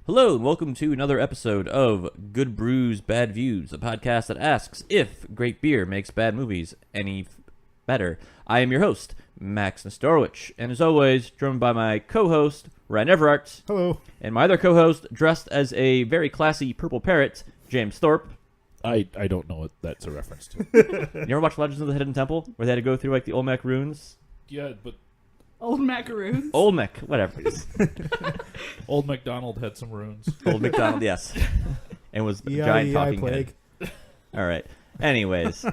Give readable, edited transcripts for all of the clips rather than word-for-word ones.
Hello, and welcome to another episode of Good Brews Bad Views, a podcast that asks if great beer makes bad movies any better. I am your host, Max Nestorowicz, and as always, joined by my co-host, Ryan Everart. Hello. And my other co-host, dressed as a very classy purple parrot, James Thorpe. I don't know what that's a reference to. You ever watch Legends of the Hidden Temple, where they had to go through like the Olmec runes? Yeah, but Old macaroons. Olmec, whatever it is. Old MacDonald had some runes. Old MacDonald, yes. And was a giant talking plague. head. All right. Anyways.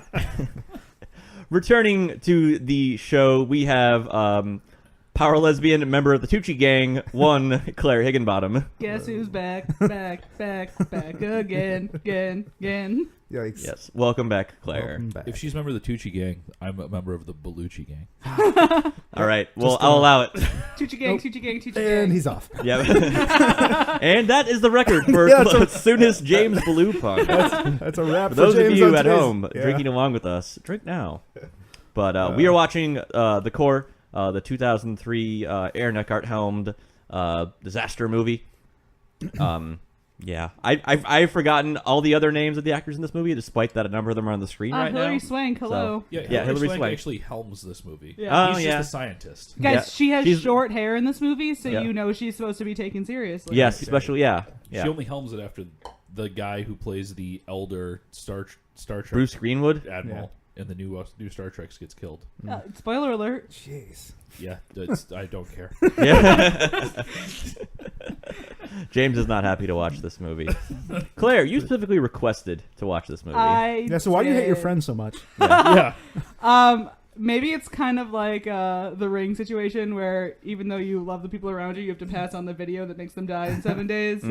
Returning to the show, we have power lesbian member of the Tucci Gang, one Claire Higginbottom. Guess who's back again. Yikes. Yes. Welcome back, Claire. Welcome back. If she's a member of the Tucci Gang, I'm a member of the Belushi Gang. All right. Well, I'll allow it. Tucci Gang, Tucci Gang, Tucci Gang. And he's off. Yeah. And that is the record for the soonest James Blue pun. That's a wrap For those James of you on at today's- home Yeah. drinking along with us, drink now. But we are watching The Core, the 2003 Aaron Eckhart-helmed disaster movie. Yeah, I've forgotten all the other names of the actors in this movie, despite that a number of them are on the screen right Hilary now. Swank, hello. Yeah, Yeah, Hilary Swank Swank. actually helms this movie. Yeah. He's yeah. just a scientist. Guys, Yeah. she has She's- short hair in this movie, so Yeah. you know she's supposed to be taken seriously. Yes, especially yeah. She only helms it after the guy who plays the elder Star Trek Bruce Greenwood. admiral in the new Star Trek gets killed. Spoiler alert. Jeez. Yeah, I don't care. Yeah. James is not happy to watch this movie. Claire, you specifically requested to watch this movie. Yeah, so why do you hate your did. friends so much? Yeah. Maybe it's kind of like the Ring situation where even though you love the people around you have to pass on the video that makes them die in 7 days.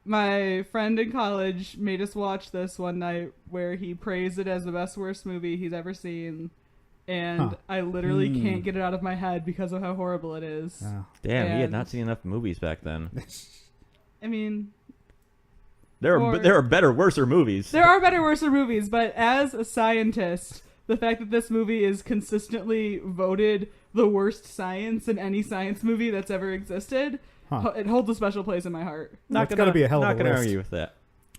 My friend in college made us watch this one night where he praised it as the best worst movie he's ever seen. And I literally can't get it out of my head because of how horrible it is. Oh. Damn, he had And- not seen enough movies back then. I mean, There are better, worser movies. there are better, worser movies, but as a scientist, the fact that this movie is consistently voted the worst science in any science movie that's ever existed, it holds a special place in my heart. That's gotta be a hell of a Not gonna list. argue with that.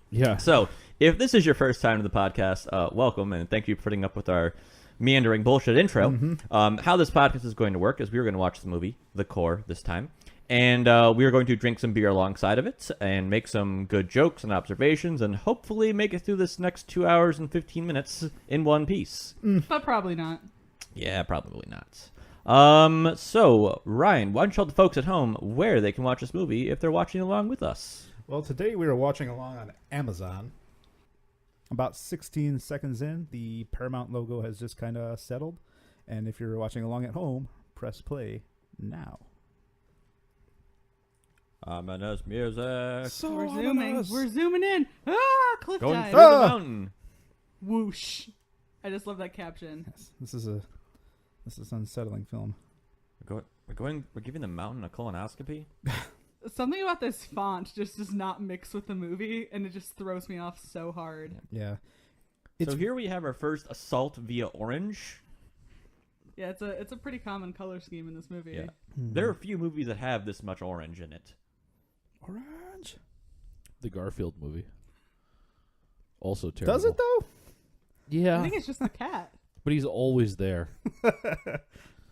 Yeah. So, if this is your first time to the podcast, welcome, and thank you for putting up with our meandering bullshit intro. How this podcast is going to work is we're going to watch the movie, The Core, this time. And we are going to drink some beer alongside of it and make some good jokes and observations and hopefully make it through this next 2 hours and 15 minutes in one piece. But probably not. Yeah, probably not. So, Ryan, why don't you tell the folks at home where they can watch this movie if they're watching along with us? Well, today we are watching along on Amazon. About 16 seconds in, the Paramount logo has just kind of settled. And if you're watching along at home, press play now. Ominous music. So We're zooming. We're zooming in. Cliff Going dive. through the mountain. Whoosh. I just love that caption. Yes, this is unsettling film. We're giving the mountain a colonoscopy? Something about this font just does not mix with the movie, and it just throws me off so hard. Yeah. So here we have our first assault via orange. Yeah, it's a pretty common color scheme in this movie. Yeah. There are a few movies that have this much orange in it. Orange? The Garfield movie. Also terrible. Does it, though? Yeah. I think it's just the cat. But he's always there.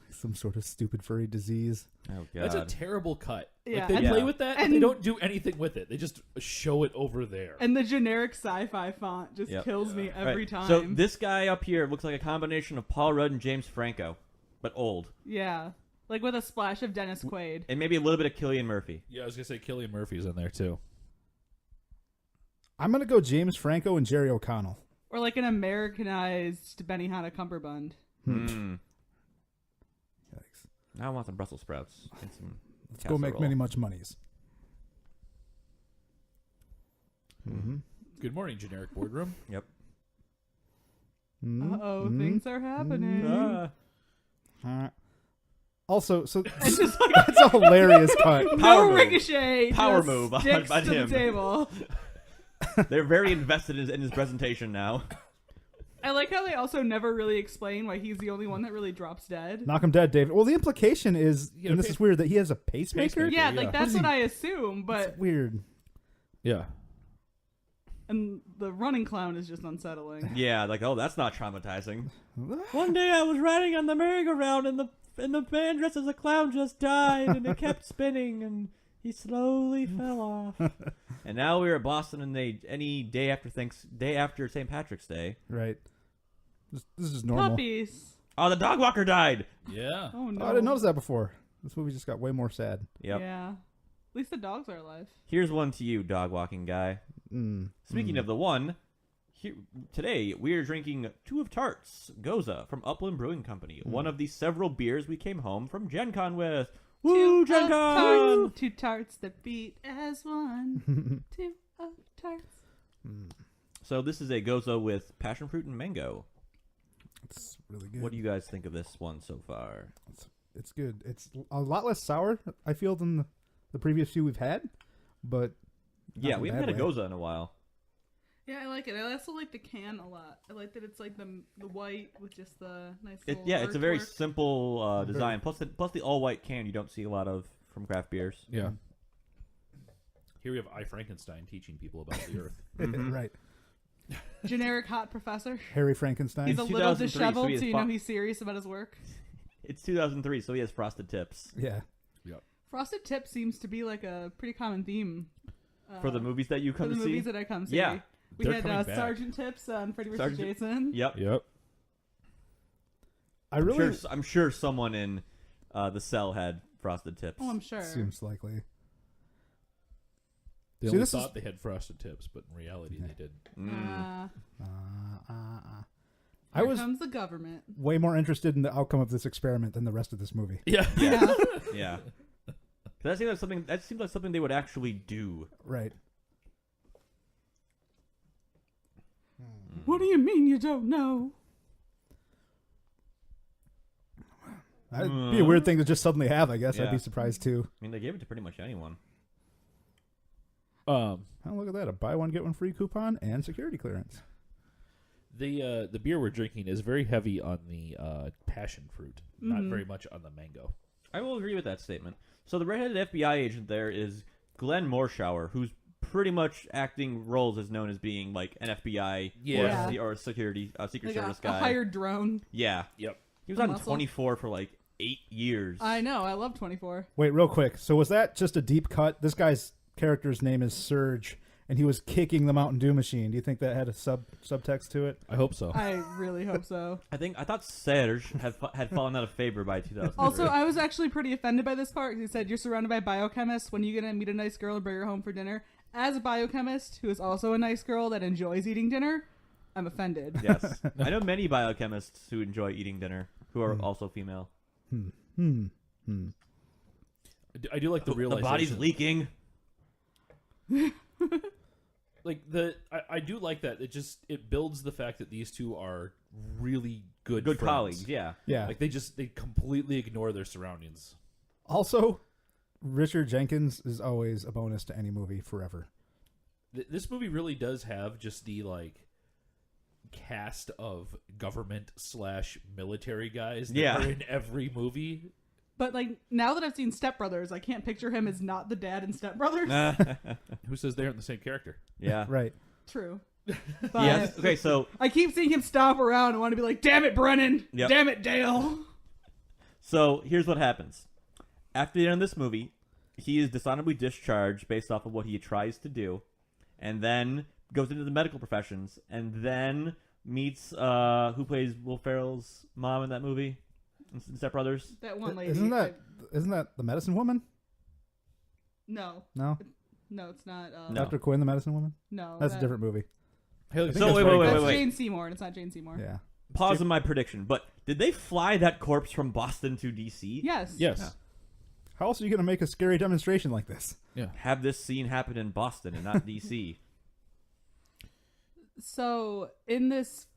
Some sort of stupid furry disease. Oh, God. That's a terrible cut. Yeah, Like, they and- play with that, and they and- don't do anything with it. They just show it over there. And the generic sci-fi font just Yep. kills me every Right. time. So this guy up here looks like a combination of Paul Rudd and James Franco, but old. yeah. Like with a splash of Dennis Quaid. And maybe a little bit of Cillian Murphy. Yeah, I was going to say Cillian Murphy's in there, too. I'm going to go James Franco and Jerry O'Connell. Or like an Americanized Benihana Cumberbund. Mm. Yikes. Now I want some Brussels sprouts. And some Let's go make casserole. many much monies. Good morning, generic boardroom. Yep. Uh-oh, things are happening. Also, so It's just like that's a hilarious cut. no Power move. ricochet. Power just move sticks by to him. the table. They're very invested in his presentation now. I like how they also never really explain why he's the only one that really drops dead. Knock him dead, David. Well, the implication is, and this is weird, that he has a pacemaker. Yeah, yeah. like that's what I assume, but It's weird. Yeah. and the running clown is just unsettling. Yeah, like, oh, that's not traumatizing. One day I was riding on the merry-go-round and the man dressed as a clown just died and it kept spinning and he slowly fell off. And now we're at Boston and any day after St. Patrick's Day. Right. This is normal. Puppies. Oh, the dog walker died. Yeah. Oh no. Oh, I didn't notice that before. This movie just got way more sad. Yep. Yeah. At least the dogs are alive. Here's one to you, dog walking guy. Speaking of the one, today we are drinking 2 of Tarts, Gose from Upland Brewing Company. One of the several beers we came home from Gen Con with. Woo, Gen Con! 2 tarts that beat as one. 2 of tarts. So this is a Gose with passionfruit and mango. It's really good. What do you guys think of this one so far? It's good. It's a lot less sour, I feel, than the previous few we've had, but Yeah, in we a haven't had bad a way. Gose in a while. Yeah, I like it. I also like the can a lot. I like that it's like the white with just the nice It's little a very artwork. simple design. Plus the all white can you don't see a lot of from craft beers. Yeah. Here we have I Frankenstein teaching people about the Earth. right. Generic hot professor. Harry Frankenstein. He's a It's little 2003, so disheveled, he so is you know he's serious about his work. It's 2003, so he has frosted tips Yeah. Frosted Tip seems to be like a pretty common theme for the movies that you for come the to see. movies that I come see. Yeah. We They're had coming back. Sergeant Tips on Freddy vs. Sergeant- Jason. Yep. Yep. I'm sure someone in the cell had frosted tips. Oh, I'm sure. Seems likely. They See, only this thought is- they had frosted tips, but in reality they didn't. I Here was comes the government. way more interested in the outcome of this experiment than the rest of this movie. Yeah. Yeah. Yeah. That seems like something they would actually do. Right. What do you mean you don't know? That'd be a weird thing to just suddenly have, I guess. I'd Yeah. be surprised too. I mean, they gave it to pretty much anyone. Oh, look at that. A buy one, get one free coupon and security clearance. The beer we're drinking is very heavy on the passion fruit, not very much on the mango. I will agree with that statement. So the redheaded FBI agent there is Glenn Morshower, who's pretty much acting roles as known as being like an FBI Yeah. or a security Secret Like Service a guy. hired drone. Yeah. Yep. He was A on muscle. 24 for like 8 years. I know. I love 24. Wait, real quick. So was that just a deep cut? This guy's character's name is Surge, and he was kicking the Mountain Dew machine. Do you think that had a subtext to it? I hope so. I really hope so. I thought Serge had fallen out of favor by 2000. Also, I was actually pretty offended by this part. He said, "You're surrounded by biochemists. When are you going to meet a nice girl and bring her home for dinner?" As a biochemist who is also a nice girl that enjoys eating dinner, I'm offended. Yes. I know many biochemists who enjoy eating dinner who are also female. I do like the The realization. body's leaking. Like I do like that. It builds the fact that these two are really good friends. Colleagues, yeah. Yeah. Like they completely ignore their surroundings. Also, Richard Jenkins is always a bonus to any movie forever. This movie really does have just the like cast of government / military guys that Yeah. are in every movie. But like now that I've seen Step Brothers, I can't picture him as not the dad in Step Brothers. Who says they aren't the same character? Yeah. Right. True. But Yes. Okay, so I keep seeing him stomp around and want to be like, "Damn it, Brennan! Yep. Damn it, Dale!" here's what happens. After the end of this movie, he is dishonorably discharged based off of what he tries to do, and then goes into the medical professions, and then meets who plays Will Ferrell's mom in that movie, in Step Brothers. That one lady. Isn't that the medicine woman? No, No? it's not. No. Dr. Quinn, the medicine woman? No, That's a that- different movie. Hey, look, think So that's wait, right. wait, That's wait. Jane Seymour, and it's not Jane Seymour. Yeah. Pause on my prediction, but did they fly that corpse from Boston to DC? Yes. Yes. How else are you going to make a scary demonstration like this? Yeah. Have this scene happen in Boston and not DC. So in this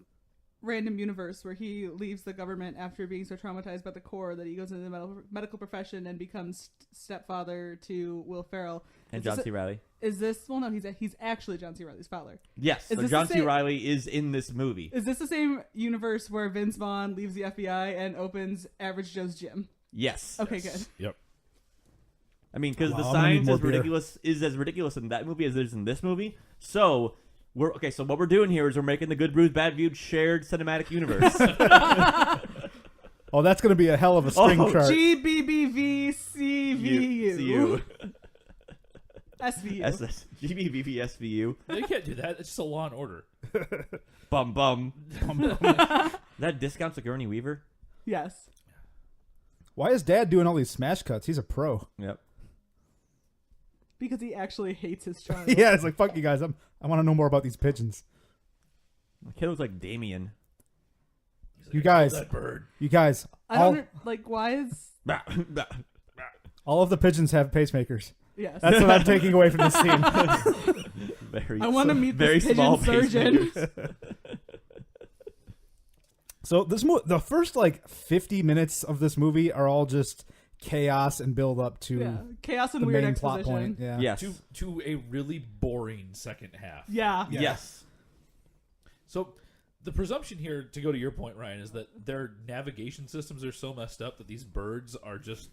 random universe where he leaves the government after being so traumatized by the Corps that he goes into the medical profession and becomes stepfather to Will Ferrell. And John C. Reilly. Is this... Well, no, he's actually John C. Reilly's father. Yes, so John C. Reilly is in this movie. Is this the same universe where Vince Vaughn leaves the FBI and opens Average Joe's Gym? Yes. Okay, good. Yep. I mean, because the science is as ridiculous in that movie as it is in this movie. So... So what we're doing here is we're making the Good Brews Bad Views shared cinematic universe. Oh, that's going to be a hell of a string chart. GBBV CVU. SVU. GBBV SVU. They can't do that. It's just a Law and Order. Bum bum. That discounts like Gurney Weaver? Yes. Why is Dad doing all these smash cuts? He's a pro. Yep. Because he actually hates his child. Yeah, it's like, fuck you guys. I want to know more about these pigeons. The kid looks like Damien. Like, you guys. That bird. You guys. I don't... Like, why is... All of the pigeons have pacemakers. Yes. That's what I'm taking away from this scene. Very, I want to meet very this small pigeon surgeon. So the first like 50 minutes of this movie are all just chaos and build up to chaos and the weird main exposition. plot point. Yeah. Yes. To a really boring second half. Yeah. Yes. So the presumption here, to go to your point, Ryan, is that their navigation systems are so messed up that these birds are just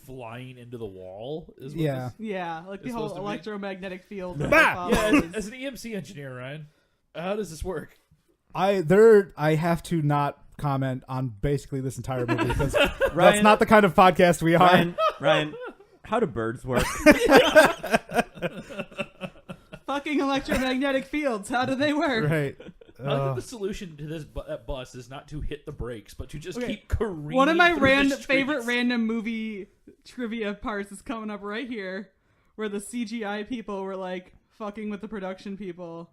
flying into the wall. Is what Yeah. Yeah, like the whole supposed to be. electromagnetic field. As an EMC engineer, Ryan, how does this work? I have to not comment on basically this entire movie because Ryan, that's not the kind of podcast we are. Ryan, how do birds work? Fucking electromagnetic fields. How do they work? Right. I think the solution to this that bus is not to hit the brakes, but to just Okay. keep careening. One of my through the favorite streets. random movie trivia parts is coming up right here, where the CGI people were like fucking with the production people.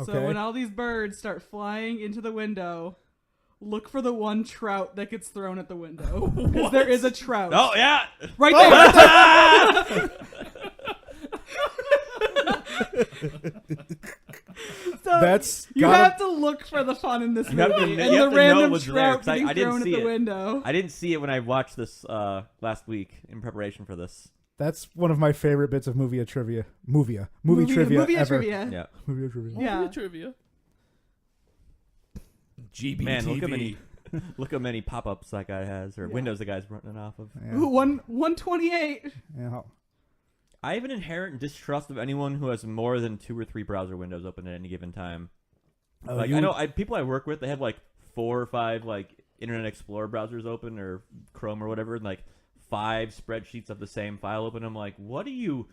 So Okay. when all these birds start flying into the window, look for the one trout that gets thrown at the window. Because there is a trout. Oh, yeah. Right there. Right there. So That's you gotta- have to look for the fun in this You have to- movie, you and have the to know it random was there, trout 'cause I getting didn't thrown at see the it. window. I didn't see it when I watched this last week in preparation for this. That's one of my favorite bits of movie trivia. Movie trivia ever. Yeah. Movie trivia. Yeah. Trivia. GBTV. Man, look how many pop-ups that guy has, or windows the guy's running off of. Yeah. Ooh, 128. Yeah. I have an inherent distrust of anyone who has more than 2 or 3 browser windows open at any given time. Oh, Like I know people I work with, they have like 4 or 5 like Internet Explorer browsers open or Chrome or whatever, and like 5 spreadsheets of the same file open. I'm like, what are you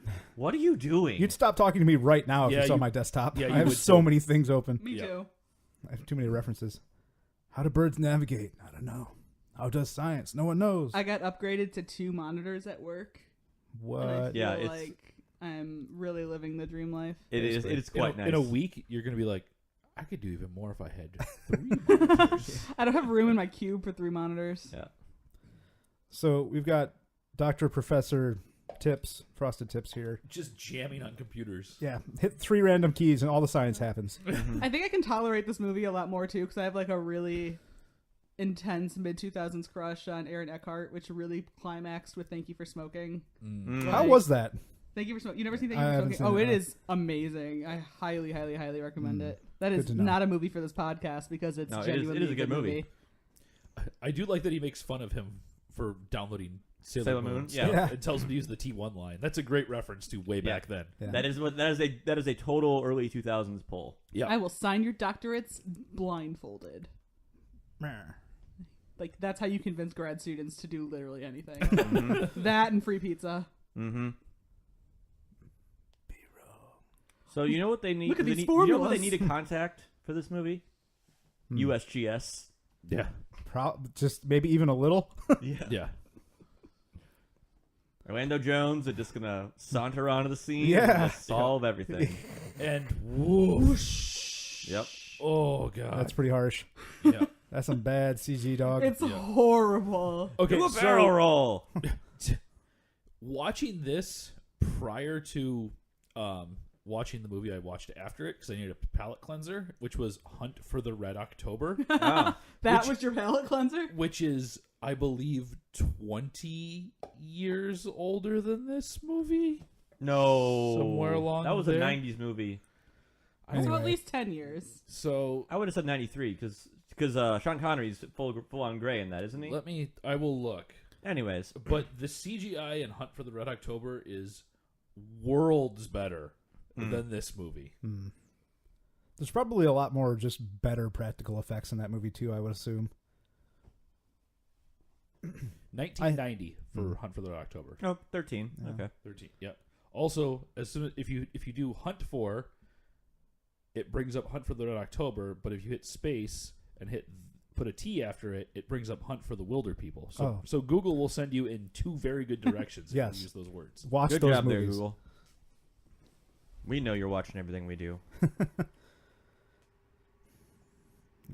doing? You'd stop talking to me right now if Yeah, you saw you- my desktop. yeah, you I have would so too. many things open. Me Yeah. too. I have too many references. How do birds navigate? I don't know. How does science? No one knows. I got upgraded to 2 monitors at work. And I What? feel Yeah, it's- like I'm really living the dream life. It is quite nice. In a week, you're going to be like, I could do even more if I had 3 monitors. I don't have room in my cube for 3 monitors. Yeah. So we've got Dr. Professor Frosted Tips here. Just jamming on computers. Yeah, hit 3 random keys and all the science happens. I think I can tolerate this movie a lot more too because I have like a really intense mid-2000s crush on Aaron Eckhart, which really climaxed with "Thank You for Smoking." How was that? Thank You for Smoking. You never seen "Thank I You for haven't Smoking"? seen Oh, it, it no. is amazing. I highly, highly, highly recommend it. That Good is to know. not a movie for this podcast because it's No, genuinely it is a good movie. I do like that he makes fun of him for downloading Sailor Moon. Yeah. Yeah. It tells him to use the T1 line. That's a great reference to way back then. Yeah. That is a total early 2000s poll. Yeah. I will sign your doctorates blindfolded. Like that's how you convince grad students to do literally anything. That and free pizza. Mm-hmm. So you know what they need? Look at they these need- you know what they formulas. need to contact for this movie? USGS. Yeah. Just maybe even a little. Yeah. Orlando Jones are just gonna saunter onto the scene Yeah. and solve everything. And whoosh. Yep. Oh, God. That's pretty harsh. yeah. That's some bad CG, dog. It's horrible. Okay, Do a so barrel roll. watching this prior to watching the movie I watched after it because I needed a palate cleanser, which was Hunt for the Red October. Oh. That was your palate cleanser? Which is, I believe, 20 years older than this movie. No. Somewhere along that was there. a 90s movie. So Anyway. at least 10 years. So I would have said 93 because Sean Connery's full on gray in that, isn't he? I will look. Anyways. But the CGI in Hunt for the Red October is worlds better than this movie. There's probably a lot more just better practical effects in that movie too, I would assume. 1990 for Hunt for the Red October. Oh, 13. Yeah. Okay. 13. Yep. Also, as soon as if you do Hunt for, it brings up Hunt for the Red October. But if you hit space and put a T after it, it brings up Hunt for the Wilder People. So Google will send you in two very good directions Yes. if you use those words. Watch Good those job there, movies. Google. We know you're watching everything we do.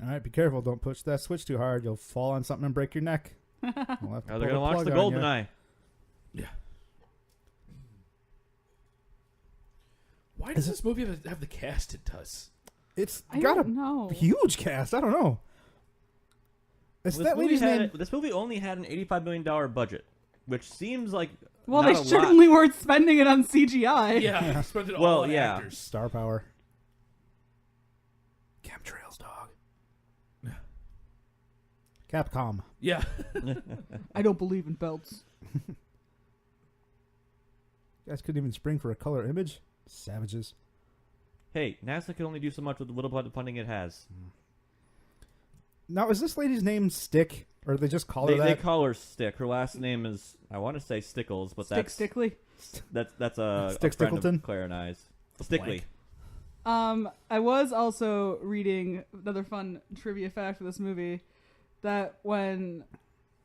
All right, be careful. Don't push that switch too hard. You'll fall on something and break your neck. We'll have to Oh, they're pull going to launch plug the on Golden ya. Eye. Yeah. Why does this movie have the cast it does? It's I got don't a know. huge cast. I don't know. Is This that movie lady's name? this movie only had an $85 million budget, which seems like Well, not they a certainly lot. weren't spending it on CGI. Yeah, spent it all Well, on yeah. actors. Star power. Chemtrails, dog. Capcom. Yeah. I don't believe in belts. You guys couldn't even spring for a color image? Savages. Hey, NASA can only do so much with the little bit of funding it has. Now, is this lady's name Stick? Or do they just call her They that? call her Stick. Her last name is, I want to say Stickles, but Stickley. that's a Stick friend of Stickleton? Claire and I's. Stickley. I was also reading another fun trivia fact for this movie that when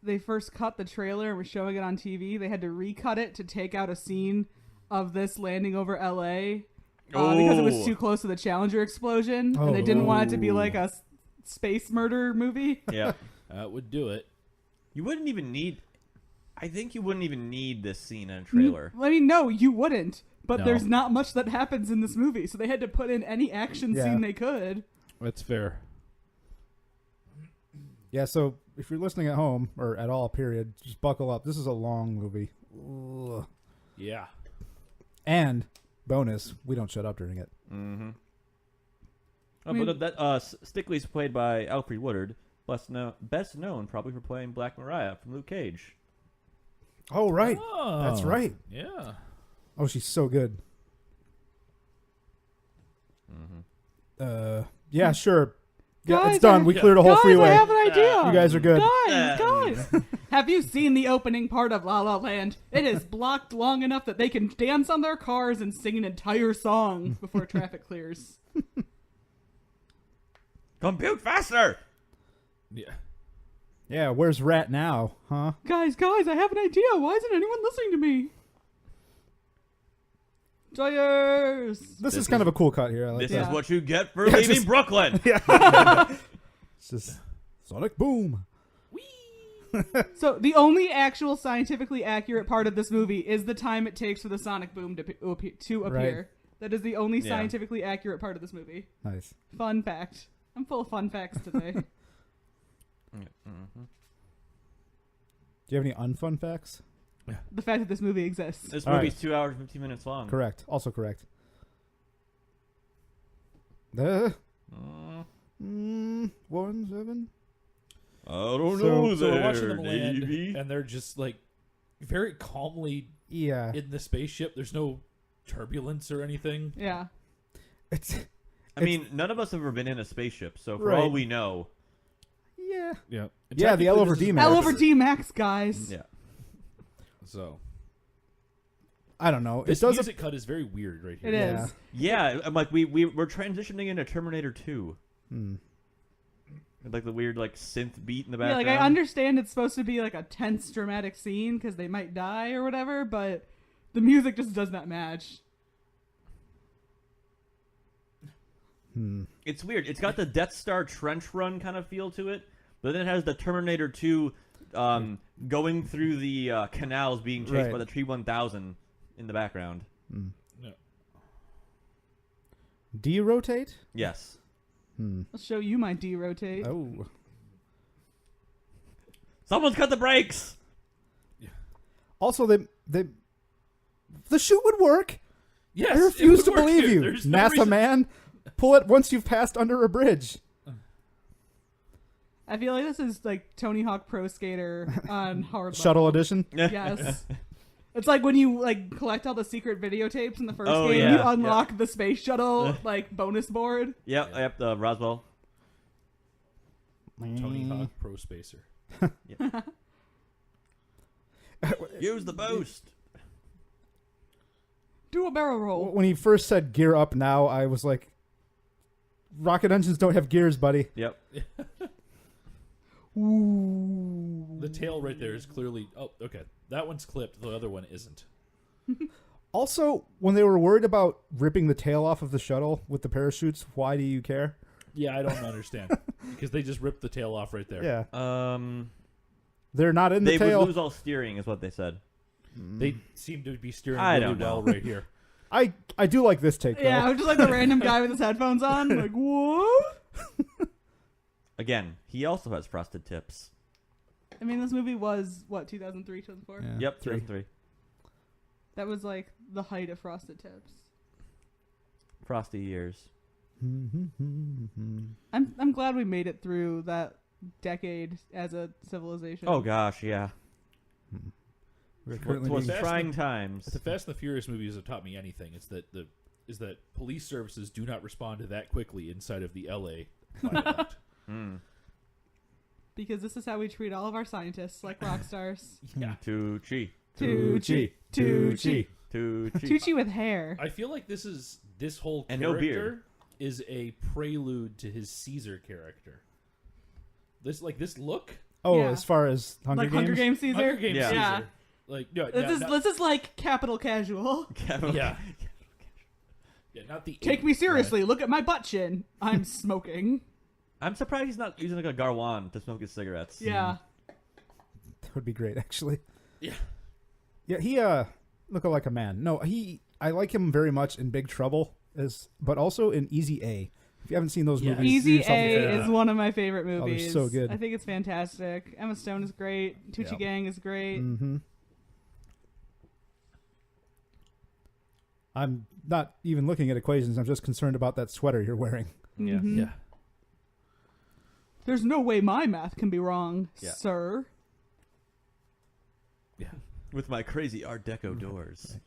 they first cut the trailer and were showing it on TV, they had to recut it to take out a scene of this landing over LA because it was Oh. too close to the Challenger explosion, and they didn't want it to be like a space murder movie. Yeah. That would do it. You wouldn't even need... I think you wouldn't even need this scene in a trailer. I mean, no, you wouldn't. But No. there's not much that happens in this movie, so they had to put in any action Yeah. scene they could. That's fair. Yeah, so if you're listening at home, or at all, period, just buckle up. This is a long movie. Ugh. Yeah. And, bonus, we don't shut up during it. Mm-hmm. I mean- But that Stickley's played by Alfred Woodard, best known probably for playing Black Mariah from Luke Cage. Oh, right. Oh, That's right. Yeah. Oh, she's so good. Mm-hmm. Yeah, sure. Yeah, Guys, it's done. We cleared a whole guys, freeway. I have an idea. You guys are good. Guys. Have you seen the opening part of La La Land? It is blocked long enough that they can dance on their cars and sing an entire song before traffic clears. Compute faster! Yeah. Yeah, where's Rat now? Huh? Guys, I have an idea. Why isn't anyone listening to me? Joyers! This is kind of a cool cut here. I like This that. is what you get for Yeah, leaving just- Brooklyn! It's just Sonic Boom. So the only actual scientifically accurate part of this movie is the time it takes for the sonic boom to appear. Right. That is the only Yeah. scientifically accurate part of this movie. Nice. Fun fact. I'm full of fun facts today. Mm-hmm. Do you have any unfun facts? The fact that this movie exists. This All movie's right. 2 hours and 15 minutes long. Correct. Also correct. 1-7. I don't So- know So we're there, watching them land, Davey. and they're just like very calmly Yeah. in the spaceship. There's no turbulence or anything. Yeah. It's I mean, none of us have ever been in a spaceship, so for Right. all we know... yeah. Yeah. Yeah, the L over D max. L over D max, guys. Yeah. So I don't know. this it does. music cut is very weird right here. It Yeah. is. Yeah, I'm like, we're transitioning into Terminator 2. Hmm. Like the weird, like, synth beat in the Yeah, background. like I understand it's supposed to be like a tense, dramatic scene because they might die or whatever, but the music just does not match. It's weird. It's got the Death Star trench run kind of feel to it, but then it has the Terminator 2 going through the canals being chased Right. by the T-1000 in the background. Yeah. derotate? Yes. I'll show you my derotate. Oh. Someone's cut the brakes. Also, the chute would work. Yes, I it refuse would to work believe here. you. There's no NASA reason- man, pull it once you've passed under a bridge. I feel like this is like Tony Hawk Pro Skater on hard Shuttle level. edition. Yes. It's like when you like collect all the secret videotapes in the first Oh, game, yeah, you unlock the space shuttle like bonus board. Yep, Roswell. Tony Hawk Pro Spacer. Use the boost. Do a barrel roll. When he first said gear up now, I was like, rocket engines don't have gears, buddy. Yep. Ooh. The tail right there is clearly... Oh, okay. That one's clipped. The other one isn't. Also, when they were worried about ripping the tail off of the shuttle with the parachutes, why do you care? Yeah, I don't understand. Because they just ripped the tail off right there. Yeah. They're not in the They tail. would lose all steering, is what they said. They seem to be steering I really don't know. well right here. I do like this take, though. Yeah, I'm just like the random guy with his headphones on. Like, what? Again, he also has frosted tips. I mean, this movie was, what, 2003, 2004? Yeah. Yep, 3. 3. That was like the height of Frosted Tips. Frosty years. I'm glad we made it through that decade as a civilization. Oh gosh, yeah. We're It currently was being- trying times. If the Fast and the Furious movies have taught me anything, it's that police services do not respond to that quickly inside of the LA viaduct. Because this is how we treat all of our scientists, like rock stars. Yeah. Tucci. Tucci. Tucci. Tucci. Tucci with hair. I feel like this whole And no character beard. is a prelude to his Caesar character. This look. Oh, Yeah. as far as Hunger Like Games? Hunger Games Caesar? Hunger Games Yeah. Caesar. Yeah. Like no, This is like capital casual. yeah. Yeah, not the Take me seriously. Look at my butt chin. I'm smoking. I'm surprised he's not using like a garwan to smoke his cigarettes. Yeah. That would be great, actually. Yeah. Yeah, he look like a man. No, I like him very much in Big Trouble, but also in Easy A. If you haven't seen those Yeah. movies, do Easy yourself A favor. is one of my favorite they're movies. so good. I think it's fantastic. Emma Stone is great. Tucci Yeah. Gang is great. Mm-hmm. I'm not even looking at equations. I'm just concerned about that sweater you're wearing. Yeah. Mhm. Yeah. There's no way my math can be wrong, Yeah. sir. Yeah. With my crazy Art Deco doors.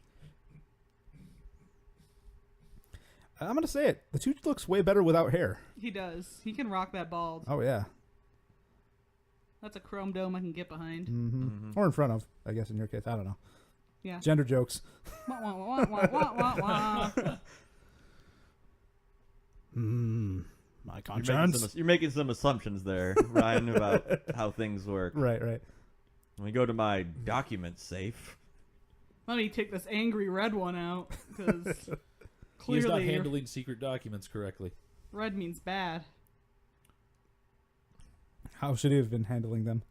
I'm going to say it. The Tucci looks way better without hair. He does. He can rock that bald. Oh, yeah. That's a chrome dome I can get behind. Mm-hmm. Or in front of, I guess, in your case. I don't know. Yeah. Gender jokes. Wah, wah, wah, wah, wah, wah, wah. My You're making, conscience. you're making some assumptions there, Ryan, about how things work. Right. Let me go to my document safe. Let me take this angry red one out, because He is not clearly handling secret documents correctly. red means bad. How should he have been handling them?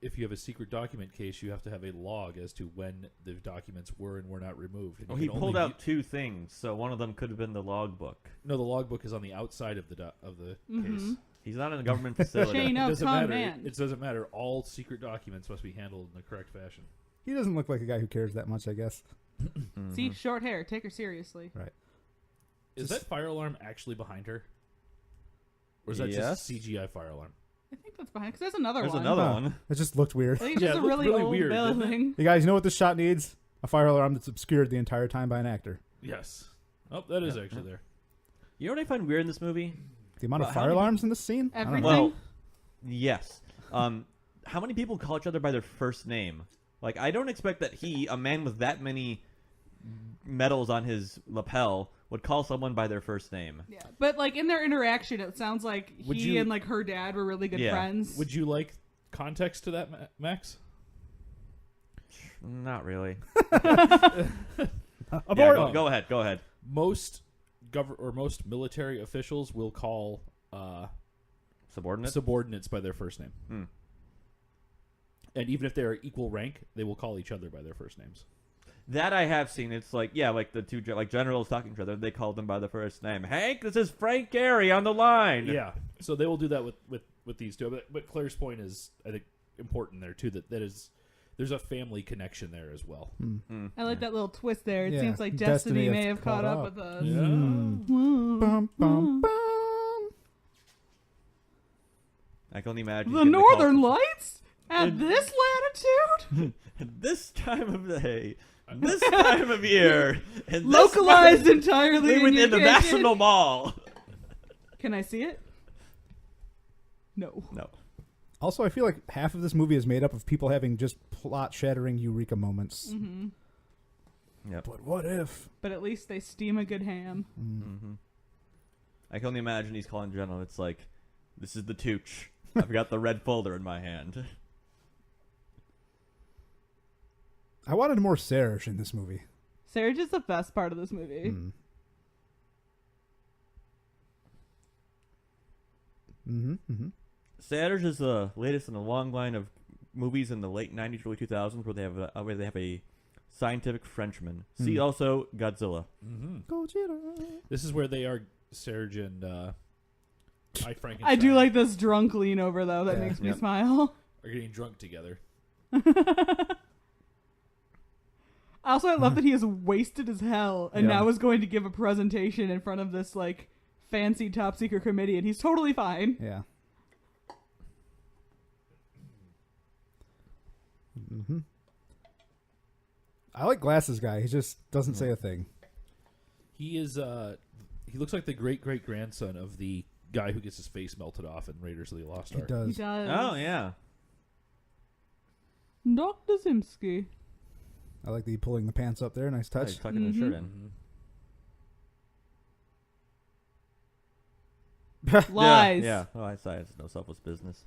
If you have a secret document case, you have to have a log as to when the documents were and were not removed. And Oh, you he can pulled only out two things, so one of them could have been the logbook. No, the logbook is on the outside of the case. He's not in a government facility. Chain It of doesn't matter. command. It doesn't matter. All secret documents must be handled in the correct fashion. He doesn't look like a guy who cares that much, I guess. See, short hair. Take her seriously. Right. Is that fire alarm actually behind her? Or is that Yes. just CGI fire alarm? I think that's behind, because there's another There's one. another Huh. one. It just looked weird. I think it's Yeah, just it a looked really really old weird, didn't it? building. You guys know what this shot needs? A fire alarm that's obscured the entire time by an actor. Yes. Oh, that is actually there. You know what I find weird in this movie? The amount Well, of how fire many- alarms in this scene? I don't know. Everything? Well, yes. How many people call each other by their first name? Like, I don't expect that he, a man with that many medals on his lapel, would call someone by their first name. Yeah, but like in their interaction, it sounds like Would he you- and like her dad were really good Yeah. friends. Would you like context to that, Max? Not really. Abort! Yeah, go ahead. Go ahead. Most most military officials will call Subordinate? subordinates by their first name. And even if they are equal rank, they will call each other by their first names. That I have seen. It's like, yeah, like the two generals talking to each other. They called them by the first name. Hank, this is Frank Gehry on the line. Yeah. So they will do that with these two. But Claire's point is, I think, important there, too, that is, there's a family connection there as well. I like that little twist there. It Yeah. seems like Destiny Destiny may has have caught caught up up. with us. Yeah. Bum, bum, bum. I can only imagine. The getting Northern call- Lights? At this latitude? This time of day, this time of year, and this Localized entirely in within your the kitchen. National Mall. Can I see it? No. No. Also, I feel like half of this movie is made up of people having just plot-shattering eureka moments. Mm-hmm. Yep. But what if? But at least they steam a good ham. Mm-hmm. I can only imagine he's calling General. It's like, this is the Tucci. I've got the red folder in my hand. I wanted more Serge in this movie. Serge is the best part of this movie. Serge is the latest in a long line of movies in the late 90s, early 2000s where they have a scientific Frenchman. See also Godzilla. This is where they are, Serge and I Frankenstein. I do like this drunk lean over, though. That Yeah. makes me Yep. smile. Are getting drunk together. Also, I love that he is wasted as hell and Yeah. now is going to give a presentation in front of this, like, fancy top secret committee, and he's totally fine. Yeah. I like Glasses guy. He just doesn't say a thing. He is, he looks like the great-great-grandson of the guy who gets his face melted off in Raiders of the Lost He Ark. He does. does. Oh, yeah. Dr. Zimski. I like the pulling the pants up there. Nice Oh, touch. he's tucking his shirt in. Lies. Yeah. Oh, I saw it's no selfless business.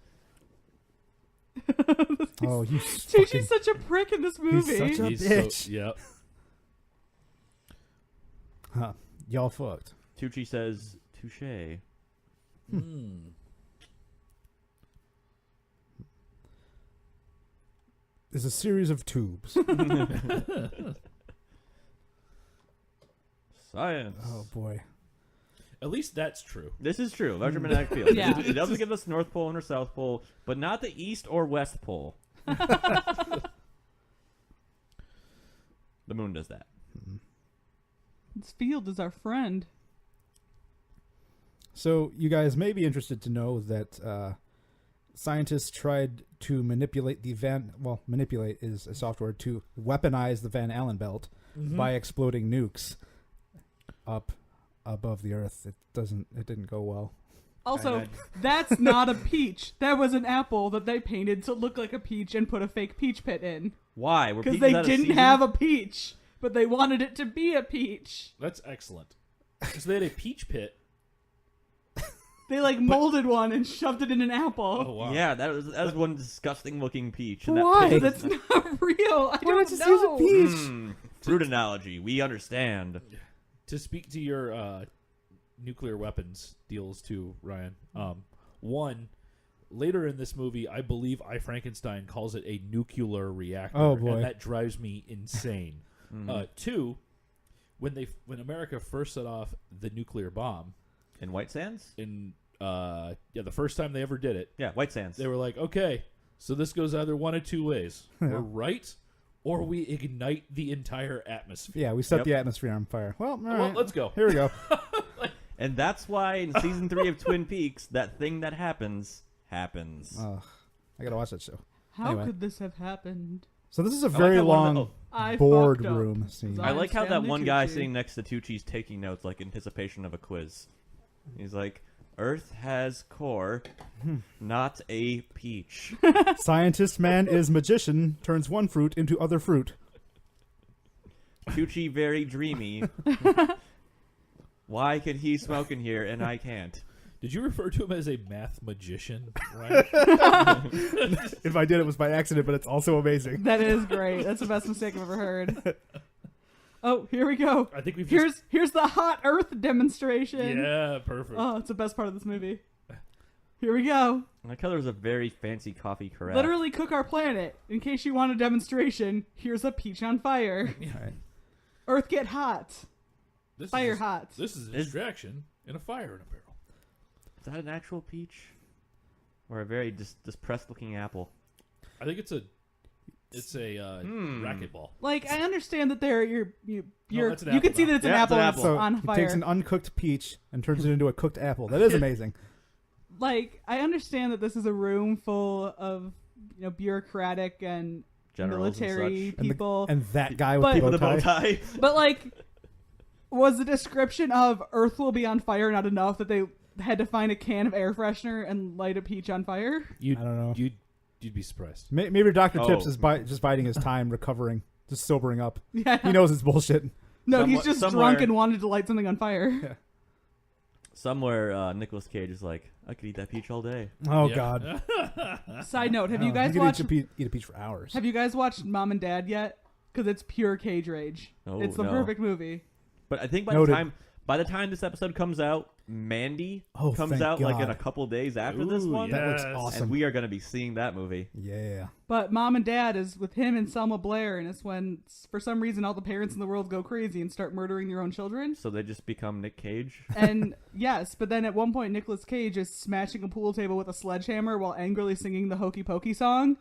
Oh, you Tucci's fucking... such a prick in this movie. such a- He's bitch. yep. Huh. Y'all fucked. Tucci says, touche. It's a series of tubes. Science. Oh, boy. At least that's true. This is true. Larger magnetic field. Yeah. It doesn't give us North Pole or South Pole, but not the East or West Pole. The moon does that. This field is our friend. So, you guys may be interested to know that scientists tried to manipulate the manipulate is a software to weaponize the Van Allen belt by exploding nukes up above the Earth. It didn't go well. Also, that's not a peach. That was an apple that they painted to look like a peach and put a fake peach pit in. Why? Were Because peaches they out of didn't season? have a peach, but they wanted it to be a peach. That's excellent. So they had a peach pit. They molded one and shoved it in an apple. Oh, wow. Yeah, that was one disgusting looking peach. But and that why? pit That's was- not real. I Why don't not just use a know. peach? Fruit analogy. We understand. To speak to your nuclear weapons deals too, Ryan. One, later in this movie, I believe I Frankenstein calls it a nuclear reactor. Oh, boy. And that drives me insane. Two, when America first set off the nuclear bomb In White Sands? in the first time they ever did it, Yeah, White Sands. they were like, okay, so this goes either one of two ways. We're right, or we ignite the entire atmosphere. Yeah, we set Yep. the atmosphere on fire. Well, all Well, right. let's go. Here we go. And that's why in season 3 of Twin Peaks, that thing that happens. I gotta watch that show. How Anyway. could this have happened? So this is a like very how one of long the- I boardroom fucked up. scene. I like how that Stanley one guy Tucci. sitting next to Tucci's taking notes, like anticipation of a quiz. He's like, Earth has core, not a peach. Scientist man is magician, turns one fruit into other fruit. Tucci very dreamy. Why can he smoke in here and I can't? Did you refer to him as a math magician, Ryan? If I did, it was by accident, but it's also amazing. That is great. That's the best mistake I've ever heard. Oh, here we go. I think we've Here's the hot Earth demonstration. Yeah, perfect. Oh, it's the best part of this movie. Here we go. I like how there's a very fancy coffee carafe. Literally cook our planet. In case you want a demonstration, here's a peach on fire. Right. Earth get hot. This Fire is, hot. This is a distraction and a fire in a barrel. Is that an actual peach? Or a very distressed looking apple? I think it's a racquetball. Like, I understand that you that's an can apple, see that it's an Yeah, it's apple an that's apple. So on he fire. takes an uncooked peach and turns it into a cooked apple. That is amazing. Like, I understand that this is a room full of bureaucratic and Generals military and such. people. And that guy with But- the With bow a bow tie. tie. But like, was the description of Earth will be on fire not enough that they had to find a can of air freshener and light a peach on fire? I don't know. You'd be surprised. Maybe Dr. Tips Oh. is just biding his time, recovering, just sobering up. Yeah. He knows it's bullshit. No, he's Somewhat- just somewhere- drunk and wanted to light something on fire. Somewhere, Nicolas Cage is like, I could eat that peach all day. Oh, Yeah. God. Side note: Have Oh, you guys could watched? eat a peach for hours. Have you guys watched Mom and Dad yet? Because it's pure Cage rage. Oh, it's the no. perfect movie. But I think Noted. by the time this episode comes out, Mandy Oh, comes thank out like in God. a couple days after this Ooh, one. That looks Yes. awesome. And we are going to be seeing that movie. Yeah. But Mom and Dad is with him and Selma Blair, and it's when, for some reason, all the parents in the world go crazy and start murdering their own children. So they just become Nick Cage. And yes, but then at one point, Nicolas Cage is smashing a pool table with a sledgehammer while angrily singing the Hokey Pokey song.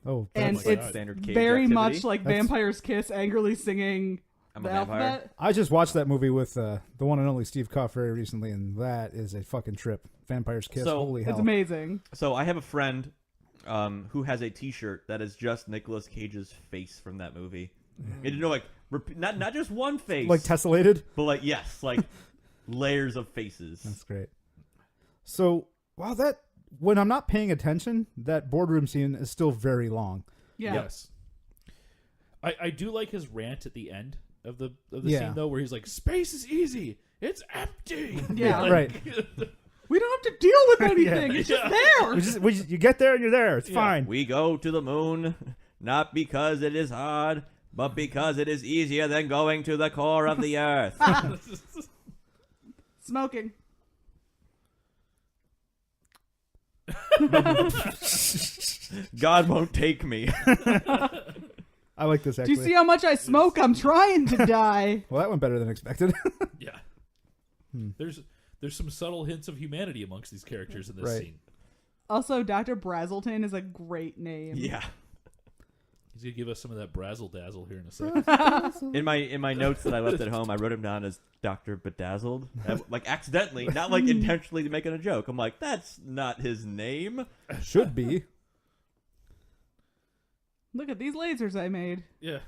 Oh, And my it's God. Standard Cage very activity. much like That's- Vampire's Kiss angrily singing I'm the a vampire. alphabet. I just watched that movie with the one and only Steve Cuff very recently, and that is a fucking trip. Vampire's Kiss. So- Holy hell. It's amazing. So I have a friend who has a T-shirt that is just Nicolas Cage's face from that movie. And not just one face, Like tessellated? but like like layers of faces. That's great. So, wow, when I'm not paying attention, that boardroom scene is still very long. Yeah. Yes. I do like his rant at the end of the Yeah. scene though, where he's like, "Space is easy. It's empty." Yeah. Right. We don't have to deal with anything. It's just there. You get there and you're there. It's Yeah. fine. We go to the moon, not because it is hard, but because it is easier than going to the core of the earth. Smoking. God won't take me. I like this, Do actually. you see how much I smoke? I'm trying to die. Well, that went better than expected. Yeah. There's some subtle hints of humanity amongst these characters in this Right. scene. Also, Dr. Brazelton is a great name. Yeah. He's gonna give us some of that brazzle dazzle here in a second. In my notes that I left at home, I wrote him down as Dr. Bedazzled, like accidentally, not like intentionally making a joke. I'm like, that's not his name. Should be. Look at these lasers I made. Yeah.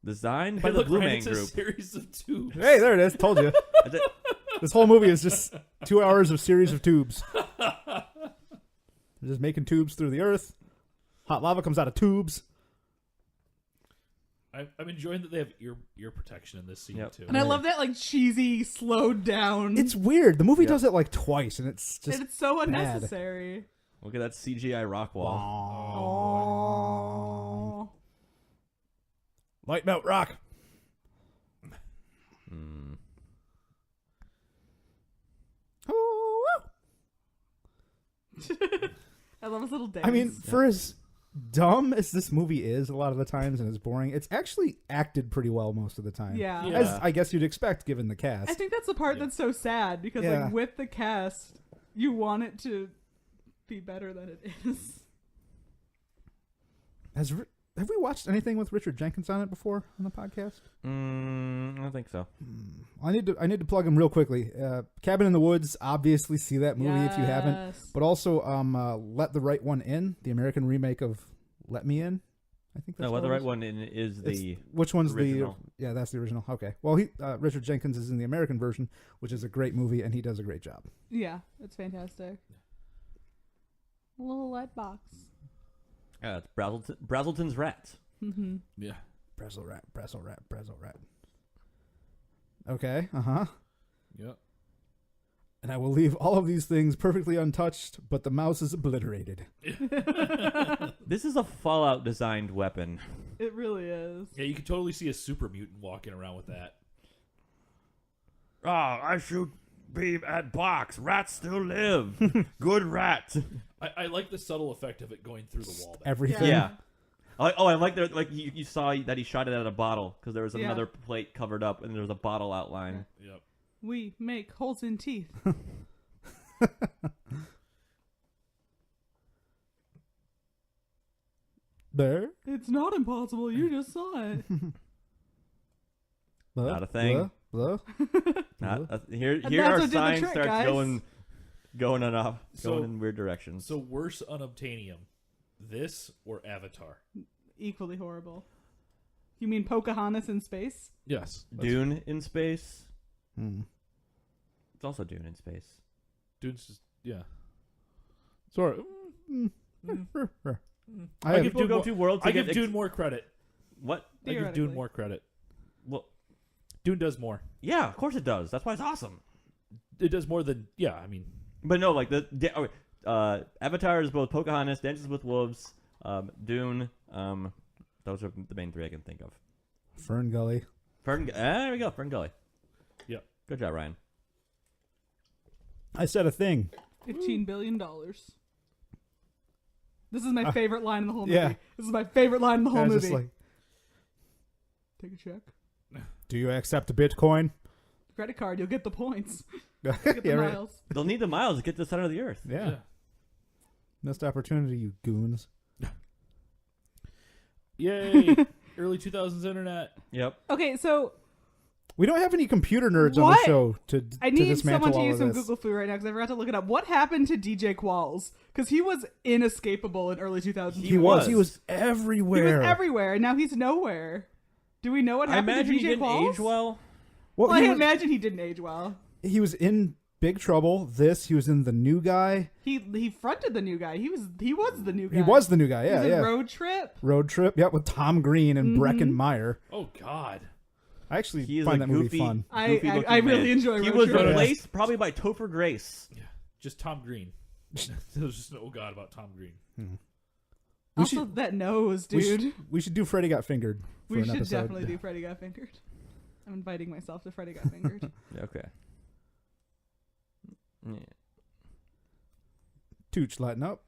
Designed by Hey, the look, Blue Ryan, Man it's Group. a series of tubes. Hey, there it is. Told you. Is it- This whole movie is just 2 hours of series of tubes. They're just making tubes through the earth. Hot lava comes out of tubes. I'm enjoying that they have ear protection in this scene Yep. too. And I love that like cheesy, slowed down. It's weird. The movie Yeah. does it like twice, and it's just and it's so bad. unnecessary. Look at that CGI rock wall. Oh. Light melt rock. Hmm. I love his little dance. I mean, for as dumb as this movie is a lot of the times and as boring, it's actually acted pretty well most of the time. yeah. Yeah. As I guess you'd expect given the cast. I think that's the part that's so sad because Yeah. like with the cast, you want it to be better than it is. Have we watched anything with Richard Jenkins on it before on the podcast? I don't think so. I need to plug him real quickly. Cabin in the Woods. Obviously, see that movie if you haven't. Yes. But also, Let the Right One In, the American remake of Let Me In. I think that's No, what the it right is. one is It's- the which one's original. the? Yeah, that's the original. Okay. Well, Richard Jenkins is in the American version, which is a great movie, and he does a great job. Yeah, it's fantastic. A little light box. it's Brazelton's Rats. Mm-hmm. Yeah. Brazil rat. Okay. Uh-huh. Yeah. And I will leave all of these things perfectly untouched, but the mouse is obliterated. This is a Fallout designed weapon. It really is. Yeah, you can totally see a super mutant walking around with that. I shoot beam and box. Rats still live. Good rat. I like the subtle effect of it going through the wall. Everything. Yeah. I like that. Like you saw that he shot it at a bottle because there was Yeah. another plate covered up and there was a bottle outline. Yep. We make holes in teeth. There. It's not impossible. You just saw it. Not a thing. Blah. Here And our that's what did the science trick, starts guys. going So- in weird directions. So worse unobtainium, this or Avatar? Equally horrible. You mean Pocahontas in space? Yes. Dune in space. Hmm. It's also Dune in space. Dude's just Sorry. I have, To go to worlds. I give Dune more credit. What? I give Dune Theoretically. more credit. Well, Dune does more. yeah, of course it does. That's why it's awesome. It does more than I mean, But no, like Avatar is both Pocahontas, Dances with Wolves, Dune. Those are the main three I can think of. Fern Gully. There we go, Fern Gully. Yeah. Good job, Ryan. I said a thing. $15 billion. This is my favorite line in the whole movie. Yeah. This is my favorite line in the I whole was movie. just like, Take a check. do you accept a Bitcoin? Credit card. You'll get the points. yeah, Get the right. miles. They'll need the miles to get to the center of the earth. Yeah. Missed opportunity, you goons. Yay! Early 2000s internet. Yep. Okay, so We don't have any computer nerds on the What? show to I to need dismantle someone to all use of some this. Google foo right now because I forgot to look it up. What happened to DJ Qualls? Because he was inescapable in early 2000s. He was was. He everywhere. was everywhere, and now he's nowhere. Do we know what I happened imagine to he DJ didn't Qualls? age well. Well, Well, I he, was, imagine he didn't age well. he was in Big Trouble. He was in The New Guy. He fronted the new guy. He was the new guy. He was the new guy. He Yeah, was in yeah. Road Trip. Road Trip. Yeah, with Tom Green and Mhm. Brecken Meyer. Oh God. I actually He is find a that movie goofy, fun. goofy looking I really man. enjoy He Road was Trip. replaced probably by Topher Grace. Yeah. Just Tom Green. There's just no God about Tom Green. We Also, should- that nose, dude. We should do Freddy Got Fingered. For We an should episode. definitely do Freddy Got Fingered. I'm inviting myself to Freddy Got Fingered. Okay. Yeah. Tooch, lighten up.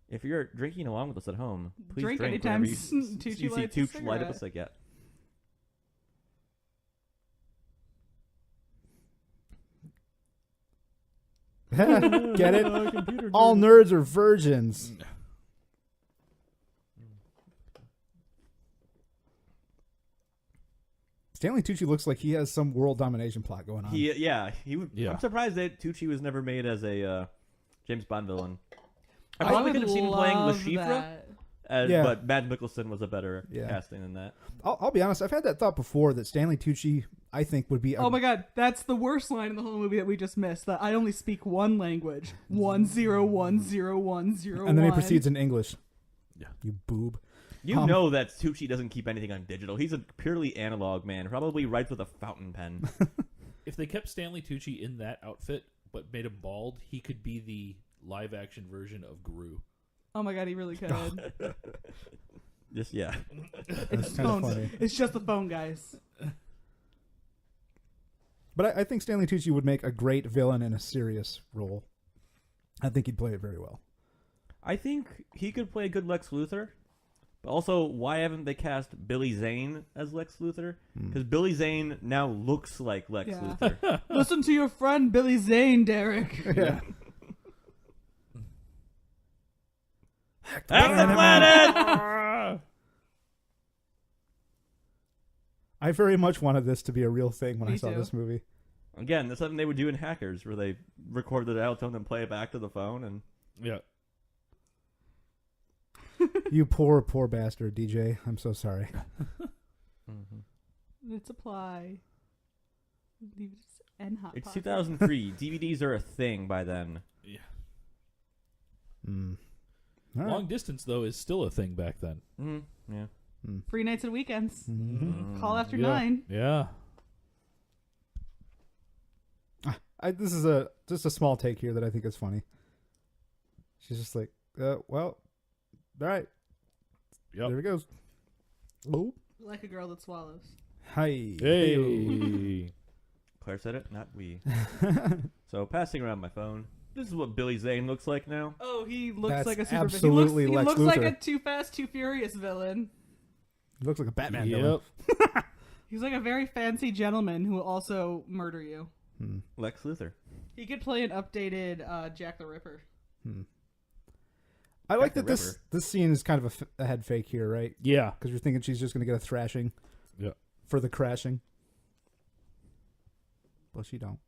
If you're drinking along with us at home, please Drink drink anytime whenever Tucci you see lights a Tooch light up a cigarette. cigarette. Get it? Computer All nerds are virgins. Stanley Tucci looks like he has some world domination plot going on. He would. Yeah. I'm surprised that Tucci was never made as a James Bond villain. I I probably would could have seen him playing love Lashifra, that. Yeah. but Matt Mickelson was a better Yeah. casting than that. I'll be honest. I've had that thought before that Stanley Tucci, I think, would be. Oh my god, that's the worst line in the whole movie that we just missed. That I only speak one language. 10101001. And then he proceeds in English. Yeah. You boob. You know that Tucci doesn't keep anything on digital. He's a purely analog man. Probably writes with a fountain pen. If they kept Stanley Tucci in that outfit but made him bald, he could be the live-action version of Gru. Oh my god, he really could. Just yeah. That's kind of Phones. funny. It's just the phone, guys. But I think Stanley Tucci would make a great villain in a serious role. I think he'd play it very well. I think he could play a good Lex Luthor. But also, why haven't they cast Billy Zane as Lex Luthor? Because Billy Zane now looks like Lex Yeah. Luthor. Listen to your friend Billy Zane, Derek. Yeah. Hack the planet! I very much wanted this to be a real thing when I Me saw too. this movie. Again, that's something they would do in Hackers, where they record the dial tone and play it back to the phone. And Yeah. You poor, poor bastard, DJ. I'm so sorry. It's apply. And hot It's pocket. 2003. DVDs are a thing by then. Yeah. Mm. All right. Long distance, though, is still a thing back then. Yeah. Free nights and weekends. Mm-hmm. Call after Yeah. 9. Yeah. This is just a small take here that I think is funny. She's just like, well, all right. Yep. There he goes. Oh. Like a girl that swallows. Hi. Hey. Claire said it, not we. So passing around my phone. This is what Billy Zane looks like now. Oh, he looks That's like a super. absolutely he Lex looks like Luthor. a Too Fast, Too Furious villain. He looks like a Batman villain. He's like a very fancy gentleman who will also murder you. Lex Luthor. He could play an updated Jack the Ripper. I like Jack that the this scene is kind of a head fake here, right? Yeah. Because you're thinking she's just going to get a thrashing. Yeah. For the crashing. But she don't.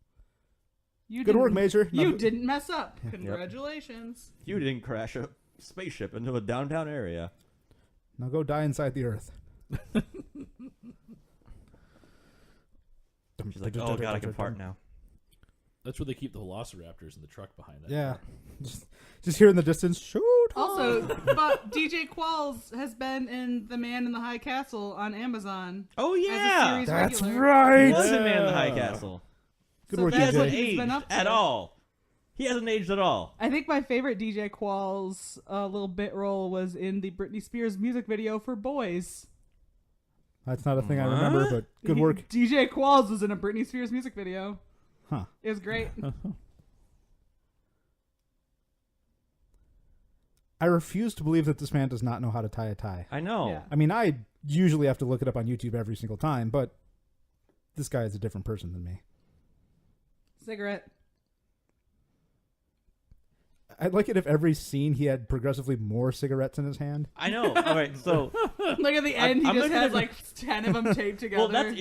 You Good work, didn't- Major. You No, didn't mess up. Congratulations. You didn't crash a spaceship into a downtown area. Now go die inside the earth. She's like, oh god, I can fart now. That's where they keep the velociraptors in the truck behind that. Yeah. Just hear in the distance, shoot. Also, but DJ Qualls has been in The Man in the High Castle on Amazon. Oh As a yeah, series That's regular. right. he was in Man in the High Castle. Good So work, He that's DJ. what hasn't he's been aged up to. at all. He hasn't aged at all. I think my favorite DJ Qualls little bit role was in the Britney Spears music video for Boys. That's not a thing I remember, but good work. DJ Qualls was in a Britney Spears music video. Huh. It was great. I refuse to believe that this man does not know how to tie a tie. I know. Yeah. I mean, I usually have to look it up on YouTube every single time, but this guy is a different person than me. Cigarette. I'd like it if every scene he had progressively more cigarettes in his hand. I know. All right, so Like at the end, I'm he just looking has at- like 10 of them taped together. well,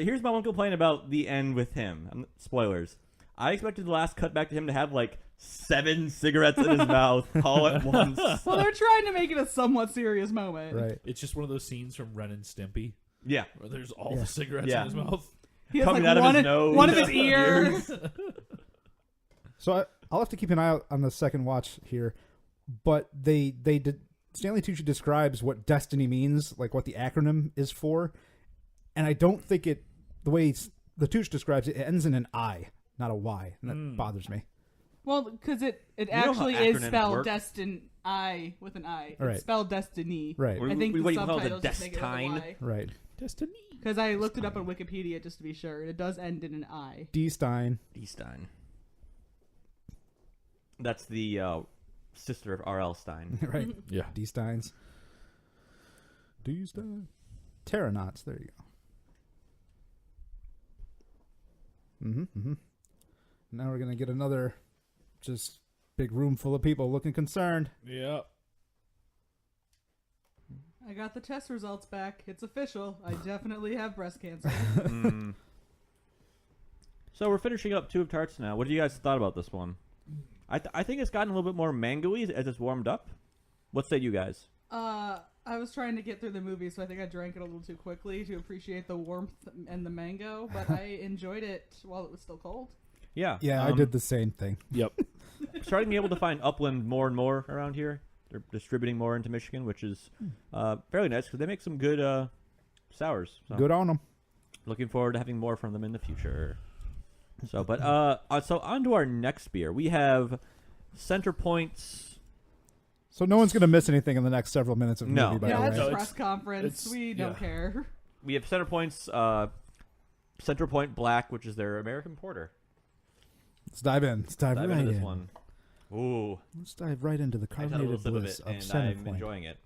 here's my one complaint about the end with him. Spoilers. I expected the last cut back to him to have like 7 cigarettes in his mouth all at once. Well, they're trying to make it a somewhat serious moment. Right. It's just one of those scenes from Ren and Stimpy Yeah. where there's all the cigarettes Yeah. in his mouth. He has Coming like out of one his nose. one of his ears. So I'll have to keep an eye out on the second watch here, but they did. Stanley Tucci describes what destiny means, like what the acronym is for, and I don't think the way the Tucci describes it, it ends in an I, not a Y, and that bothers me. Well, because it know how actually is acronyms spelled work. I with an I. Right. It's spelled destiny. Right. I think What the do you call it, a subtitles just make it with a destine? Y. Right. Destiny. Because I looked it up on Wikipedia just to be sure. It does end in an I. D. Stein. D. Stein. That's the sister of R.L. Stein. Right. Yeah. D. Steins. D. Stein. Terranauts. There you go. Mm-hmm. Now we're gonna get another just big room full of people looking concerned. Yeah. I got the test results back. It's official. I definitely have breast cancer. So we're finishing up 2 of Tarts now. What do you guys thought about this one? I think it's gotten a little bit more mango-y as it's warmed up. What say you guys? I was trying to get through the movie, so I think I drank it a little too quickly to appreciate the warmth and the mango, but I enjoyed it while it was still cold. Yeah. Yeah, I did the same thing. Yep. Starting to be able to find Upland more and more around here. They're distributing more into Michigan, which is fairly nice because they make some good sours. So Good on them. looking forward to having more from them in the future. So, but so on to our next beer. We have Centerpoint's. So no one's gonna miss anything in the next several minutes of the No. movie. By Yeah, the it's way, a press conference. it's- We don't yeah. care. We have Centerpoint's Centerpoint Black, which is their American porter. let's dive in. Let's dive Dive right into in. this one. Ooh, Let's dive right into the I had a little carbonated sip of bliss it, of and I'm Centerpoint. enjoying it.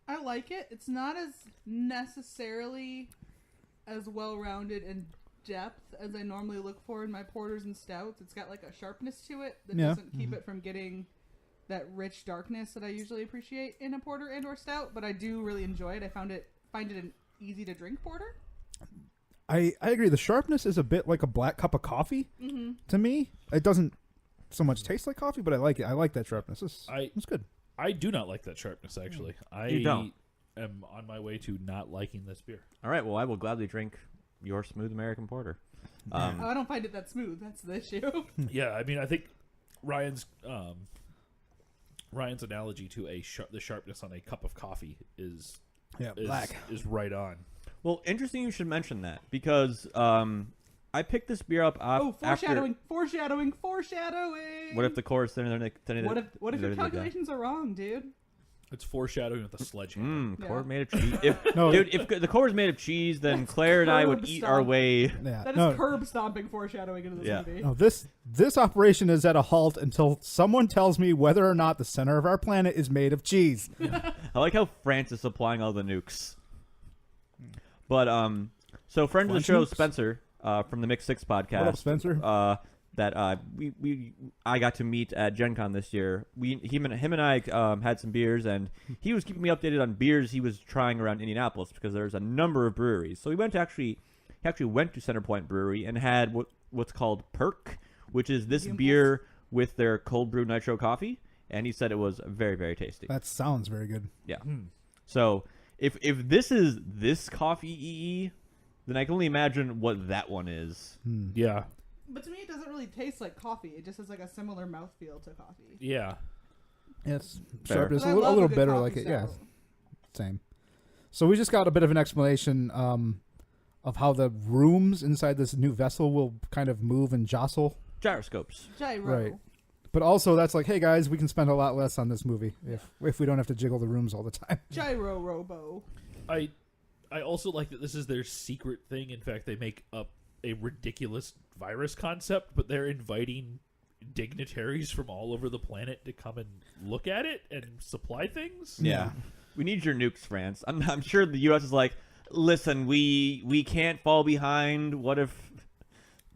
I like it. It's not as necessarily as well-rounded in depth as I normally look for in my porters and stouts. It's got like a sharpness to it that Yeah. doesn't keep it from getting that rich darkness that I usually appreciate in a porter and or stout, but I do really enjoy it. I find it an easy to drink porter. I agree. The sharpness is a bit like a black cup of coffee to me. It doesn't so much taste like coffee, but I like it. I like that sharpness. It's good. I do not like that sharpness, actually. You don't? am on my way to not liking this beer. All right, well, I will gladly drink your smooth American porter. I don't find it that smooth. That's the issue. Yeah, I mean, I think Ryan's analogy to the sharpness on a cup of coffee is black. is right on. Well, interesting you should mention that because I picked this beer up Oh, after. foreshadowing. What if the chorus? What if your calculations are wrong, dude? It's foreshadowing with a sledgehammer. Yeah. Core made of cheese. If No. dude, if the core was made of cheese, then Claire and I would curb eat stomp. our way. Yeah. That is no, curb stomping foreshadowing into this Yeah. movie. no, this operation is at a halt until someone tells me whether or not the center of our planet is made of cheese. I like how France is supplying all the nukes. But so friend of the French show, nukes? Spencer, from the Mix 6 podcast. What up, Spencer? That I got to meet at Gen Con this year. Him and I had some beers, and he was keeping me updated on beers he was trying around Indianapolis because there's a number of breweries. So he actually went to Centerpoint Brewery and had what's called Perk, which is this beer with their cold brew nitro coffee, and he said it was very, very tasty. That sounds very good. Yeah. So if this is this coffee EE, then I can only imagine what that one is. Yeah. But to me, it doesn't really taste like coffee. It just has like a similar mouthfeel to coffee. Yeah. It's Fair. sharp. It's But I a love little good bitter, coffee like it. Yeah, stout. same. So we just got a bit of an explanation of how the rooms inside this new vessel will kind of move and jostle. Gyroscopes. Gyro. Right. But also, that's like, hey guys, we can spend a lot less on this movie if we don't have to jiggle the rooms all the time. Gyro robo. I also like that this is their secret thing. In fact, they make up a ridiculous virus concept, but they're inviting dignitaries from all over the planet to come and look at it and supply things. Yeah. We need your nukes, France. I'm sure the U.S. is like, listen, we can't fall behind. What if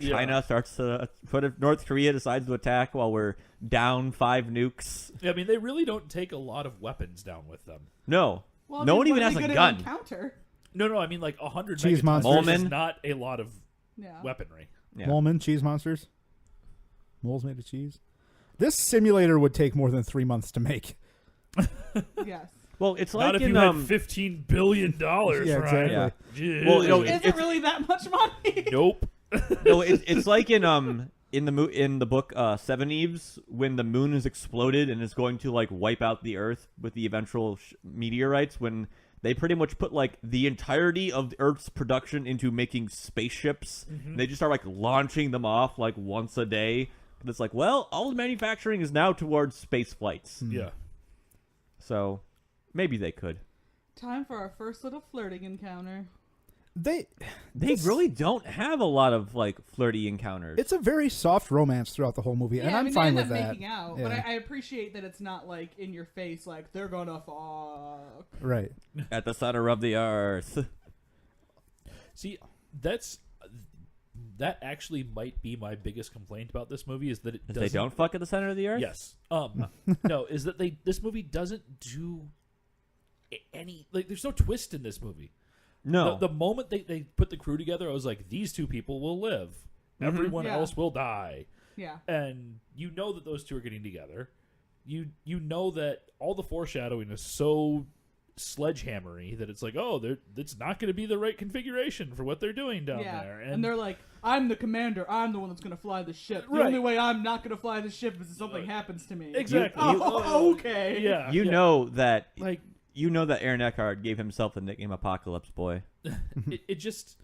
China starts to... What if North Korea decides to attack while we're down 5 nukes? I mean, they really don't take a lot of weapons down with them. No. Well, I No mean, one even what are has they a gonna gun. Encounter? No, I mean like 100 Cheese megatons monsters. is Molman? not a lot of Yeah. weaponry. Yeah. Molman, cheese monsters. Moles made of cheese. This simulator would take more than 3 months to make. Yes. Well, it's Not like if in you had $15 billion, Yeah, right? exactly. Yeah. Jeez. Well, you know, Is it it's- really that much money? Nope. No, it's like in the book Seven Eves, when the moon is exploded and is going to like wipe out the Earth with the eventual meteorites, when they pretty much put like the entirety of the Earth's production into making spaceships. They just start like launching them off like once a day. And it's like, well, all the manufacturing is now towards space flights. Yeah. So maybe they could. Time for our first little flirting encounter. They This- really don't have a lot of like flirty encounters. It's a very soft romance throughout the whole movie, and Yeah, I I'm mean, fine they with end up that. making out, Yeah. but I appreciate that it's not like in your face, like they're gonna fuck. Right. at the center of the Earth. See, that actually might be my biggest complaint about this movie is that it If doesn't. they don't fuck at the center of the Earth. Yes. No, is that this movie doesn't do any like. There's no twist in this movie. No. The moment they put the crew together, I was like, these two people will live. Everyone Yeah. else will die. Yeah. And you know that those two are getting together. You know that all the foreshadowing is so sledgehammery that it's like, oh, it's not going to be the right configuration for what they're doing down Yeah. there. And they're like, I'm the commander. I'm the one that's going to fly the ship. The Right. only way I'm not going to fly the ship is if something happens to me. Exactly. Oh, okay. yeah, You yeah. know that like Aaron Eckhart gave himself the nickname Apocalypse Boy. it just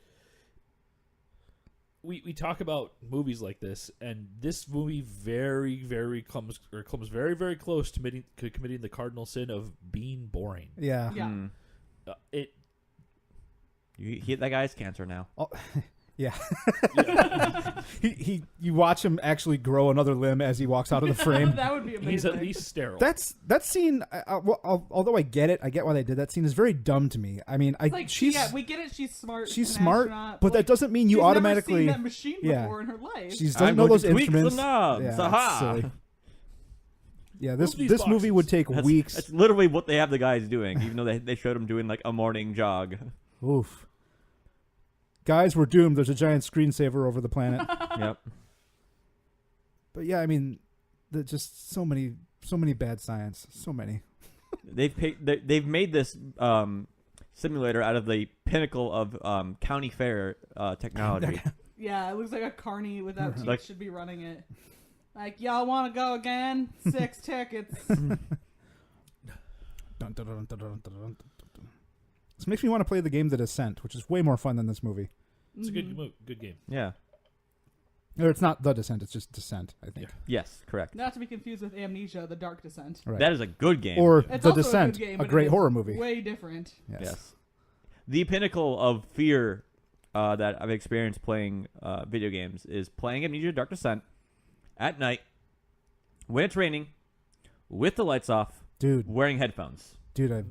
we talk about movies like this, and this movie very very comes very very close to committing the cardinal sin of being boring. Yeah. Yeah. It That guy's cancer now. Oh, yeah. You watch him actually grow another limb as he walks out of the frame. That would be amazing. he's at least sterile. That scene, although I get it, I get why they did that scene, is very dumb to me. I mean, like, she's yeah, we get it. She's smart. she's an smart, astronaut, but that doesn't mean you she's automatically. never seen that machine yeah. before in her life. She doesn't I'm know going those to tweak the instruments. knobs. Yeah, Aha. it's silly. Yeah, this Move these movie boxes. would take weeks. That's literally what they have the guys doing, even though they showed him doing like a morning jog. Oof. Guys, we're doomed. There's a giant screensaver over the planet. Yep. But yeah, I mean, just so many bad science. So many. They've made this simulator out of the pinnacle of county fair technology. Yeah, it looks like a carny without teeth Like- should be running it. Like, y'all want to go again? 6 tickets. Dun, dun, dun, dun, dun, dun, dun, dun, dun. This makes me want to play the game The Descent, which is way more fun than this movie. It's a good game. Yeah. Or it's not The Descent, it's just Descent, I think. Yes, correct. Not to be confused with Amnesia: The Dark Descent. Right. That is a good game. Or It's The also Descent, a, good game, a but great it is horror movie. Way different. Yes. The pinnacle of fear that I've experienced playing video games is playing Amnesia: Dark Descent at night when it's raining, with the lights off, Dude, wearing headphones. you're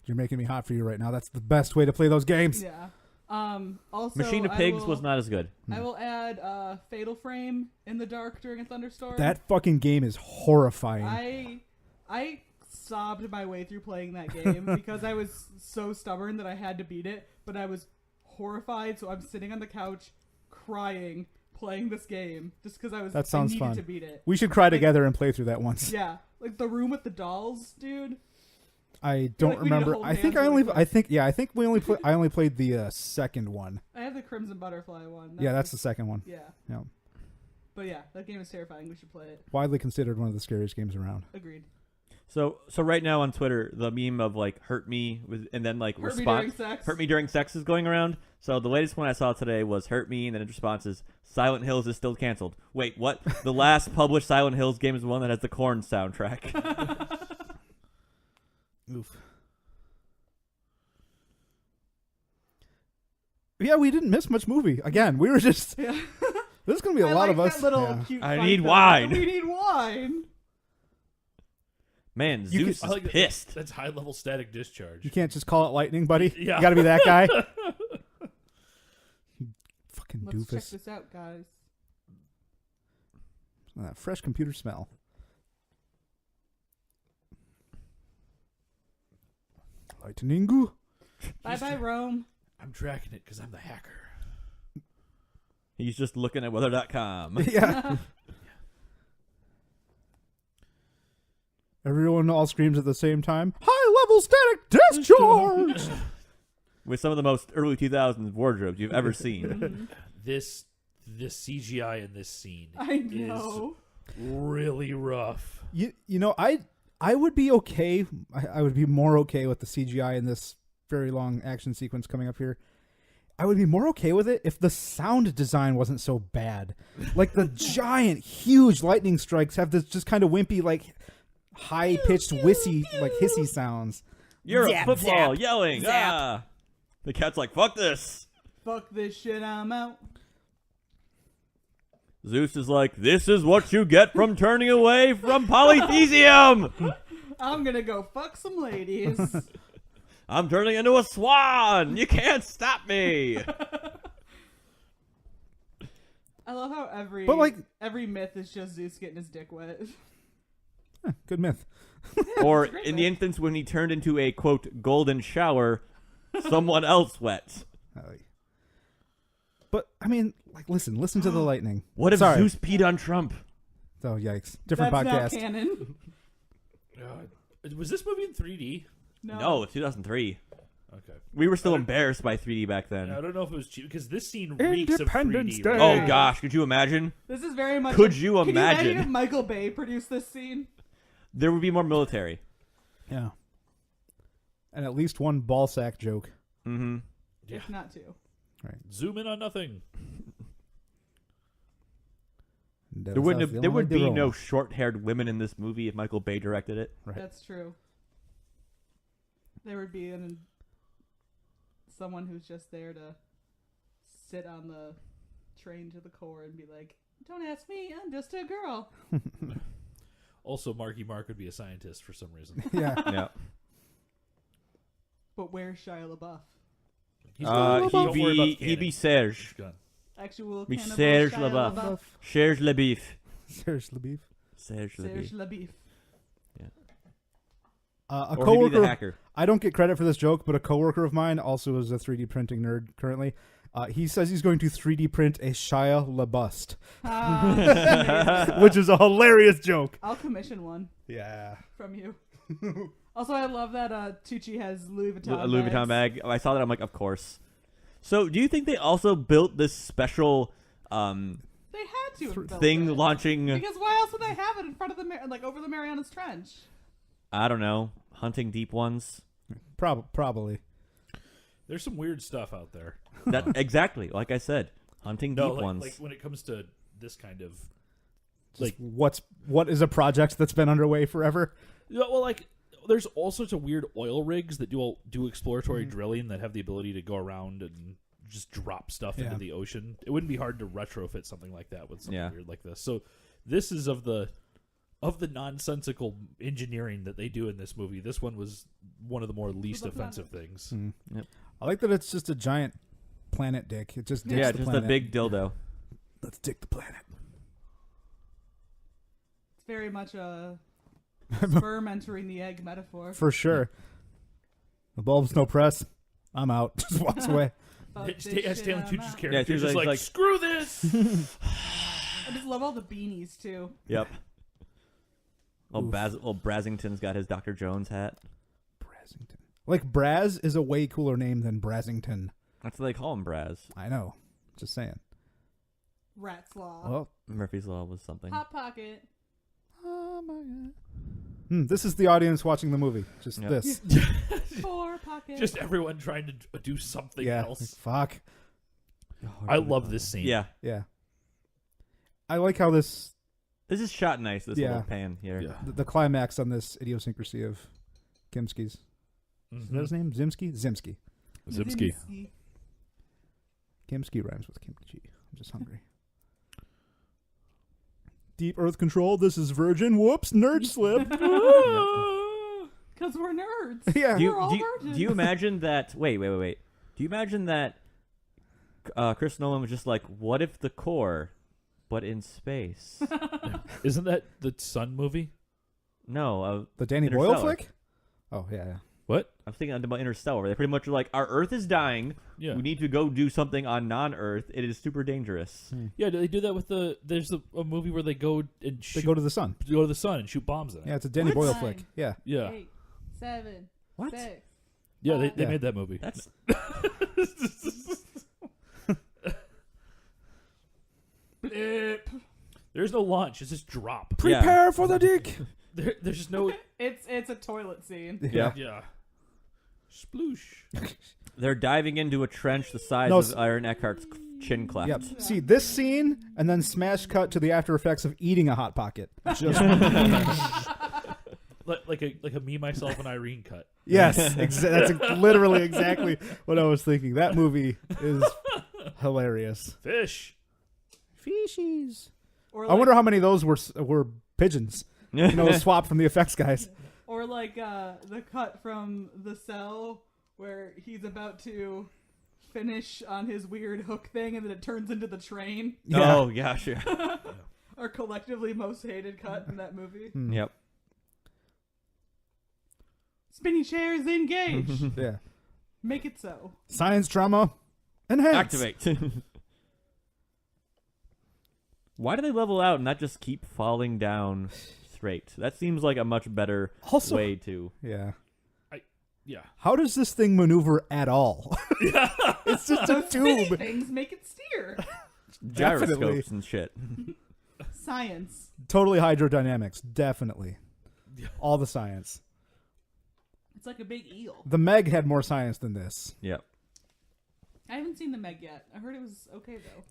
making me hot for you right now. That's the best way to play those games. Yeah. Also, Machine of Pigs was not as good. I will add Fatal Frame in the dark during a thunderstorm. That fucking game is horrifying. I sobbed my way through playing that game because I was so stubborn that I had to beat it, but I was horrified, so I'm sitting on the couch crying playing this game just because I sounds needed fun. to beat it. We should cry together and play through that once. Yeah, like the room with the dolls, dude. I don't we need to remember. hold I think hands really quick. I think we only I only played the second one. I have the Crimson Butterfly one. Yeah, that's the second one. Yeah. Yeah. But yeah, that game is terrifying. We should play it. Widely considered one of the scariest games around. Agreed. So right now on Twitter, the meme of like "hurt me" and then like Hurt me response during sex. "hurt me during sex" is going around. So the latest one I saw today was "hurt me," and then its response is "Silent Hills is still canceled." Wait, what? The last published Silent Hills game is the one that has the Korn soundtrack. Oof. Yeah, we didn't miss much movie. Again, we were just. Yeah. There's gonna be a I lot like of us. that little Yeah. cute I fight need though. wine. We need wine. Man, You Zeus I is like that- pissed. That's high level static discharge. You can't just call it lightning, buddy. Yeah. You got to be that guy. Fucking Let's check doofus. this out, guys. Fresh computer smell. Lightning. Bye bye, Rome. I'm tracking it because I'm the hacker. He's just looking at weather.com. Yeah. Everyone all screams at the same time. High level static discharge. With some of the most early 2000s wardrobes you've ever seen. This CGI in this scene I know. is really rough. You know, I would be okay. I would be more okay with the CGI in this very long action sequence coming up here. I would be more okay with it if the sound design wasn't so bad. Like the giant, huge lightning strikes have this just kind of wimpy, like high-pitched, hissy sounds. You're Zap, a football zap, yelling. zap. Ah. The cat's like, fuck this. Fuck this shit, I'm out. Zeus is like, this is what you get from turning away from polythesium. I'm gonna go fuck some ladies. I'm turning into a swan. You can't stop me. I love how every myth is just Zeus getting his dick wet. Good myth. Or great, in the man. instance when he turned into a, quote, golden shower, someone else wet. But I mean, like, listen to the lightning. What if Sorry. Zeus peed on Trump? Oh, yikes! Different That's podcast. not canon. Was this movie in 3D? No, 2003. Okay. We were still embarrassed by 3D back then. I don't know if it was cheap because this scene reeks of Independence 3D. Day. Oh, Yeah. gosh. Could you imagine? This is very much. Could you Can you imagine? imagine if Michael Bay produced this scene? There would be more military. Yeah. And at least one ball sack joke. Mm-hmm. Yeah. If not two. Zoom in on nothing. There would be no short-haired women in this movie if Michael Bay directed it. Right. That's true. There would be someone who's just there to sit on the train to the core and be like, "Don't ask me, I'm just a girl." Also, Marky Mark would be a scientist for some reason. Yeah. Yeah. But where's Shia LaBeouf? Don't worry about the He'd be cannon. Serge. He's gone. Actual Me cannibal Serge Shia LaBeouf. Serge LaBeouf. Seriously, beef. Serge Serge LaBeouf. LaBeouf. A Or he'd be the coworker. hacker. I don't get credit for this joke, but a coworker of mine also is a 3D printing nerd currently. He says he's going to 3D print a Shia LaBeouf, which is a hilarious joke. I'll commission one Yeah. from you. Also, I love that Tucci has Louis Vuitton. A Louis Vuitton bags. bag. I saw that. I'm like, of course. So, do you think they also built this special They had to have built thing it. launching? Because why else would they have it in front of the over the Marianas Trench? I don't know. Hunting deep ones. Probably. There's some weird stuff out there. That exactly, like I said, hunting No, deep ones. like when it comes to this kind of Just what is a project that's been underway forever? Yeah, well, like there's all sorts of weird oil rigs that do exploratory drilling that have the ability to go around and just drop stuff into the ocean. It wouldn't be hard to retrofit something like that with something weird like this. So this is of the nonsensical engineering that they do in this movie. This one was one of the more least offensive things. Yep. I like that it's just a giant planet dick. It just dicks the just planet. a big dildo. Let's dick the planet. It's very much a sperm entering the egg metaphor. For sure. The bulb's no press. I'm out. Just walks away. Stanley Tucci's character Yeah, is just like, screw this. I just love all the beanies too. Yep. Brasington's got his Dr. Jones hat. Brasington. Like Braz is a way cooler name than Brasington. That's what they call him, Braz. I know. Just saying. Rat's Law. Well, Murphy's Law was something. Hot Pocket. oh my god. This is the audience watching the movie. Just this. Four Pocket. Just everyone trying to do something else. Fuck. I love this scene. Yeah. Yeah. I like how this This is shot nice, this little pan here. Yeah. the climax on this idiosyncrasy of Kimski's. Is that his name? Zimski? Zimski. Zimski. Kimski rhymes with kimchi. I'm just hungry. Deep Earth control. This is Virgin. Whoops. Nerd slip. Because we're nerds. Yeah. Do We're all you virgins. do you imagine that... Wait. Do you imagine that Chris Nolan was just like, what if the core, but in space? Isn't that the Sun movie? No. The Danny Boyle Interstellar. flick? Oh, yeah. What? I'm thinking about Interstellar. They pretty much are like, our Earth is dying. Yeah. We need to go do something on non-Earth. It is super dangerous. Yeah, they do that with there's a movie where they go and They go to the sun. go to the sun and shoot bombs in it. Yeah, it's a Danny What? Boyle flick. Yeah. Yeah. 8, 7, What? 6. Yeah, they Yeah. made that movie. That's... Blip. There's no launch. It's just drop. Prepare for the dick. There's just no... It's a toilet scene. Yeah. Yeah. Sploosh. They're diving into a trench the size No, of Aaron Eckhart's chin cleft. Yep. See, this scene, and then smash cut to the after effects of eating a Hot Pocket. Just like a me, myself, and Irene cut. Yes, that's literally exactly what I was thinking. That movie is hilarious. Fish. Fishies. Or I like, wonder how many of those were pigeons. You know, swapped from the effects guys. Or like the cut from The Cell where he's about to finish on his weird hook thing and then it turns into the train. Yeah. Oh, gosh. Yeah. Our collectively most hated cut in that movie. Yep. Spinny chairs engage. Yeah. Make it so. Science drama. Enhance. Activate. Why do they level out and not just keep falling down straight? That seems like a much better Also- way to... Yeah. Yeah. How does this thing maneuver at all? It's just a Spinny tube. things make it steer. Gyroscopes Definitely. and shit. Science. Totally hydrodynamics. Definitely. Yeah. All the science. It's like a big eel. The Meg had more science than this. Yep. I haven't seen the Meg yet. I heard it was okay though.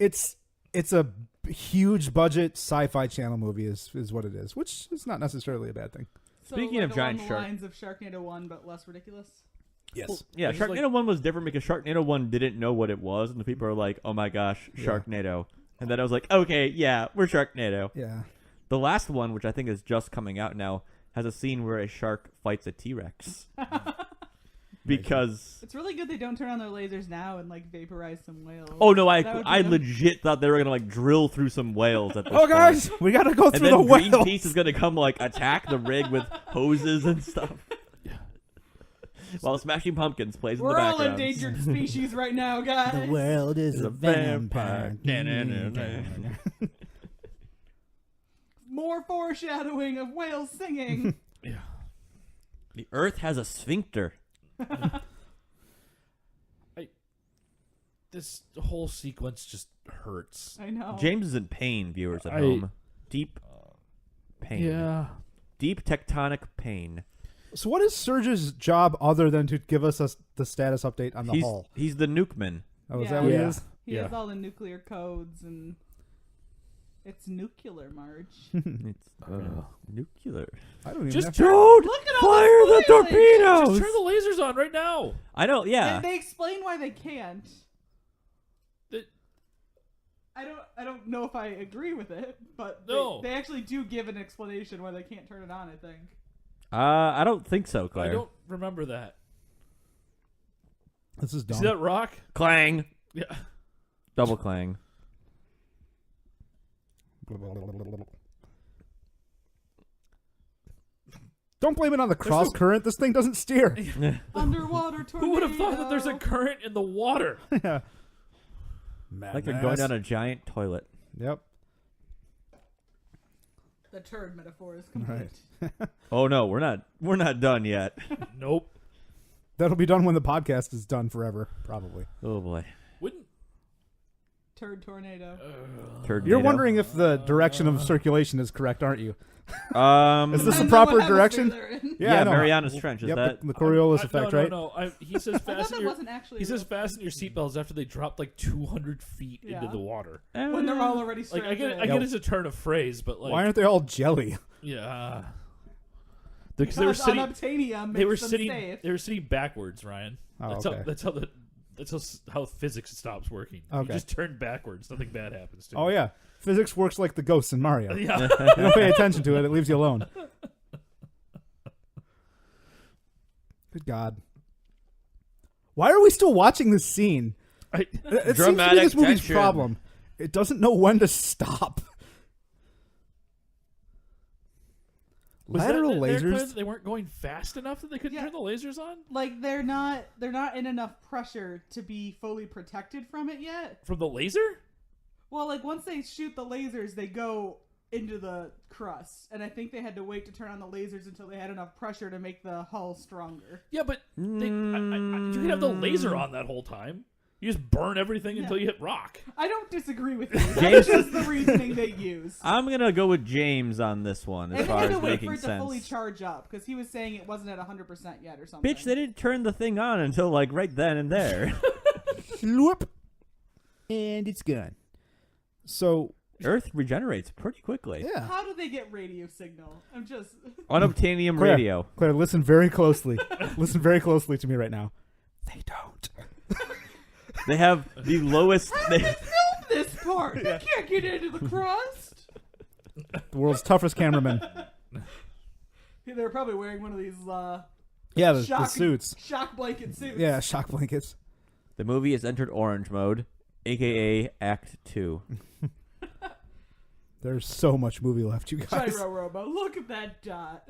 It's a huge budget sci-fi channel movie is what it is, which is not necessarily a bad thing. So, Speaking like, of giant along the shark- lines of Sharknado 1, but less ridiculous. Yes. Yeah, It's like- Sharknado 1 was different because Sharknado 1 didn't know what it was, and the people are like, oh my gosh, Yeah. Sharknado. And then I was like, okay, yeah, we're Sharknado. Yeah. The last one, which I think is just coming out now, has a scene where a shark fights a T-Rex. Because... It's really good they don't turn on their lasers now and like vaporize some whales. Oh no, That would be I them. legit thought they were gonna like drill through some whales at this Oh, point. guys, we gotta go And through then the whales. Greenpeace is gonna come like attack the rig with hoses and stuff. While Smashing Pumpkins plays in the We're all background. endangered species right now, guys. world is a vampire. More foreshadowing of whales singing. Yeah. The Earth has a sphincter. This whole sequence just hurts. I know. James is in pain, viewers at I- home. Deep pain. Yeah. Deep tectonic pain. So what is Surge's job other than to give us the status update on the hull? He's the nukeman. Oh, is Yeah. that what he Yeah. is? He Yeah. has all the nuclear codes and It's nuclear, Marge. It's nuclear. I don't even Just have Don't Look at all fire the the spoilage. torpedoes. Just turn the lasers on right now. I know. Yeah. And they explain why they can't. It- I don't know if I agree with it, but No. they actually do give an explanation why they can't turn it on, I think. I don't think so, Claire. I don't remember that. This is dumb. See that rock? Clang. Yeah. Double clang. Don't blame it on the cross current. This thing doesn't steer. Underwater tornado. Who would have thought that there's a current in the water? Yeah. Like they're going down a giant toilet. Yep. The turd metaphor is complete. Oh no, we're not done yet. Nope. That'll be done when the podcast is done forever, probably. Oh boy. Wouldn't Turd tornado. Turd You're NATO. wondering if the direction of circulation is correct, aren't you? Is this the Depends on proper what hemisphere direction? they're in. Yeah, I know. Mariana's Trench. Is Yep, that? the Coriolis effect, no, right? No. He says I thought fasten that your. wasn't actually He a says real fasten your seatbelts after they drop like 200 feet into Yeah. the water. thing. When they're all already Like strapped I get in. it. It's a turn of phrase, but like Why aren't they all jelly? yeah. Because they were Because sitting. unobtainium They were makes them sitting. safe. They were sitting backwards, Ryan. Oh, That's okay. That's how physics stops working. Okay. You just turn backwards. Nothing bad happens to Oh, you. yeah. Physics works like the ghosts in Mario. You Yeah. don't pay attention to it. It leaves you alone. Good God. Why are we still watching this scene? It seems to be Dramatic this movie's tension. problem. It doesn't know when to stop. Was Lateral that their lasers? cause they weren't going fast enough that they couldn't Yeah. turn the lasers on Like they're not in enough pressure to be fully protected from it yet. from the laser. Well, like once they shoot the lasers, they go into the crust, and I think they had to wait to turn on the lasers until they had enough pressure to make the hull stronger. Yeah, but you can have the laser on that whole time. You just burn everything until you hit rock. I don't disagree with you. James- That's just the reasoning they use. I'm gonna go with James on this one as And they far had as to wait making for it to sense. fully charge up because he was saying it wasn't at 100% yet or something. Bitch, they didn't turn the thing on until like right then and there. Sloop. And it's gone. So, Earth regenerates pretty quickly. yeah. How do they get radio signal? I'm just. Unobtainium Claire, radio. Claire, listen very closely. Listen very closely to me right now. They don't. They have the lowest. How do they film this part? They can't get into the crust. The world's toughest cameraman. They're probably wearing one of these Yeah, the shock suits. shock blanket suits. Yeah, shock blankets. The movie has entered orange mode, aka Act 2. There's so much movie left, you guys. Gyro Robo, look at that dot.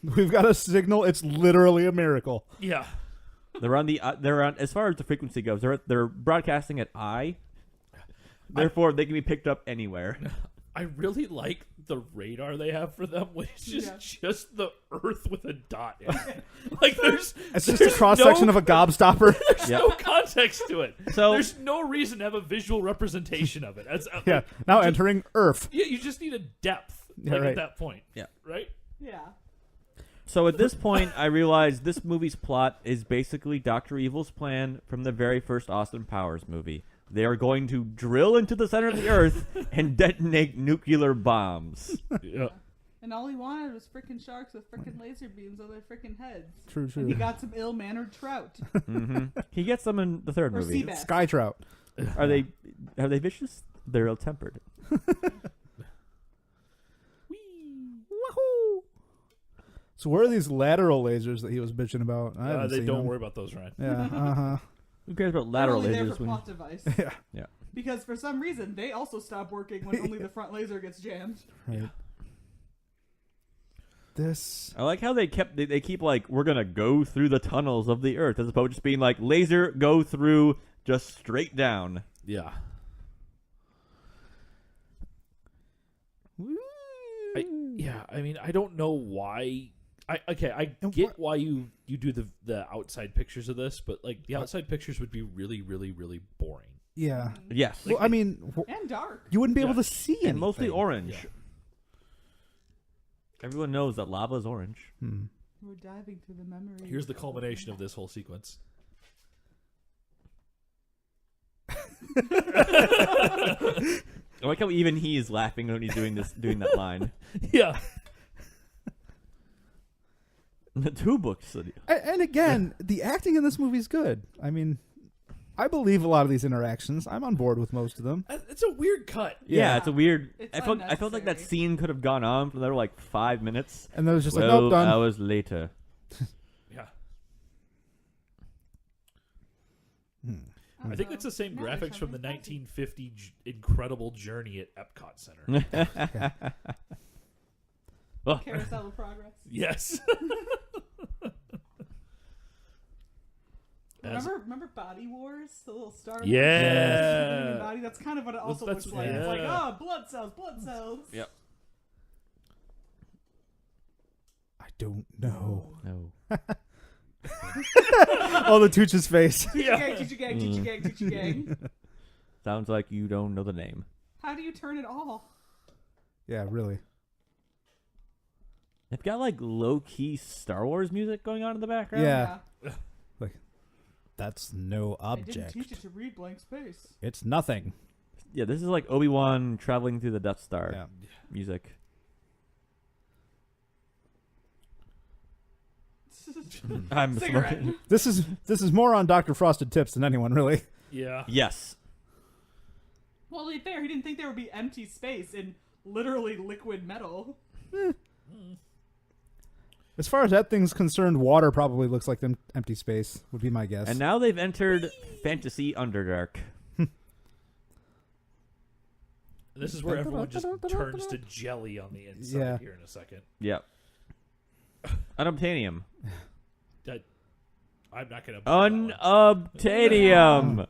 We've got a signal. It's literally a miracle. Yeah. They're on the. They're on as far as the frequency goes. They're broadcasting at I. Therefore, they can be picked up anywhere. I really like the radar they have for them, which is just the Earth with a dot in it. Like It's just a there's cross section no- of a gobstopper. There's no context to it. So- there's no reason to have a visual representation of it. Yeah. Now entering Earth. Yeah, you just need a depth Yeah, at right. that point. Yeah. Right? Yeah. So at this point, I realized this movie's plot is basically Dr. Evil's plan from the very first Austin Powers movie. They are going to drill into the center of the Earth and detonate nuclear bombs. Yeah. And all he wanted was freaking sharks with freaking laser beams on their freaking heads. True, And he true. got some ill-mannered trout. He gets them in the third Or movie. sea bass. Sky trout. Are they vicious? They're ill-tempered. Woohoo! So where are these lateral lasers that he was bitching about? I haven't They seen don't them. worry about those, Ryan. Yeah, uh-huh. Who cares about They're lateral only there lasers? for When... plot device. Yeah. Yeah. Because for some reason, they also stop working when only the front laser gets jammed. Right. This... I like how they keep like, we're going to go through the tunnels of the Earth, as opposed to just being like, laser, go through, just straight down. Yeah. I mean, I don't know why. I get why you do the outside pictures of this, but like the outside pictures would be really, really, really boring. Yeah. Yes. Well, I mean, And dark. you wouldn't be able Yeah. to see anything. And mostly orange. Yeah. Everyone knows that lava is orange. We're diving through the memory. Here's the culmination of this whole sequence. I like how even he is laughing when he's doing that line. Yeah. The 2 books. And again, the acting in this movie is good. I mean, I believe a lot of these interactions. I'm on board with most of them. It's a weird cut. Yeah, it's a weird. It's I felt like that unnecessary. scene could have gone on for another like 5 minutes. And then it was just like, 12 nope, done. hours later. Yeah. I I think it's the same Now they're graphics from the showing us 1950 Incredible Journey at Epcot Center. Oh. Carousel of Progress. Yes. Remember Body Wars, the little Star Wars? Yeah. Body. That's kind of what it also That's- looks like. It's yeah. like, oh, blood cells. Yep. I don't know. No. Oh, the Tucci's face. Tucci gang. Sounds like you don't know the name. How do you turn it all? Yeah, really. They've got like low key Star Wars music going on in the background. Yeah. That's no I didn't object. teach you to read blank space. It's nothing. Yeah, this is like Obi-Wan traveling through the Death Star Yeah. music. I'm Cigarette. smoking. This is more on Dr. Frosted Tips than anyone, really. Yeah. Yes. Well, to be fair, he didn't think there would be empty space in literally liquid metal. As far as that thing's concerned, water probably looks like empty space, would be my guess. And now they've entered Fantasy Underdark. This is where everyone just turns to jelly on the inside Yeah. here in a second. Yep. Unobtainium. I'm not going to... Unobtainium.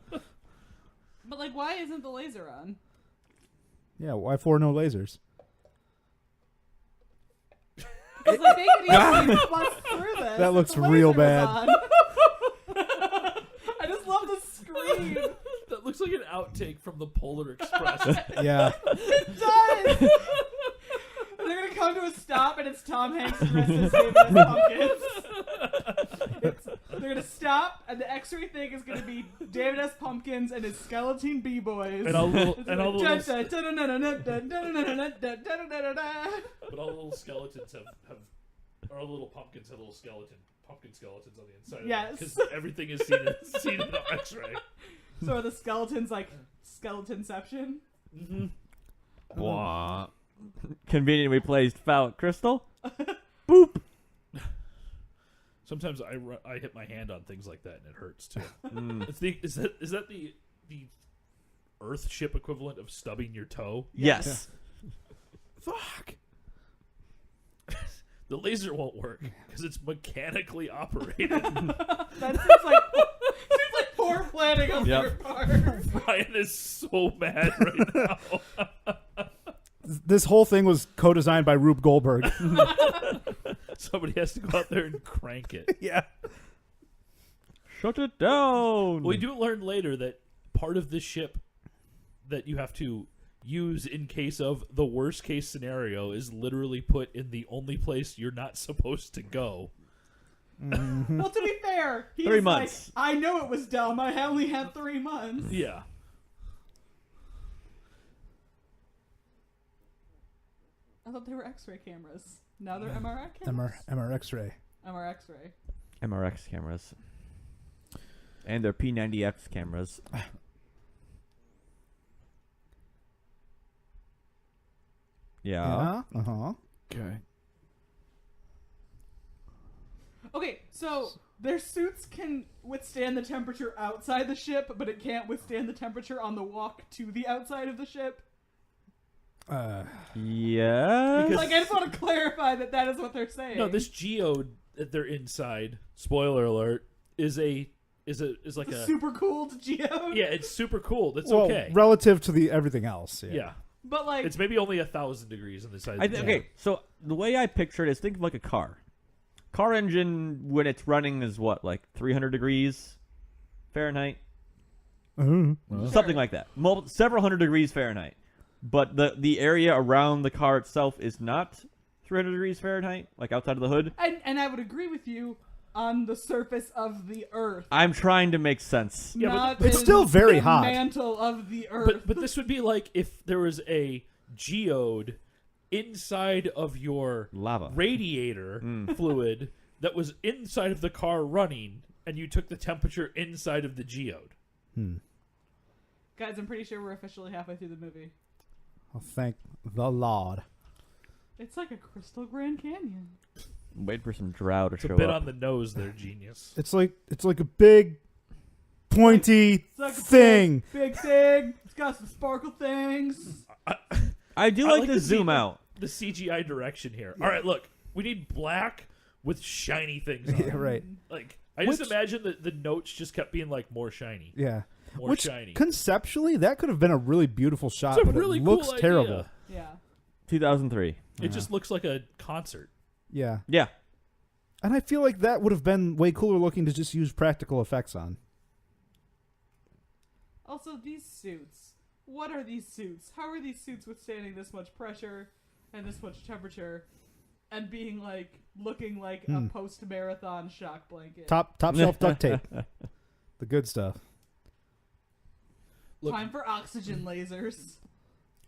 But, like, why isn't the laser on? Yeah, why 4 no lasers? Because, like, they could easily bust through this. That if looks the laser real was bad. on. I just love the scream. That looks like an outtake from the Polar Express. Yeah. It does. And they're gonna come to a stop, and it's Tom Hanks dressed as David S. Pumpkins. They're gonna stop, and the X-ray thing is gonna be David S. Pumpkins and his skeleton b-boys. And all the little, But but all the little skeletons have or all the little pumpkins have little pumpkin skeletons on the inside. Yes. Because everything is seen in the X-ray. So are the skeletons like skeletonception? Mm-hmm. Wah. Conveniently placed phallic crystal. Boop. Sometimes I hit my hand on things like that and it hurts too. Mm. Is that the Earth ship equivalent of stubbing your toe? Yes. Fuck. The laser won't work because it's mechanically operated. That seems like poor planning on Yep. their part. Brian is so mad right now. This whole thing was co-designed by Rube Goldberg. Somebody has to go out there and crank it. Yeah. Shut it down. We do learn later that part of this ship that you have to use in case of the worst case scenario is literally put in the only place you're not supposed to go. Well, to be fair, he's 3 months. like, I know it was dumb. I only had 3 months. Yeah. I thought they were X-ray cameras. Now they're MRI cameras. MRX-ray. MR X-ray. MRX cameras. And their P90X cameras. Yeah. Uh-huh. Okay. Okay, so their suits can withstand the temperature outside the ship, but it can't withstand the temperature on the walk to the outside of the ship. Yeah. Like, I just want to clarify that is what they're saying. No, this geode that they're inside, spoiler alert, is like It's a super cooled geode. yeah, it's super cool. That's Well, okay. relative to the everything else. Yeah. But, like, It's maybe only 1,000 degrees on the side. Okay, so the way I picture it is think of like a car. Car engine, when it's running, is what, like 300 degrees Fahrenheit? Something like that. Several hundred degrees Fahrenheit. But the area around the car itself is not 300 degrees Fahrenheit, like outside of the hood. and I would agree with you, on the surface of the earth. I'm trying to make sense. Yeah, not but it's in still very the hot. mantle of the earth. But this would be like if there was a geode inside of your Lava. radiator fluid that was inside of the car running, and you took the temperature inside of the geode. Guys, I'm pretty sure we're officially halfway through the movie. Oh, thank the Lord. It's like a crystal Grand Canyon. Wait for some drow to It's a show bit up. on the nose there, genius. It's like a big, pointy It's like a thing. Big thing. It's got some sparkle things. I do I like to zoom out. The CGI direction here. All right, look. We need black with shiny things on it. Yeah, right. Like, I just Which- imagine that the notes just kept being like more shiny. Yeah. More Which shiny. conceptually, that could have been a really beautiful shot, It's a but really it looks cool terrible. idea. Yeah. 2003. It just looks like a concert. Yeah. Yeah. And I feel like that would have been way cooler looking to just use practical effects on. Also, these suits. What are these suits? How are these suits withstanding this much pressure and this much temperature and being like, looking like a post-marathon shock blanket? Top shelf duct tape. The good stuff. Look, Time for oxygen lasers.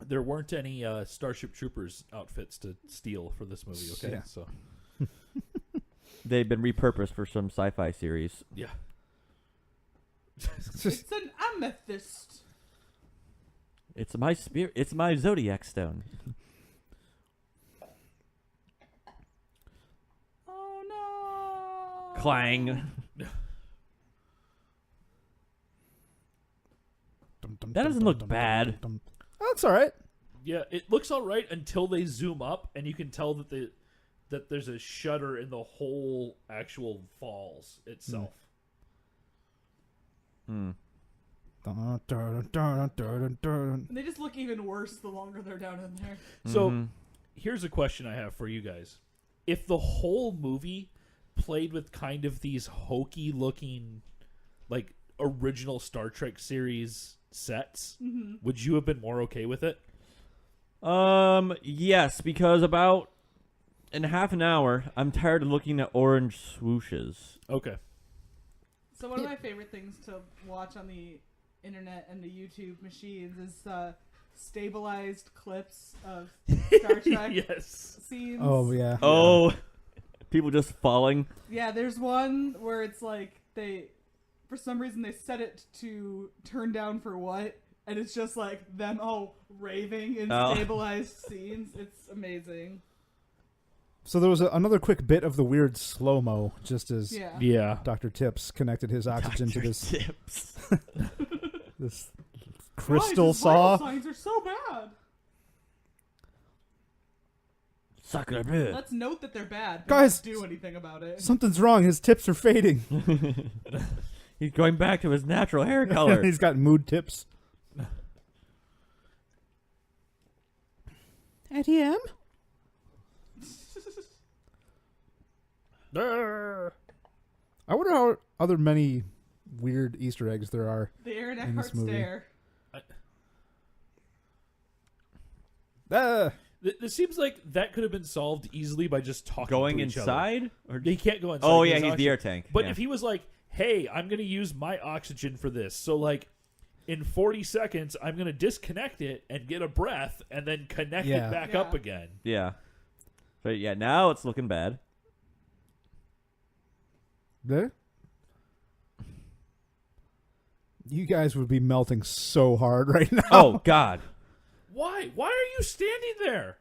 there weren't any Starship Troopers outfits to steal for this movie, okay? Yeah. So, They've been repurposed for some sci-fi series. yeah. It's an amethyst. It's my spirit. It's my zodiac stone. Oh no. Clang. That doesn't look bad. Oh, that's all right. Yeah, it looks all right until they zoom up, and you can tell that that there's a shutter in the whole actual falls itself. Dun, dun, dun, dun, dun, dun. They just look even worse the longer they're down in there. So, here's a question I have for you guys. If the whole movie played with kind of these hokey-looking, like, original Star Trek series sets, would you have been more okay with it? Yes, because about in half an hour, I'm tired of looking at orange swooshes. Okay. So one of my favorite things to watch on the internet and the YouTube machines is stabilized clips of Star Trek Yes. scenes. Oh, yeah. Oh, people just falling. Yeah, there's one where it's like for some reason they set it to turn down for what, and it's just like them all raving in stabilized scenes. It's amazing. So there was another quick bit of the weird slow-mo, just as Yeah. Dr. Tips connected his oxygen to this this crystal Why, his vital saw. signs are so bad. Sucker bit. Let's note that they're bad. But Guys, don't do anything about it. Something's wrong. His tips are fading. He's going back to his natural hair color. He's got mood tips. Eddie M? I wonder how other many weird Easter eggs there are. The Aaron in this Eckhart movie. stare. It seems like that could have been solved easily by just talking Going to each other. inside? Or They can't go inside. oh, because yeah, his he's the oxygen- air tank. But yeah. if he was like, hey, I'm going to use my oxygen for this. So, like, in 40 seconds, I'm going to disconnect it and get a breath and then connect Yeah. it back Yeah. up again. Yeah. But yeah, now it's looking bad. There? You guys would be melting so hard right now. Oh, God. Why? Why are you standing there?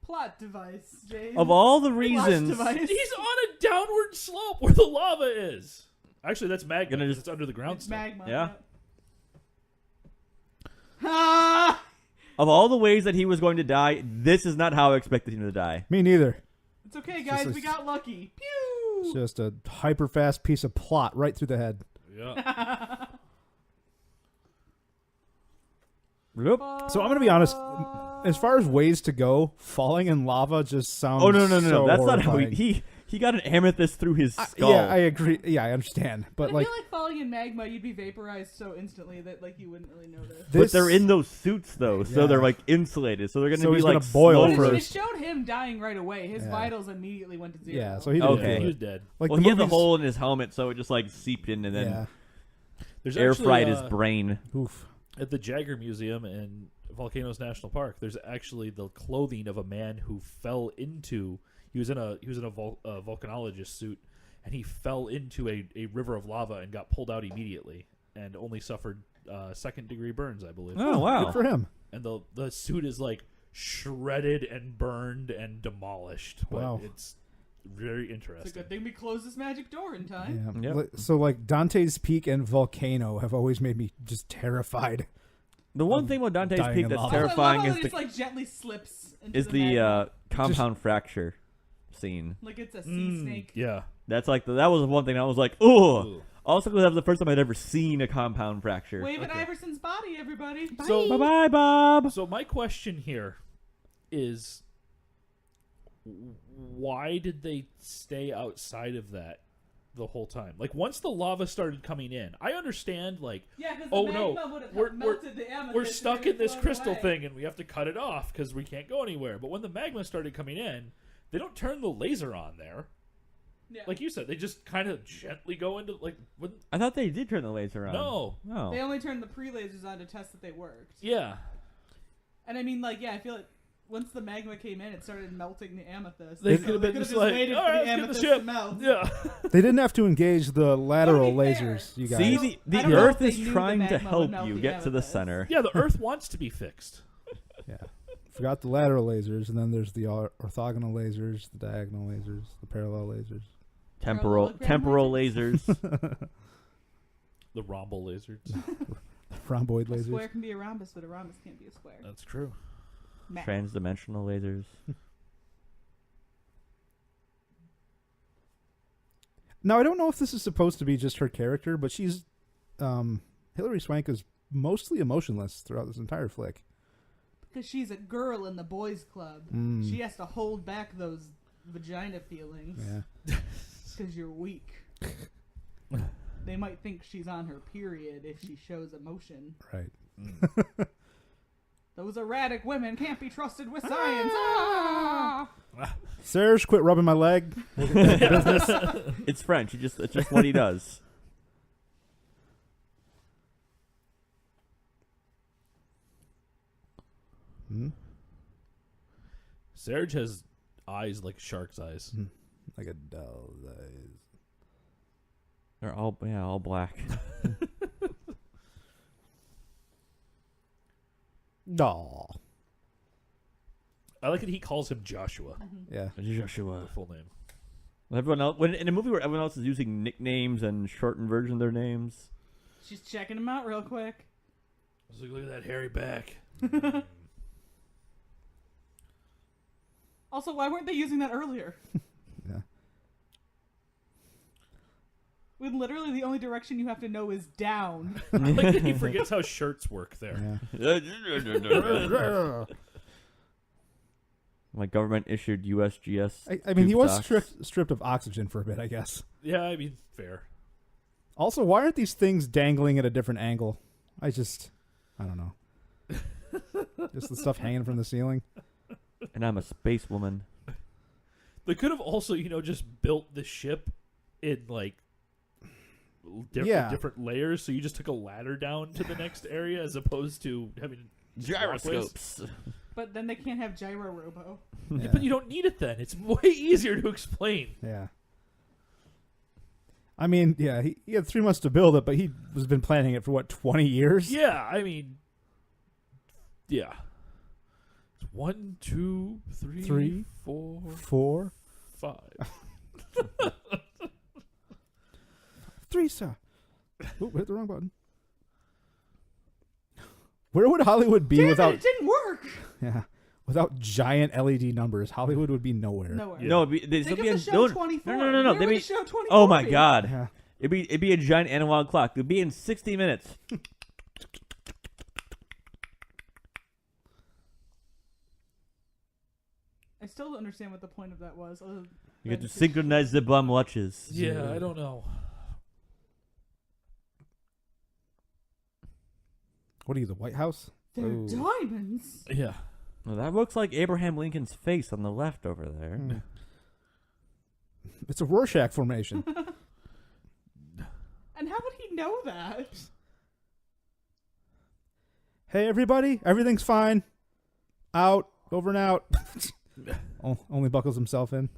Plot device, James. Of all the Plot reasons, device. He's on a downward slope where the lava is. Actually, that's magma. Gonna just- It's under the ground It's still. magma. Yeah. Ah! of all the ways that he was going to die, this is not how I expected him to die. Me neither. It's okay, guys. Just We a- got lucky. It's Pew! just a hyper fast piece of plot right through the head. Yeah. Yep. So I'm gonna be honest. As far as ways to go, falling in lava just sounds. Oh no! So That's not how horrifying. he He got an amethyst through his skull. Yeah, I agree. Yeah, I understand. But I like, feel like falling in magma, you'd be vaporized so instantly that like you wouldn't really notice. But they're in those suits though, so Yeah. they're like insulated. So they're going to So be he's like gonna boil slow for- They first. showed him dying right away. His Yeah. vitals immediately went to zero. yeah, so he didn't Okay. do He it. was dead. Like well, the he had the movies- hole in his helmet, so it just like seeped in and then Yeah. There's air actually, fried his brain. Oof. At the Jagger Museum in Volcanoes National Park, there's actually the clothing of a man who fell into. He was in a volcanologist suit, and he fell into a river of lava and got pulled out immediately, and only suffered second-degree burns, I believe. Oh wow! Good for him. And the suit is like shredded and burned and demolished. But Wow. it's very It's a interesting. good thing we closed this magic door in time. Yeah. Yep. So like Dante's Peak and Volcano have always made me just terrified. The one thing with Dante's dying Peak in that's lava. terrifying I love is how it the just like gently slips into is the the magma. compound fracture scene. Like it's a sea snake. Yeah. That's like that was one thing I was like, oh. Ooh. Also, because that was the first time I'd ever seen a compound fracture. Wave at Iverson's body, everybody. So Bye bye, Bob. So my question here is, why did they stay outside of that the whole time? Like once the lava started coming in, I understand. Like, Yeah, because oh the no, magma would have we're melted the amethyst. we're and stuck they in this floated crystal away. thing, and we have to cut it off because we can't go anywhere. But when the magma started coming in, they don't turn the laser on there. Yeah. Like you said, they just kind of gently go into like. I thought they did turn the laser on. No. No. They only turned the pre-lasers on to test that they worked. Yeah. And I mean, like, yeah, I feel like once the magma came in, it started melting the amethyst. They So could have been could've just like, waited all for right, the let's amethyst get the to ship. melt. Yeah. They didn't have to engage the lateral To be fair, lasers, you guys. See, I the don't know if Earth they is knew the trying to magma would help melt you the get to the amethyst. center. Yeah, the Earth wants to be fixed. Yeah. Forgot the lateral lasers, and then there's the orthogonal lasers, the diagonal lasers, the parallel lasers. Temporal lasers. The rhombal lasers. Rhomboid A lasers. square can be a rhombus, but a rhombus can't be a square. That's true. Math. Transdimensional lasers. Now, I don't know if this is supposed to be just her character, but she's... Hilary Swank is mostly emotionless throughout this entire flick. Because she's a girl in the boys' club. Mm. She has to hold back those vagina feelings. Yeah. Because you're weak. They might think she's on her period if she shows emotion. Right. Those erratic women can't be trusted with science. Ah! Serge, quit rubbing my leg. It's French. It's just what he does. Hmm? Serge has eyes like shark's eyes. Like a doll's eyes. They're all black. Aw. I like it. He calls him Joshua. Yeah. Joshua. The full name. Everyone else, when in a movie where everyone else is using nicknames and shortened version of their names. She's checking him out real quick. I was like, look at that hairy back. Also, why weren't they using that earlier? Yeah. When literally the only direction you have to know is down. I like that he forgets how shirts work there. Yeah. My government issued USGS. I mean, he tube was socks. stripped of oxygen for a bit, I guess. Yeah, I mean, fair. Also, why aren't these things dangling at a different angle? I don't know. Just the stuff hanging from the ceiling. And I'm a space woman. They could have also, just built the ship in like different layers. So you just took a ladder down to the next area as opposed to having Gyroscopes. But then they can't have gyro robo. Yeah. But you don't need it then. It's way easier to explain. Yeah. I mean, yeah, he had 3 months to build it, but he has been planning it for, 20 years? Yeah, I mean, yeah. It's 1, 2, 3, Three, 4, 4, 5. 3, sir. Oh, hit the wrong button. Where would Hollywood be Damn without... it didn't work! Without giant LED numbers? Hollywood would be nowhere. Nowhere. No, it'd be, They it'd give be the a, show 24. No. Where They'd would be, the show 24 oh my be? god. Yeah. It'd be a giant analog clock. It'd be in 60 minutes. I still don't understand what the point of that was. You get to synchronize the bum watches. Yeah, I don't know. What are you, the White House? They're Oh. diamonds. Yeah. Well, that looks like Abraham Lincoln's face on the left over there. Mm. It's a Rorschach formation. And how would he know that? Hey, everybody, everything's fine. Out, over and out. Only buckles himself in.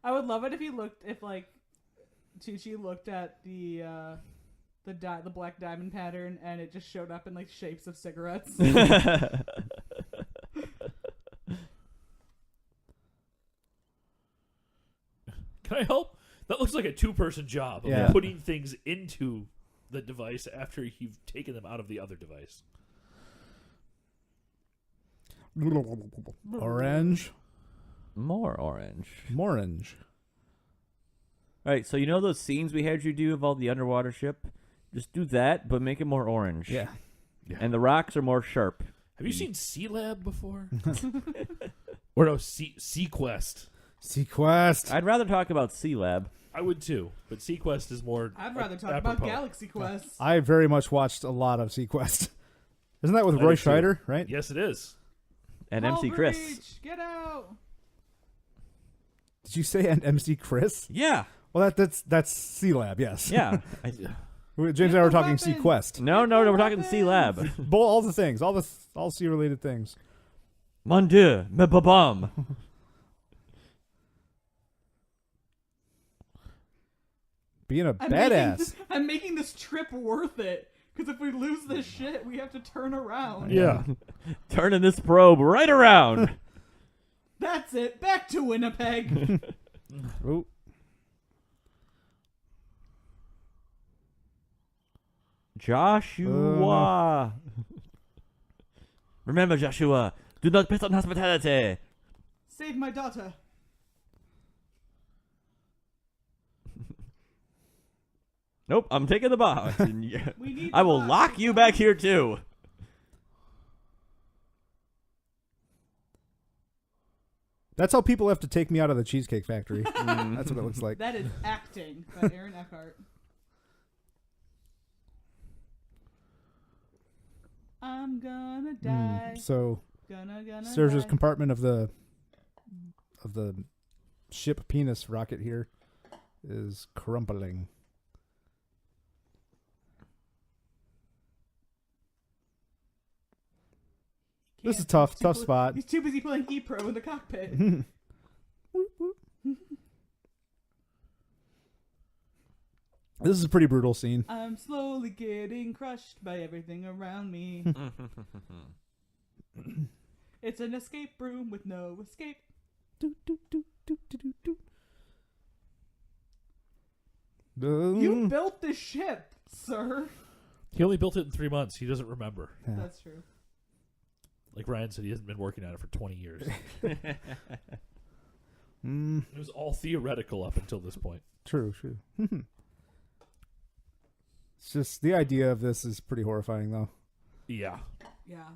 I would love it if like Tucci looked at the black diamond pattern and it just showed up in like shapes of cigarettes. Can I help? That looks like a two-person job of Yeah. putting things into the device after you've taken them out of the other device. Orange. More orange. Morange. All right, so you know those scenes we had you do of all the underwater ship? Just do that, but make it more orange. Yeah. And the rocks are more sharp. Have you seen Sea Lab before? Or no, Sequest. Sequest. I'd rather talk about Sea Lab. I would too, but Sequest is more. I'd rather talk apropos. about Galaxy Quest. I very much watched a lot of Sequest. Isn't that with I Roy did too. Scheider, right? Yes, it is. And Hull MC Chris. breach, get out. Did you say and MC Chris? Yeah. Well, that's C Lab, yes. Yeah. James and I were talking Sequest. No, we're talking Sea Lab. All the things, all C related things. Mon Dieu, me babam. Being a I'm badass. I'm making this trip worth it. Because if we lose this shit, we have to turn around. Yeah. Turning this probe right around. That's it. Back to Winnipeg. Ooh. Joshua. Remember, Joshua, do not piss on hospitality. Save my daughter. Nope, I'm taking the box. And We need I the will box. lock you back here, too. That's how people have to take me out of the Cheesecake Factory. That's what it looks like. That is acting by Aaron Eckhart. I'm gonna die. So Gonna Serge's die. compartment of the ship penis rocket here is crumpling. This is tough spot. He's too busy playing E-Pro in the cockpit. This is a pretty brutal scene. I'm slowly getting crushed by everything around me. It's an escape room with no escape. You built this ship, sir. He only built it in 3 months. He doesn't remember. Yeah. That's true. Like Ryan said, he hasn't been working on it for 20 years. It was all theoretical up until this point. True. It's just the idea of this is pretty horrifying, though. Yeah. Yeah.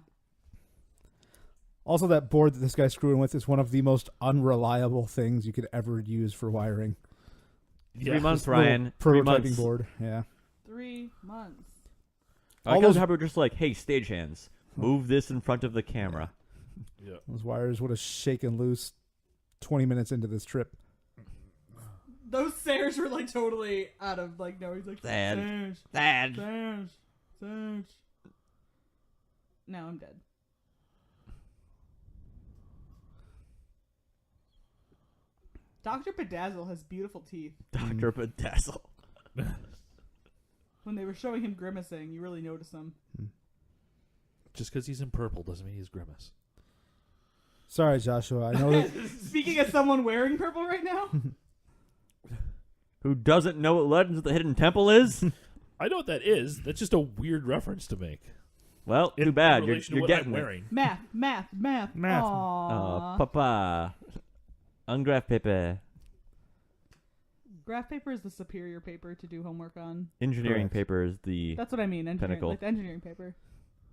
Also, that board that this guy's screwing with is one of the most unreliable things you could ever use for wiring. 3 months, Little Ryan. 3 prototyping months. board. Yeah. 3 months. All those how we're just like, hey, stagehands, move this in front of the camera. Yeah. Those wires would have shaken loose 20 minutes into this trip. Those stairs were like totally out of like no. He's like Sad. stairs. Now I'm dead. Dr. Bedazzle has beautiful teeth. Dr. Bedazzle. When they were showing him grimacing, you really notice them. Just because he's in purple doesn't mean he's grimace. Sorry, Joshua. I know that. Speaking as someone wearing purple right now, Who doesn't know what Legends of the Hidden Temple is? I know what that is. That's just a weird reference to make. Well, too In bad. You're relation to what getting I'm it. wearing. math. Math. Aww. Papa. Ungraph paper. Graph paper is the superior paper to do homework on. Engineering Correct. paper is the That's what I mean. Engineering, Pinnacle. like the engineering paper.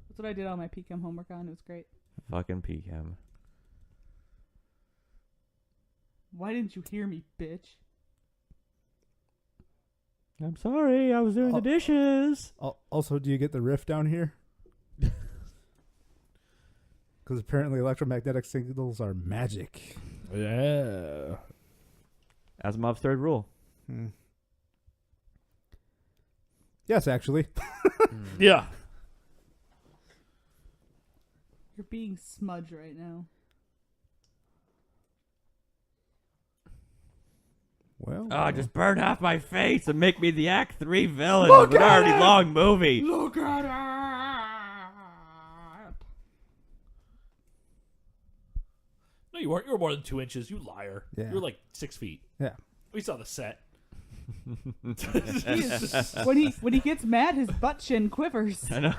That's what I did all my PChem homework on. It was great. fucking PChem. Why didn't you hear me, bitch? I'm sorry, I was doing the dishes. Also, do you get the riff down here? Because apparently electromagnetic signals are magic. Yeah. Asimov's third rule. Yes, actually. Yeah. You're being smudged right now. Well, Just burn off my face and make me the Act 3 villain of an already long movie. Look at it! No, you weren't. You were more than 2 inches. You liar. Yeah. You were like 6 feet. Yeah. We saw the set. When he gets mad, his butt chin quivers. I know.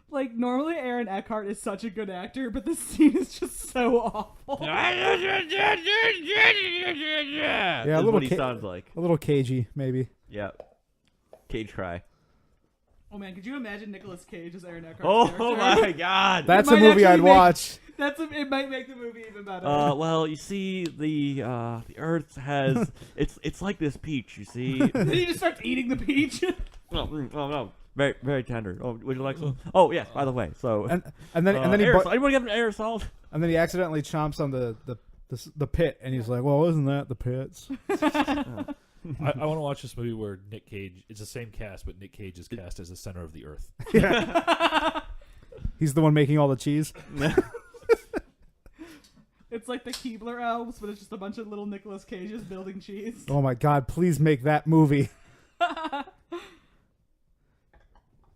Like, normally Aaron Eckhart is such a good actor, but this scene is just so awful. Yeah, That's a little what he sounds like. A little cagey, maybe. Yeah. Cage cry. Oh man, could you imagine Nicolas Cage as Aaron Eckhart? Oh my god. That's a might movie I'd actually make- watch. It might make the movie even better. Well, you see, the Earth has it's like this peach. You see. Then he just starts eating the peach. No, very very tender. Oh, would you like some? Oh yes. By the way, so And then he aerosol. Anyone get an aerosol? and then he accidentally chomps on the pit, and he's like, "Well, isn't that the pits?" I want to watch this movie where Nick Cage. It's the same cast, but Nick Cage is cast as the center of the earth. He's the one making all the cheese. It's like the Keebler elves, but it's just a bunch of little Nicolas Cages building cheese. Oh my God! Please make that movie.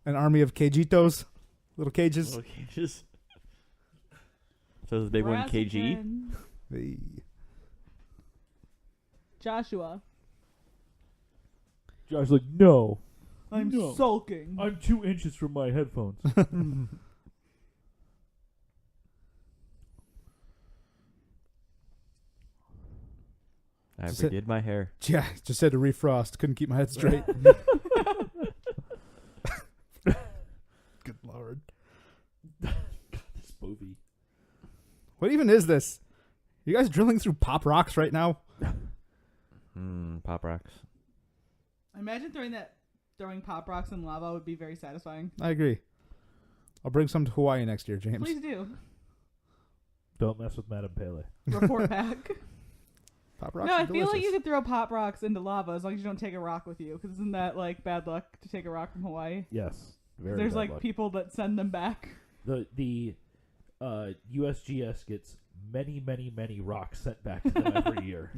An army of cajitos, little cages. Little cages. So the big one, KG. Brassican. Hey. Joshua, Josh's like, no, I'm No. sulking. I'm 2 inches from my headphones. I Just redid my hair. Yeah, just had to refrost. Couldn't keep my head straight. Good Lord. This movie. What even is this? You guys drilling through pop rocks right now? Pop rocks. Imagine throwing pop rocks in lava would be very satisfying. I agree. I'll bring some to Hawaii next year, James. Please do. Don't mess with Madame Pele. Report back. Pop rocks No, are I feel like delicious. you could throw pop rocks into lava as long as you don't take a rock with you. Because isn't that like bad luck to take a rock from Hawaii? Yes. Very There's bad like luck. people that send them back. The USGS gets many rocks sent back to them every year.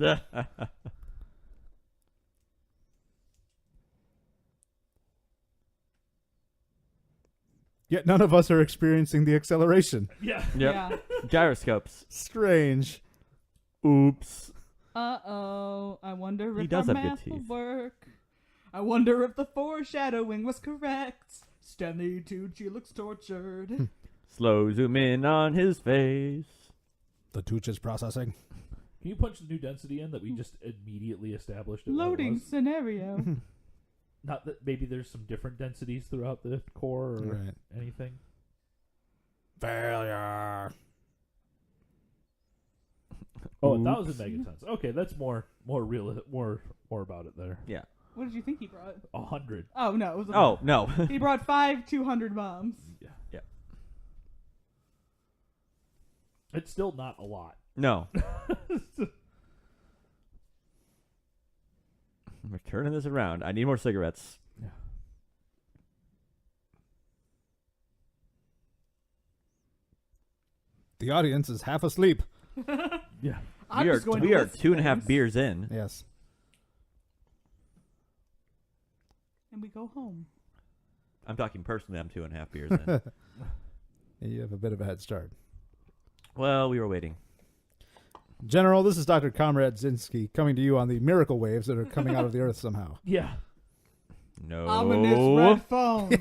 Yet none of us are experiencing the acceleration. Yeah. Yep. Yeah. Gyroscopes. Strange. Oops. Uh-oh. I wonder He if does our have good math will teeth. work. I wonder if the foreshadowing was correct. Stanley Tucci looks tortured. Slow zoom in on his face. The Tucci is processing. Can you punch the new density in that we just immediately established? At Loading What it was? scenario. Not that maybe there's some different densities throughout the core or Right. anything. Failure. Oh, Oops. 1,000 megatons. Okay, that's more real. More about it there. Yeah. What did you think he brought? 100. Oh, no. It was a Oh, no. He brought 5 200 bombs. Yeah. Yeah. It's still not a lot. No. We're turning this around. I need more cigarettes. Yeah. The audience is half asleep. Yeah. I'm just going to We are list 2.5 things. beers in. Yes. And we go home. I'm talking personally. I'm 2.5 beers in. And you have a bit of a head start. Well, we were waiting. General, this is Dr. Comrade Zinsky coming to you on the miracle waves that are coming out of the earth somehow. Yeah. No. Ominous red phone.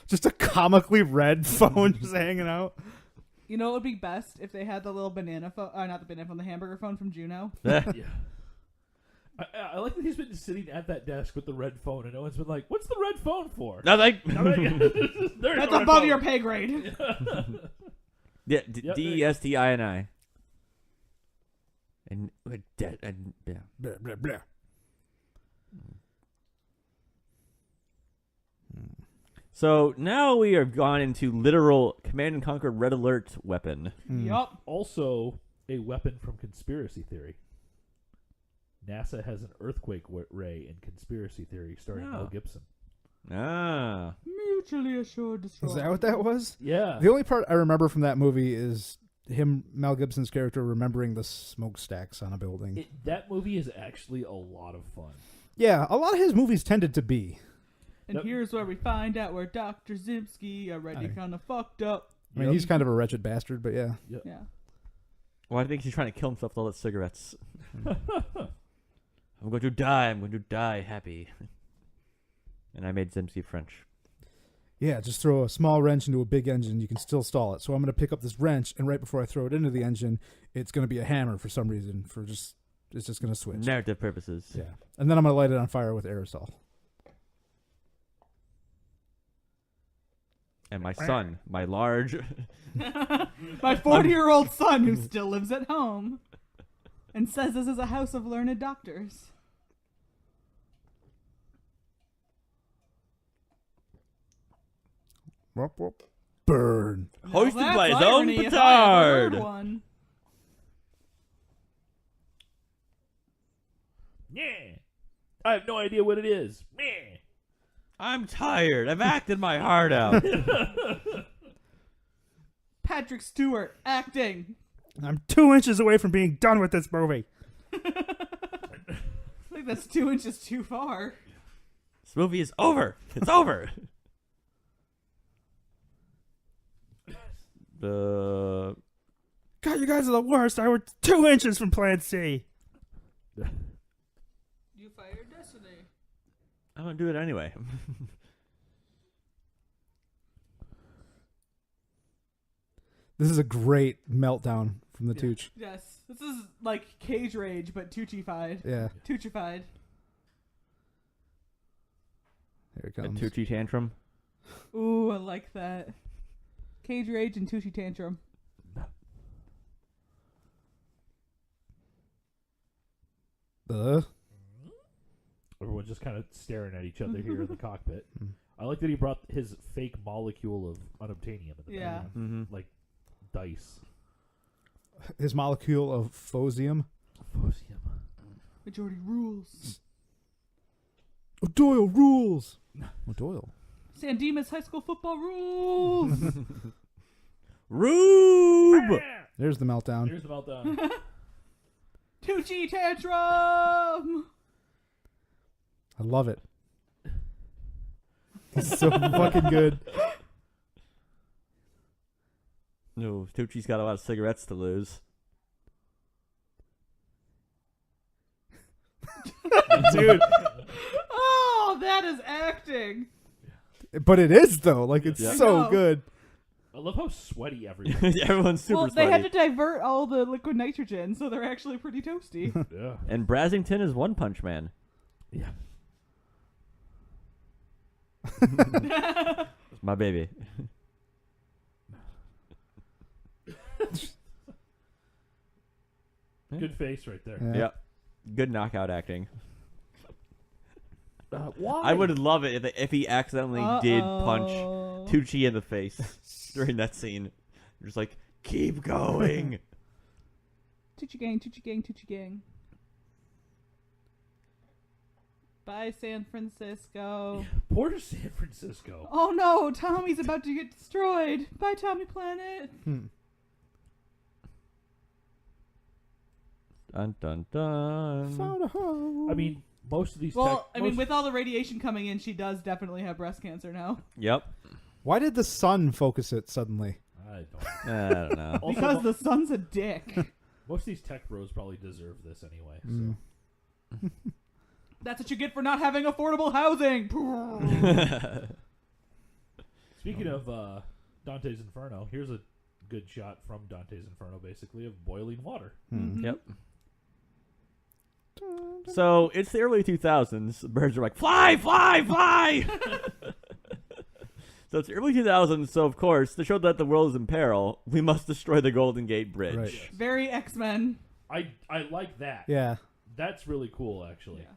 just a comically red phone just hanging out. You know what would be best if they had the little banana phone, not the banana phone, the hamburger phone from Juno. Yeah. I like that he's been sitting at that desk with the red phone, and no one's been like, "What's the red phone for?" Nothing. There's That's no red above phone. your pay grade. Yeah, Yep, DESTINI. And yeah. Blah, blah, blah. So now we are gone into literal Command and Conquer Red Alert weapon. Yup. Also, a weapon from conspiracy theory. NASA has an earthquake ray in conspiracy theory starring Mel Gibson. Ah. Mutually assured Is destruction. that what that was? Yeah. The only part I remember from that movie is Mel Gibson's character, remembering the smokestacks on a building. That movie is actually a lot of fun. Yeah, a lot of his movies tended to be. And Yep. here's where we find out where Dr. Zimski already kind of fucked up. I mean, he's kind of a wretched bastard, but yeah. Yeah. Well, I think he's trying to kill himself with all the cigarettes. I'm going to die. I'm going to die happy. And I made Zimsky French. Yeah, just throw a small wrench into a big engine, you can still stall it. So I'm going to pick up this wrench, and right before I throw it into the engine, it's going to be a hammer for some reason. It's just going to switch. Narrative purposes. Yeah. And then I'm going to light it on fire with aerosol. And my son, my large... My 40-year-old son who still lives at home and says this is a house of learned doctors. Whoop, whoop. Burn. Hoisted Now by that's his own irony if I ever heard petard. one. Yeah. I have no idea what it is. Yeah. I'm tired. I've acted my heart out. Patrick Stewart acting. I'm 2 inches away from being done with this movie. I think that's 2 inches too far. This movie is over. It's over. God, you guys are the worst. I were 2 inches from Plan C. You fired Destiny. I'm going to do it anyway. This is a great meltdown from the Tooch. Yes. This is like Cage Rage, but Tucci-fied. Yeah. Tucci-fied. Here it A comes. Tucci tantrum. Ooh, I like that. Cage Rage and Tucci Tantrum. Everyone's just kind of staring at each other here in the cockpit. I like that he brought his fake molecule of unobtainium in the Yeah. background. Mm-hmm. Like dice. His molecule of phosium. Phosium. Majority rules. O'Doyle rules. O'Doyle. San Dimas High School football rules. Rube! There's the meltdown. Here's the meltdown. Tucci Tantrum. I love it. It's so fucking good. No, Tucci's got a lot of cigarettes to lose. Dude. Oh, that is acting. But it is, though. Like, it's Yeah. so I know. good. I love how sweaty everyone. Everyone's super Well, they sweaty. had to divert all the liquid nitrogen, so they're actually pretty toasty. Yeah. And Brasington is One Punch Man. Yeah. It's my baby. Good face right there. Yeah. Yep. Good knockout acting. Why? I would love it if he accidentally did punch Uh-oh. Tucci in the face during that scene. Just like, keep going. Tucci Gang, Tucci Gang, Tucci Gang. Bye, San Francisco. Poor San Francisco. Oh no, Tommy's about to get destroyed. Bye, Tommy Planet. Dun dun dun. Found a hole. I mean, most of these. Well, I mean, with all the radiation coming in, she does definitely have breast cancer now. Yep. Why did the sun focus it suddenly? I don't. I don't know. Also, Because the sun's a dick. most of these tech bros probably deserve this anyway. So. That's what you get for not having affordable housing. Speaking of Dante's Inferno, here's a good shot from Dante's Inferno, basically, of boiling water. Yep. So it's the early 2000s. Birds are like, fly, fly, fly. So it's early 2000s, so of course, to show that the world is in peril, we must destroy the Golden Gate Bridge. Right. Yes. Very X-Men. I like that. Yeah. That's really cool, actually. Yeah.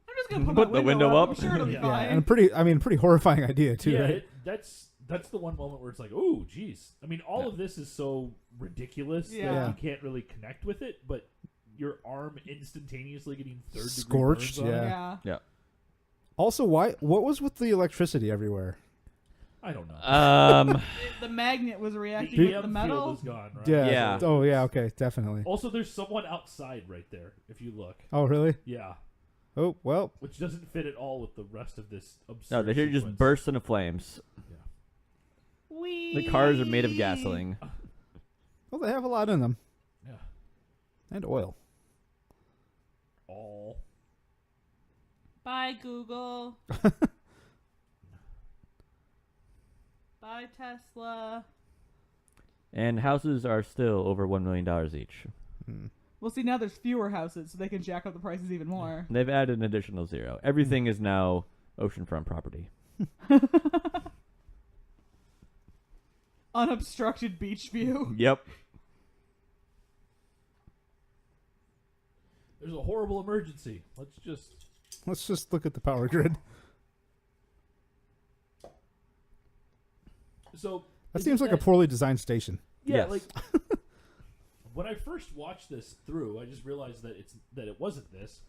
I'm just gonna Put put the my window up. I'm sure it'll be Yeah. fine. And a pretty horrifying idea too, Yeah, right? that's the one moment where it's like, oh, geez. I mean, all of this is so ridiculous Yeah. that you can't really connect with it, but your arm instantaneously getting third-degree Scorched, burns on it? yeah. Yeah. Also, what was with the electricity everywhere? I don't know. The magnet was reacting The with EM the field metal. is gone, right? Yeah. Oh, yeah. Okay, definitely. Also, there's someone outside right there, if you look. Oh, really? Yeah. Oh, well. Which doesn't fit at all with the rest of this absurd No, they just sequence. burst into flames. Whee! The cars are made of gasoline. Well, they have a lot in them. Yeah. And oil. All. Bye, Google. Bye, Tesla. And houses are still over $1 million each. Well, see, now there's fewer houses, so they can jack up the prices even more. They've added an additional 0. Everything is now oceanfront property. Unobstructed beach view. Yep. There's a horrible emergency. Let's just look at the power grid. So That seems like a poorly designed station. Yeah, Yes. like when I first watched this through, I just realized that it wasn't this.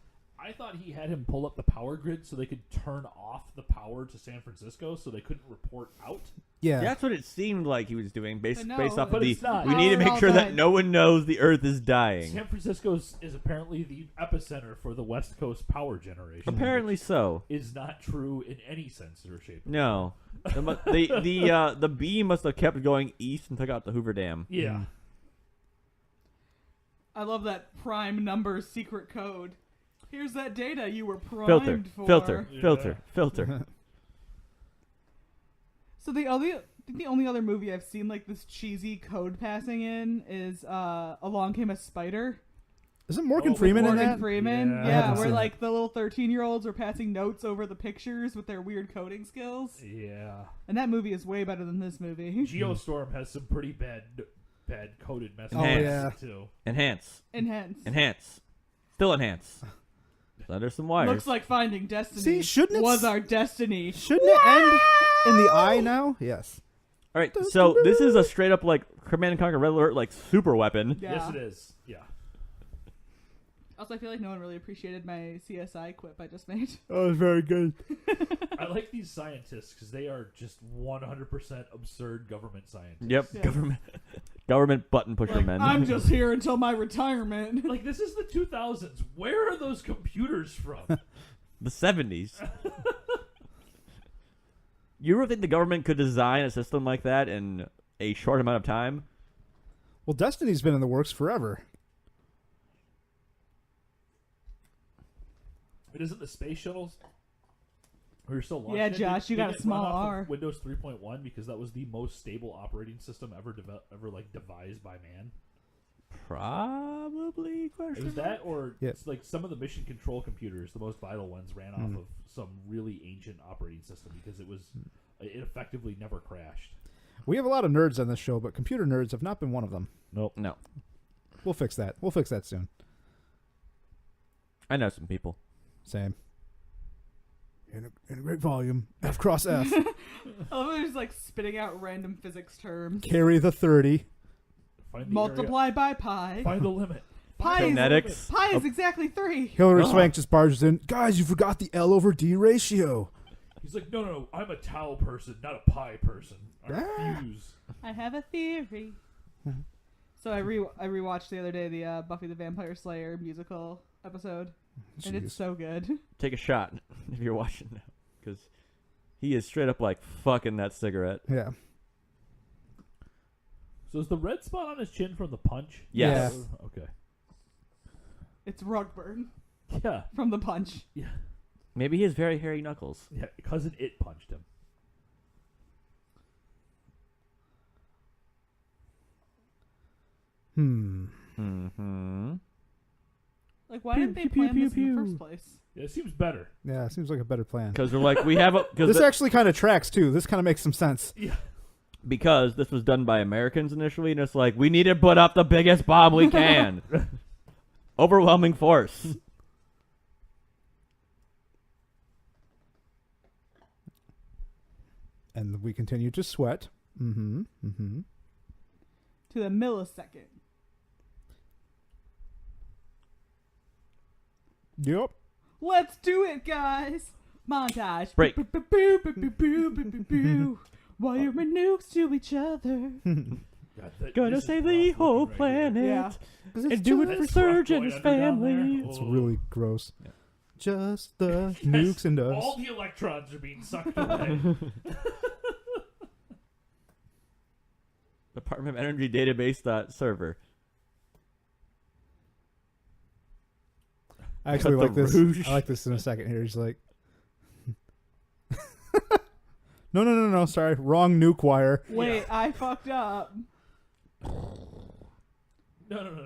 I thought he had him pull up the power grid so they could turn off the power to San Francisco so they couldn't report out. Yeah. That's what it seemed like he was doing based But no, off of but the... it's not. We need to Power make all sure that died. no one knows the Earth is dying. San Francisco is apparently the epicenter for the West Coast power generation. Apparently so. is not true in any sense or shape. No. The beam must have kept going east and took out the Hoover Dam. Yeah. I love that prime number secret code. Here's that data you were primed Filter, for. filter, Yeah. filter, filter. So the only other movie I've seen like this cheesy code passing in is Along Came a Spider. Isn't Morgan with Freeman in Morgan that? Freeman. Yeah. I Yeah, haven't where seen like the little 13-year-olds are passing notes over the pictures with their weird coding skills. Yeah. And that movie is way better than this movie. Geostorm has some pretty bad coded messages Oh, yeah. too. Enhance. Enhance. Enhance. Still enhance. Under some wires. Looks like Finding Destiny See, shouldn't it was our destiny. Shouldn't it end in the eye now? Yes. All right, so this is a straight up like Command and Conquer Red Alert like super weapon. Yeah. Yes, it is. Yeah. Also, I feel like no one really appreciated my CSI quip I just made. Oh, it's very good. I like these scientists because they are just 100% absurd government scientists. Yep, Yeah. government button pusher Like, men. I'm just here until my retirement. Like, this is the 2000s. Where are those computers from? The 70s. You ever think the government could design a system like that in a short amount of time? Well, Destiny's been in the works forever. It isn't the space shuttles. We're still launching. Yeah, it? Josh, you got a Didn't it small run off of R. Windows 3.1 because that was the most stable operating system ever devised by man. Probably. It was that, or Yeah. it's like some of the mission control computers, the most vital ones, ran off of some really ancient operating system because it effectively never crashed. We have a lot of nerds on this show, but computer nerds have not been one of them. Nope. No. We'll fix that. We'll fix that soon. I know some people. Same. In a great volume. F cross F. I love how they're just like spitting out random physics terms. Carry the 30. Find the Multiply by pi. area. Find the limit. Pi is, Kinetics. pi is exactly 3. Hillary Oh. Swank just barges in. Guys, you forgot the L over D ratio. He's like, no, I'm a tau person, not a pi person. I refuse. I have a theory. So I rewatched the other day the Buffy the Vampire Slayer musical episode, and it's Jeez. so good. Take a shot if you're watching now, because he is straight up like fucking that cigarette. Yeah. So is the red spot on his chin from the punch? Yes. Yeah. Okay. It's Rugburn Yeah. from The Punch. Yeah. Maybe he has very hairy knuckles. Yeah. Cousin It punched him. Hmm. Mm-hmm. Like, why Pew, didn't they pew, pew, plan pew, this in the pew. first place? Yeah, it seems better. Yeah, it seems like a better plan. Because they're like, we have a... This actually kind of tracks, too. This kind of makes some sense. Yeah. Because this was done by Americans initially, and it's like, we need to put up the biggest bomb we can. Overwhelming force. And we continue to sweat. Mm-hmm. Mm-hmm. To the millisecond. Yep. Let's do it, guys. Montage. Break. While you're nukes to each other. Gonna save the whole planet. Yeah. And do it for Surge and his family. It's really gross. Yeah. Just the nukes and us. All the electrons are being sucked away. Department of Energy database server. I actually Cut like the this. rouge. I like this in a second here. He's like, no. Sorry, wrong nuke wire. Wait, I fucked up. No.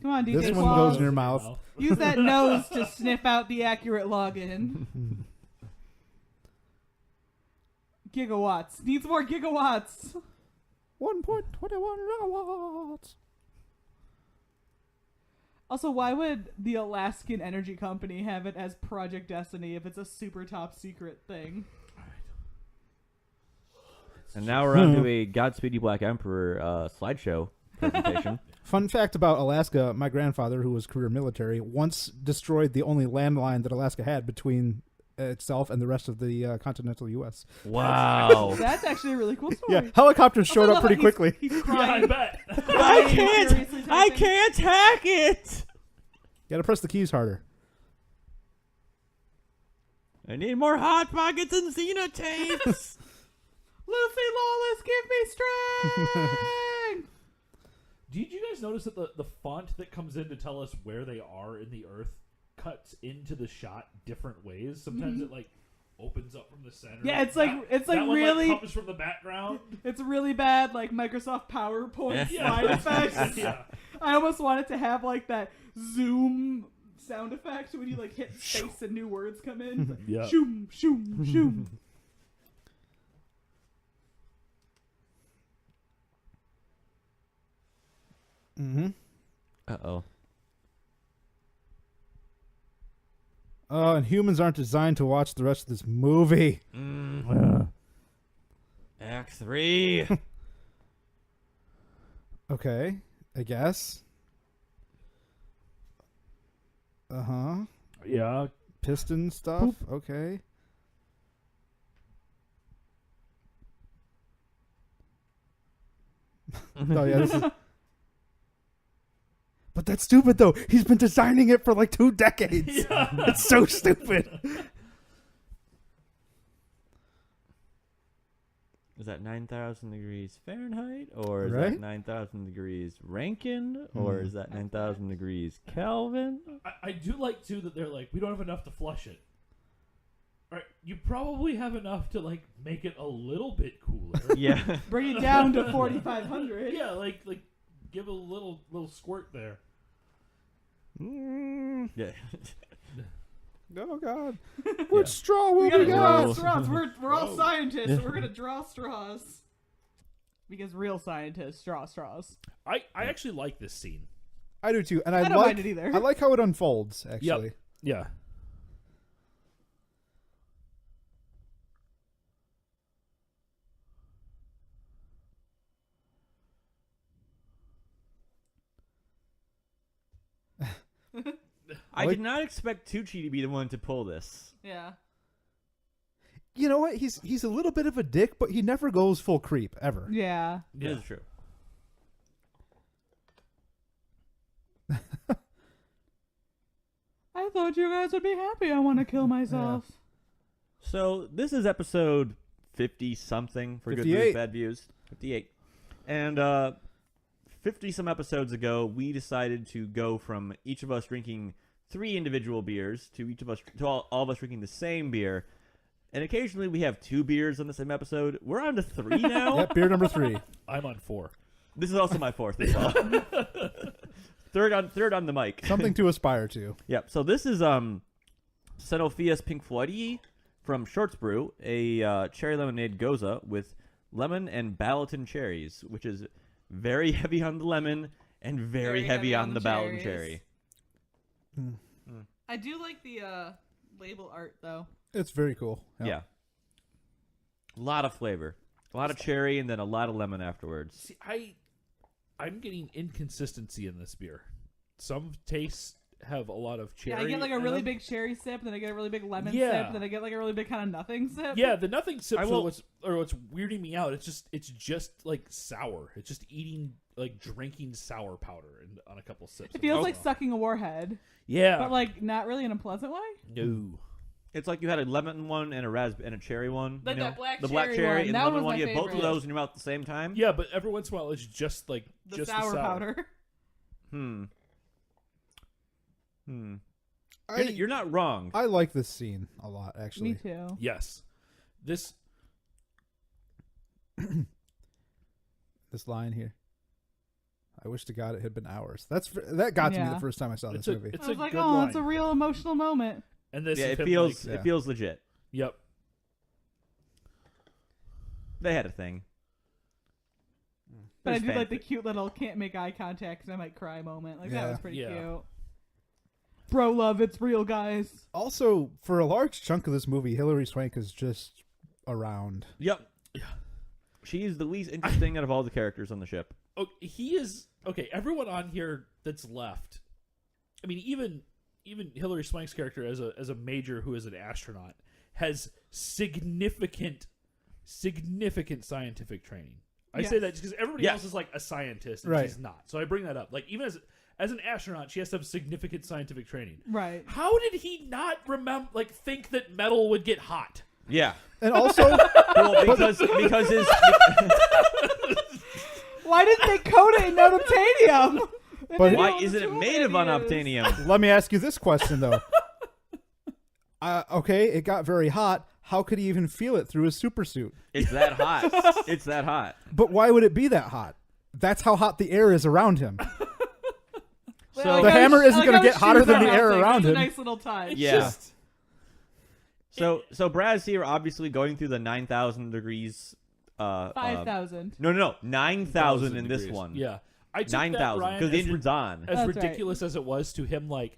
Come on, DJ This one Qualls. goes in your mouth. Use that nose to sniff out the accurate login. Gigawatts. Needs more gigawatts. 1.21 megawatts. Also, why would the Alaskan Energy Company have it as Project Destiny if it's a super top secret thing? And now we're on to a Godspeed You Black Emperor slideshow presentation. Fun fact about Alaska, my grandfather, who was career military, once destroyed the only landline that Alaska had between itself and the rest of the continental U.S. Wow. That's actually a really cool story. Yeah, helicopters Also, showed I up love pretty how he's- quickly. He's Yeah, I crying. bet. I can't hack it. You gotta press the keys harder. I need more Hot Pockets and Xena tapes. Lucy Lawless, give me strength! Did you guys notice that the font that comes in to tell us where they are in the Earth cuts into the shot different ways? Sometimes it like opens up from the center. Yeah, it's like that one, really comes from the background. it's really bad like Microsoft PowerPoint Yeah. slide effects. Yeah. I almost wanted to have like that zoom sound effect when you like hit space and new words come in. Yeah. Shoom, shoom, shoom. Mm-hmm. Uh-oh. Oh, and humans aren't designed to watch the rest of this movie. Act 3. Okay, I guess. Uh-huh. Yeah. Piston stuff. Okay. Oh, yeah, this is... But that's stupid, though. He's been designing it for like 2 decades. Yeah. It's so stupid. Is that 9,000 degrees Fahrenheit? Or is Right? that 9,000 degrees Rankine? Or is that 9,000 degrees Kelvin? I do like too that they're like, we don't have enough to flush it. All right, you probably have enough to like make it a little bit cooler. Yeah. Bring it down to 4,500. Yeah, like give a little squirt there. Yeah. Oh, God. Which straw will We we gotta draw got? straws. We're all scientists, so we're gonna draw straws. Because real scientists draw straws. I actually like this scene. I do, too. And I I don't like mind it either. I like how it unfolds, actually. Yeah. I Like- did not expect Tucci to be the one to pull this. Yeah. You know what? He's a little bit of a dick, but he never goes full creep, ever. Yeah. It is true. I thought you guys would be happy I want to kill myself. So this is episode 50-something for Good 58. Brews Bad Views. 58. And 50-some episodes ago, we decided to go from each of us drinking 3 individual beers to all of us drinking the same beer. And occasionally we have 2 beers on the same episode. We're on to 3 now. Yep, beer number 3. I'm on 4. This is also my 4th as well. third on the mic. Something to aspire to. Yep. So this is Synalpheus Punkfloydi from Shorts Brew, a cherry lemonade Gose with lemon and Ballatin cherries, which is very heavy on the lemon and very heavy on the Ballatin cherry. I do like the label art, though. It's very cool. Yeah. A lot of flavor. A lot of cherry and then a lot of lemon afterwards. See, I'm getting inconsistency in this beer. Some tastes have a lot of cherry. Yeah, I get like a in really them. big cherry sip, then I get a really big lemon Yeah. sip, then I get like a really big kind of nothing sip. Yeah, the nothing sips I will- what's weirding me out. It's just like sour. It's just drinking sour powder on a couple sips. It feels like sucking a warhead, yeah, but like not really in a pleasant way. no. It's like you had a lemon one and a cherry one. Like you know? that black the black cherry cherry one. and That the one lemon was one. my You have both of favorite. those in your mouth at the same time. Yeah, but every once in a while it's just like The just sour the sour powder. You're not wrong. I like this scene a lot, actually. Me too. Yes, this This line here. I wish to God it had been ours. That got to me Yeah. the first time I saw this it's a movie. it's I was a like, good oh, line. it's a real emotional moment. And this Yeah, is it him, feels like, it feels legit. yep. They had a thing. But I There's do like the fanfic. cute little can't make eye contact because I might cry moment. Like that Yeah. was pretty Yeah. cute. Bro love, it's real, guys. Also, for a large chunk of this movie, Hilary Swank is just around. Yep. She's the least interesting out of all the characters on the ship. Oh, he is okay. Everyone on here that's left. I mean, even Hilary Swank's character as a major who is an astronaut has significant scientific training. I say Yes. that just because everybody Yes. else is like a scientist and Right. she's not. So I bring that up. Like even as an astronaut, she has to have significant scientific training. Right. How did he not think that metal would get hot? Yeah. And also, Well, because his Why didn't they coat it in unobtainium? But- why isn't it made of unobtainium? let me ask you this question, though. Okay, it got very hot. How could he even feel it through his supersuit? It's that hot. It's that hot. But why would it be that hot? That's how hot the air is around him. So The hammer isn't going to get hotter than the air around him. Nice little touch. yeah. So Brad's here obviously going through the 9,000 degrees. 5,000. No, 9,000 in this degrees. one. Yeah, I took 9,000 that, Ryan, because the as engine's on. as That's ridiculous as it was to him, like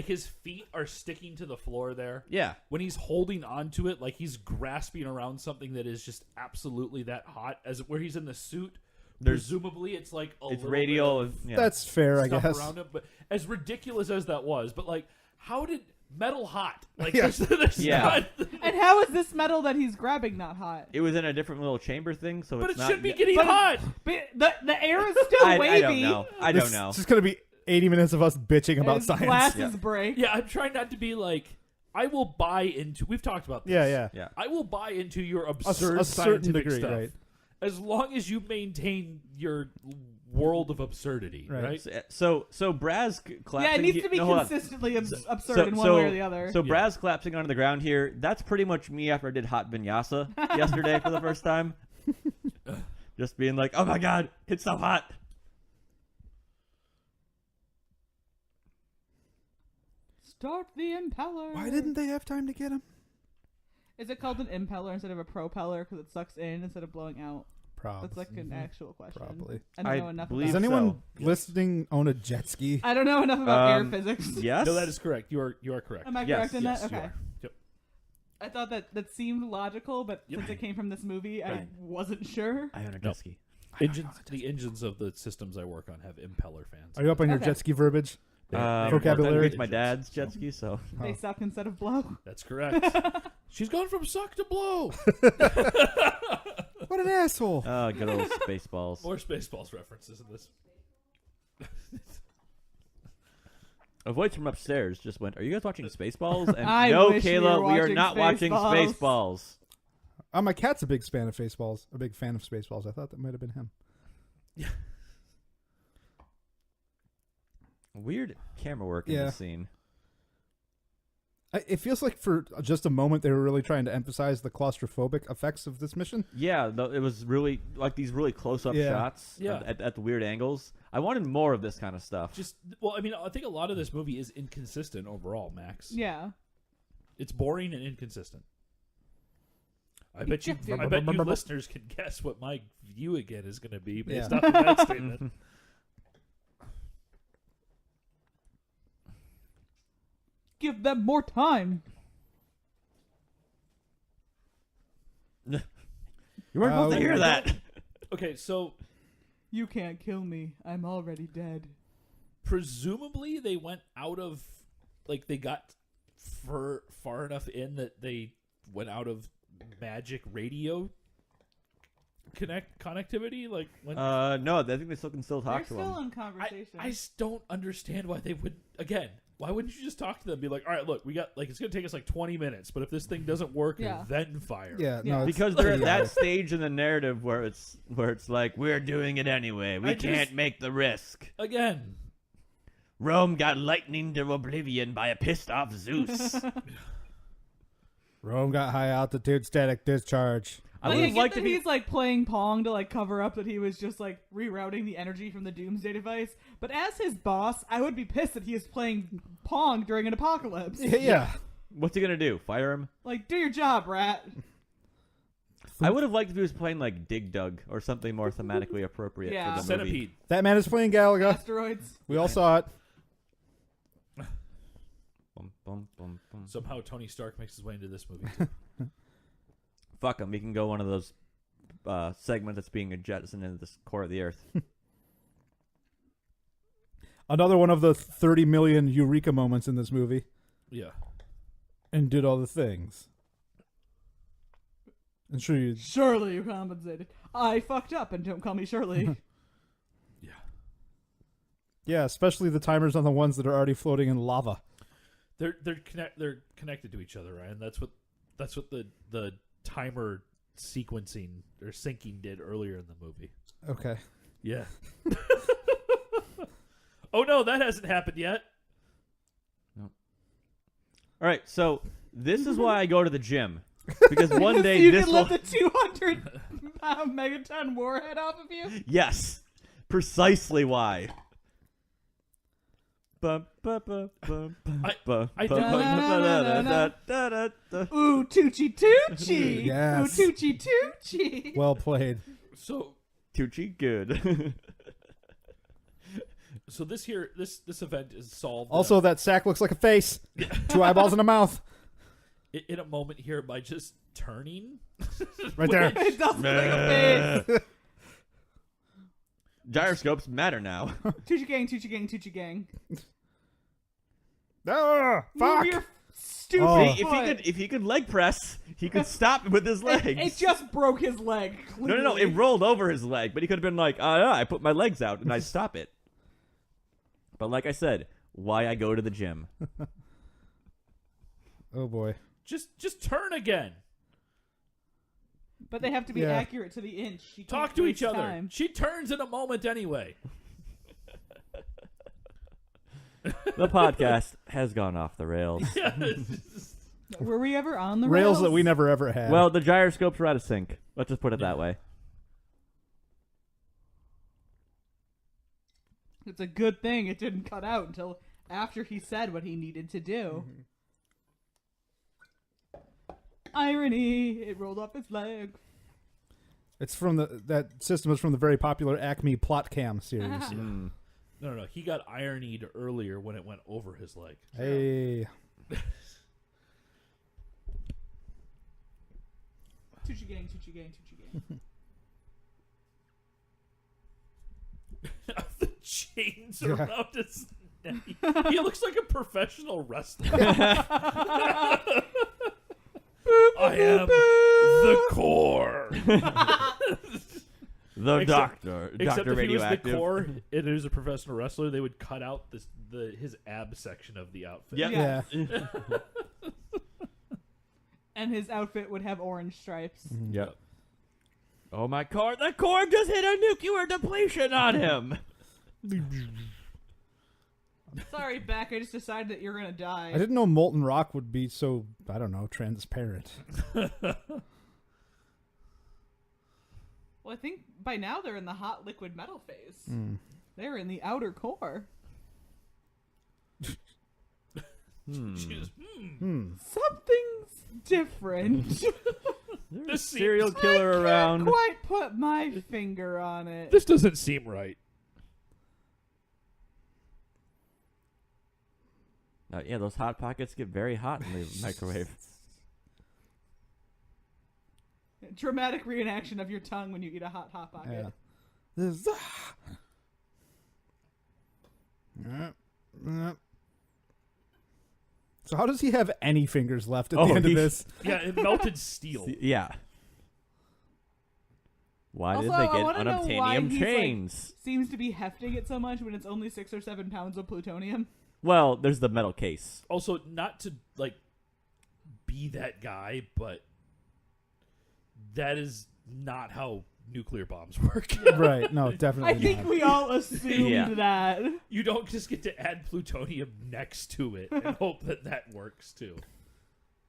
his feet are sticking to the floor there. Yeah. When he's holding onto it, like he's grasping around something that is just absolutely that hot. As where he's in the suit, presumably it's like It's little radial. bit of Yeah. That's fair, I stuff guess. around him. But as ridiculous as that was, but like, how did metal hot? Like, Yeah. there's Yeah. not, And how is this metal that he's grabbing not hot? It was in a different little chamber thing, so but it's it not. should be getting But- hot. But the air is still I wavy. don't know. I This don't know. It's just going to be 80 minutes of us bitching about His science. glasses Yeah. break. Yeah, I'm trying not to be like. I will buy into. We've talked about this. Yeah. Yeah. I will buy into your A absurd certain scientific degree, stuff, right? as long as you maintain your world of absurdity, Right. right? So Braz collapsing. Yeah, it needs to be no, hold on. consistently absurd in one way or the other. So Yeah. Braz collapsing onto the ground here. That's pretty much me after I did hot vinyasa yesterday for the first time. Just being like, oh my god, it's so hot. Start the impeller. Why didn't they have time to get him? Is it called an impeller instead of a propeller because it sucks in instead of blowing out? Probably. That's like an actual question. Probably. I don't I know enough believe Does about anyone so. listening own a jet ski? I don't know enough about air Um, physics. Yes. No, that is correct. You are correct. Am I Yes, correct in yes, that? you Okay. are. Yep. I thought that seemed logical, but Yep. since it came from this movie, I Right. wasn't sure. I own a jet Nope. ski. The engines of the systems I work on have impeller fans. Are you up on your Okay. jet ski verbiage? Vocabulary? It's my dad's jet ski, so They suck instead of blow. That's correct. She's gone from suck to blow. What an asshole. good old Spaceballs. More Spaceballs references in this. A voice from upstairs just went, "Are you guys watching Spaceballs?" And I no, wish we Kayla, were we are watching not watching Spaceballs. Spaceballs. My cat's a big fan of Spaceballs. A big fan of Spaceballs. I thought that might have been him. Weird camera work in Yeah. this scene. It feels like for just a moment they were really trying to emphasize the claustrophobic effects of this mission. Yeah, it was really like these really close-up Yeah. shots Yeah. at the weird angles. I wanted more of this kind of stuff. I mean, I think a lot of this movie is inconsistent overall, Max. Yeah. It's boring and inconsistent. I bet you listeners can guess what my view again is going to be based off of that statement. Give them more time. You weren't supposed to hear that. Okay, so You can't kill me. I'm already dead. presumably they went out of, like, they got far enough in that they went out of magic radio connectivity. Like, when No, I think they can still talk They're to still him. in conversation. I just don't understand why they would. Again, why wouldn't you just talk to them? Be like, all right, look, we got, like, it's gonna take us like 20 minutes, but if this thing doesn't work, then fire. Yeah, Yeah. no, it's Because they're at pretty that obvious. stage in the narrative where it's like, we're doing it anyway. We I can't just- make the risk. Again, Rome got lightning to oblivion by a pissed off Zeus. Rome got high altitude static discharge. I Like, would I have get liked that to be. he's like playing Pong to like cover up that he was just like rerouting the energy from the Doomsday device. But as his boss, I would be pissed that he is playing Pong during an apocalypse. Yeah. What's he gonna do? Fire him? Like, do your job, rat. I would have liked if he was playing like Dig Dug or something more thematically appropriate Yeah. for the movie. Centipede. That man is playing Galaga. Asteroids. We all saw it. Bum, bum, bum, bum. Somehow Tony Stark makes his way into this movie too. Fuck him. We can go one of those segments that's being jettisoned into the core of the earth. Another one of the 30 million eureka moments in this movie. Yeah. And did all the things. And sure you... Surely you compensated. I fucked up, and don't call me Shirley. Yeah. Yeah, especially the timers on the ones that are already floating in lava. They're connected to each other, Ryan. That's what the timer sequencing or syncing did earlier in the movie. Okay. Yeah. Oh no, that hasn't happened yet. All right, so this is why I go to the gym. Because one day you this can will... let the 200-pound megaton warhead off of you? Yes, precisely why. I Ooh, Tucci Tucci. Yes. Ooh, Tucci Tucci. Well played. So Tucci, good. so this event is solved. Also, that sack looks like a face. 2 eyeballs and a mouth. in a moment here by just turning. Right there. It does look like a face. Gyroscopes matter now. Tucci Gang, Tucci Gang, Tucci Gang. Ah, Move fuck. your stupid Oh. foot. If he could leg press, he could stop with his legs. It just broke his leg. No, it clearly. rolled over his leg, but he could have been like, I put my legs out and I stop it. But like I said, why I go to the gym. Oh, boy. Just turn again. But they have to be Yeah. accurate to the inch. You can't Talk to waste each other. time. She turns in a moment anyway. The podcast has gone off the rails. Yeah, it's just- Were we ever on the Rails rails? that we never ever had. Well, the gyroscopes were out of sync. Let's just put it that way. It's a good thing it didn't cut out until after he said what he needed to do. Irony, it rolled off his leg. it's from that system is from the very popular Acme Plot Cam series. Mm. No. He got ironied earlier when it went over his leg. Hey. Tucci Gang, Tucci Gang, Tucci Gang. The chains Yeah. around his neck. He looks like a professional wrestler. I am the core. The Except- doctor. Except Dr. if he was the Radioactive. core and he was a professional wrestler, they would cut out his ab section of the outfit. Yep. Yeah. Yeah. And his outfit would have orange stripes. Yep. Oh my core! The core just hit a nuclear depletion on him. Sorry, Beck, I just decided that you're gonna die. I didn't know molten rock would be so, I don't know, transparent. Well, I think by now they're in the hot liquid metal phase. They're in the outer core. She just, Something's different. There's a This serial seems- killer around. Quite put my finger on it. this doesn't seem right. Yeah, those Hot Pockets get very hot in the microwave. Dramatic reenaction of your tongue when you eat a hot pocket. Yeah. This. So how does he have any fingers left at the end of this? Yeah, it melted steel. Yeah. Why Also, did they I get wanna know why unobtainium he's, chains? Seems to be hefting it so much when it's only 6 or 7 pounds of plutonium. Well, there's the metal case. Also, not to like be that guy, but that is not how nuclear bombs work. Right. No, definitely I think not. we all assumed Yeah. that. You don't just get to add plutonium next to it and hope that that works too.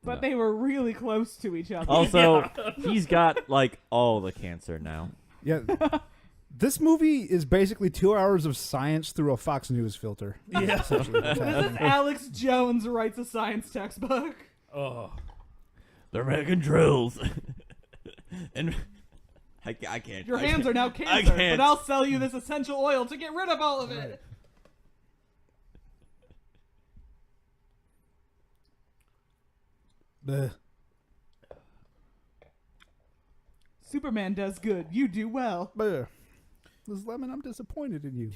But No. they were really close to each other. Also, he's got like all the cancer now. Yeah. This movie is basically 2 hours of science through a Fox News filter. Yeah. Essentially what's This is happening. Alex Jones writes a science textbook. Oh, They're making drills. And I can't. Your I hands can't- are now I cancer, can't. but I'll sell you this essential oil to get rid of all of it. Bleh. Superman does good. You do well. Bleh. Liz Lemon, I'm disappointed in you.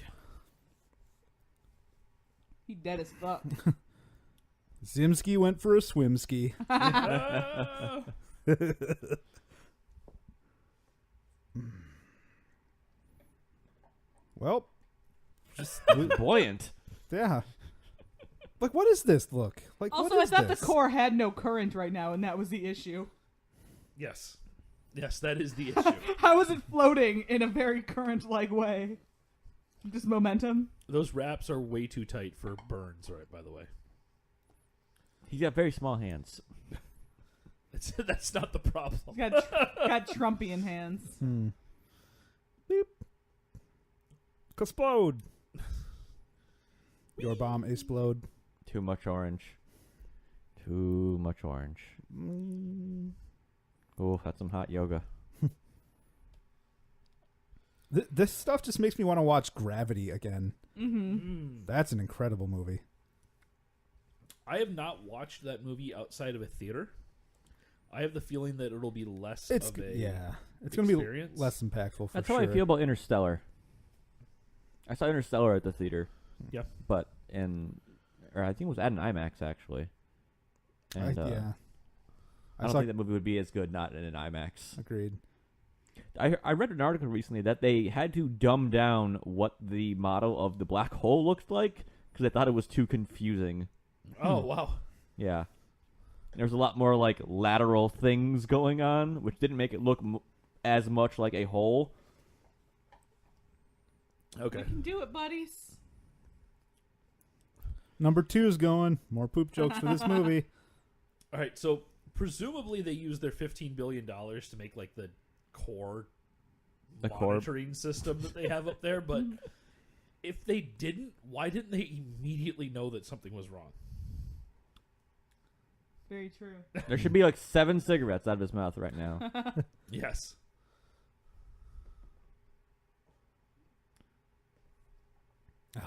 He dead as fuck. Zimski went for a swimski. Well, just Buoyant. yeah. Like, what is this look? Like, Also, what I is thought this? the core had no current right now, and that was the issue. yes. Yes, that is the issue. How is it floating in a very current-like way? Just momentum? Those wraps are way too tight for burns, right, by the way. He's got very small hands. That's not the problem. Got Trumpian hands. Beep. Explode. Your bomb explode. Too much orange. Too much orange. Oh, that's some hot yoga. This stuff just makes me want to watch Gravity again. Mm-hmm. That's an incredible movie. I have not watched that movie outside of a theater. I have the feeling that it'll be less It's of a it's going to be experience. less impactful for That's sure. how I feel about Interstellar. I saw Interstellar at the theater. Yeah. But or I think it was at an IMAX actually. And yeah. I don't think that movie would be as good not in an IMAX. Agreed. I read an article recently that they had to dumb down what the model of the black hole looked like because they thought it was too confusing. Oh, wow. Yeah. There was a lot more like lateral things going on, which didn't make it look as much like a hole. Okay. We can do it, buddies. Number 2 is going. More poop jokes for this movie. All right, so presumably they used their $15 billion to make like the core monitoring system that they have up there, but if they didn't, why didn't they immediately know that something was wrong? Very true. There should be like 7 cigarettes out of his mouth right now. Yes.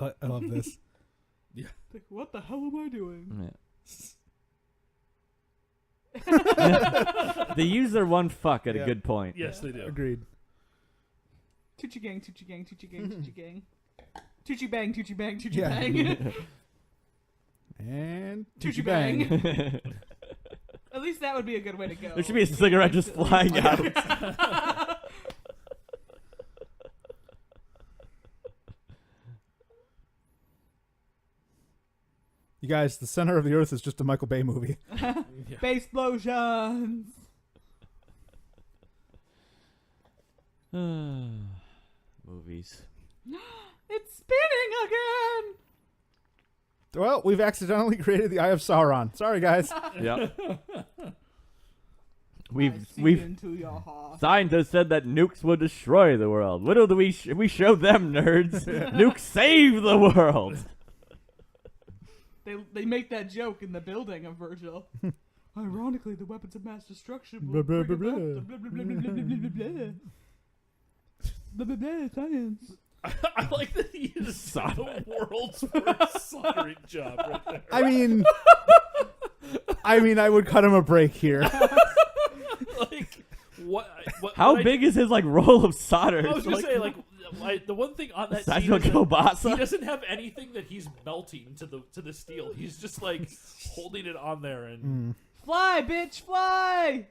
I love this. Yeah. Like, what the hell am I doing? Yeah. They use their one fuck at Yeah. a good point. Yes, they do. Agreed. Tucci gang, Tucci gang, Tucci gang, Tucci gang. Tucci bang, Tucci bang, Tucci Yeah. bang. And Tucci bang. At least that would be a good way to go. There should be a cigarette just flying out. You guys, the center of the earth is just a Michael Bay movie. Base explosions. Movies. It's spinning again. Well, we've accidentally created the Eye of Sauron. Sorry, guys. Yep. I We've see into your heart. scientists said that nukes would destroy the world. Little do we show them nerds. Nukes save the world. They make that joke in the building of Virgil. Ironically, the weapons of mass destruction Blah, will blah, bring blah, about blah. the blah, blah, blah, blah, blah, blah, blah, blah. Blah, blah, blah, science. I like that he is the world's worst soldering job right there. I mean, I would cut him a break here. Like, what How what big is his like roll of solder? I was gonna say, like, the one thing on that scene Satchel is that Kielbasa? he doesn't have anything that he's melting to the steel. He's just like holding it on there and Fly, bitch, fly!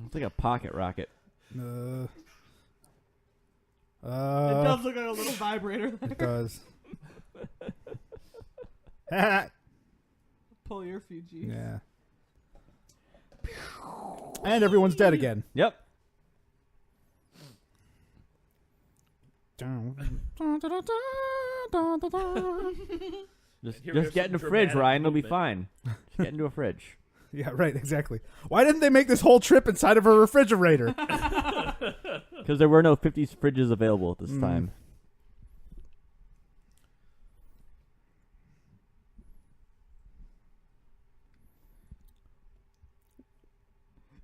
It's like a pocket rocket. It does look like a little vibrator there. It does. Pull your Fuji. Yeah. And everyone's dead again. Yep. Here we Just have get in the some fridge, dramatic Ryan. It'll be movement. fine. Just get into a fridge. Yeah, right, exactly. Why didn't they make this whole trip inside of a refrigerator? Because there were no 50s fridges available at this time.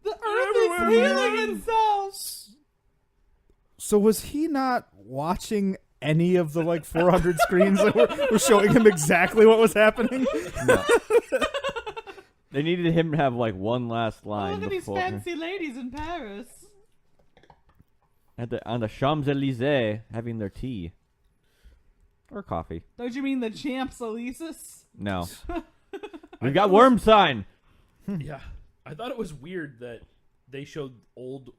The Earth is healing itself! So was he not watching any of the like 400 screens that were showing him exactly what was happening? No. They needed him to have like one last Oh, line look at these before fancy ladies in Paris. on the Champs Elysees having their tea or coffee. Don't you mean the Champs Elysees? No, we've got worm sign. Yeah, I thought it was weird that they showed old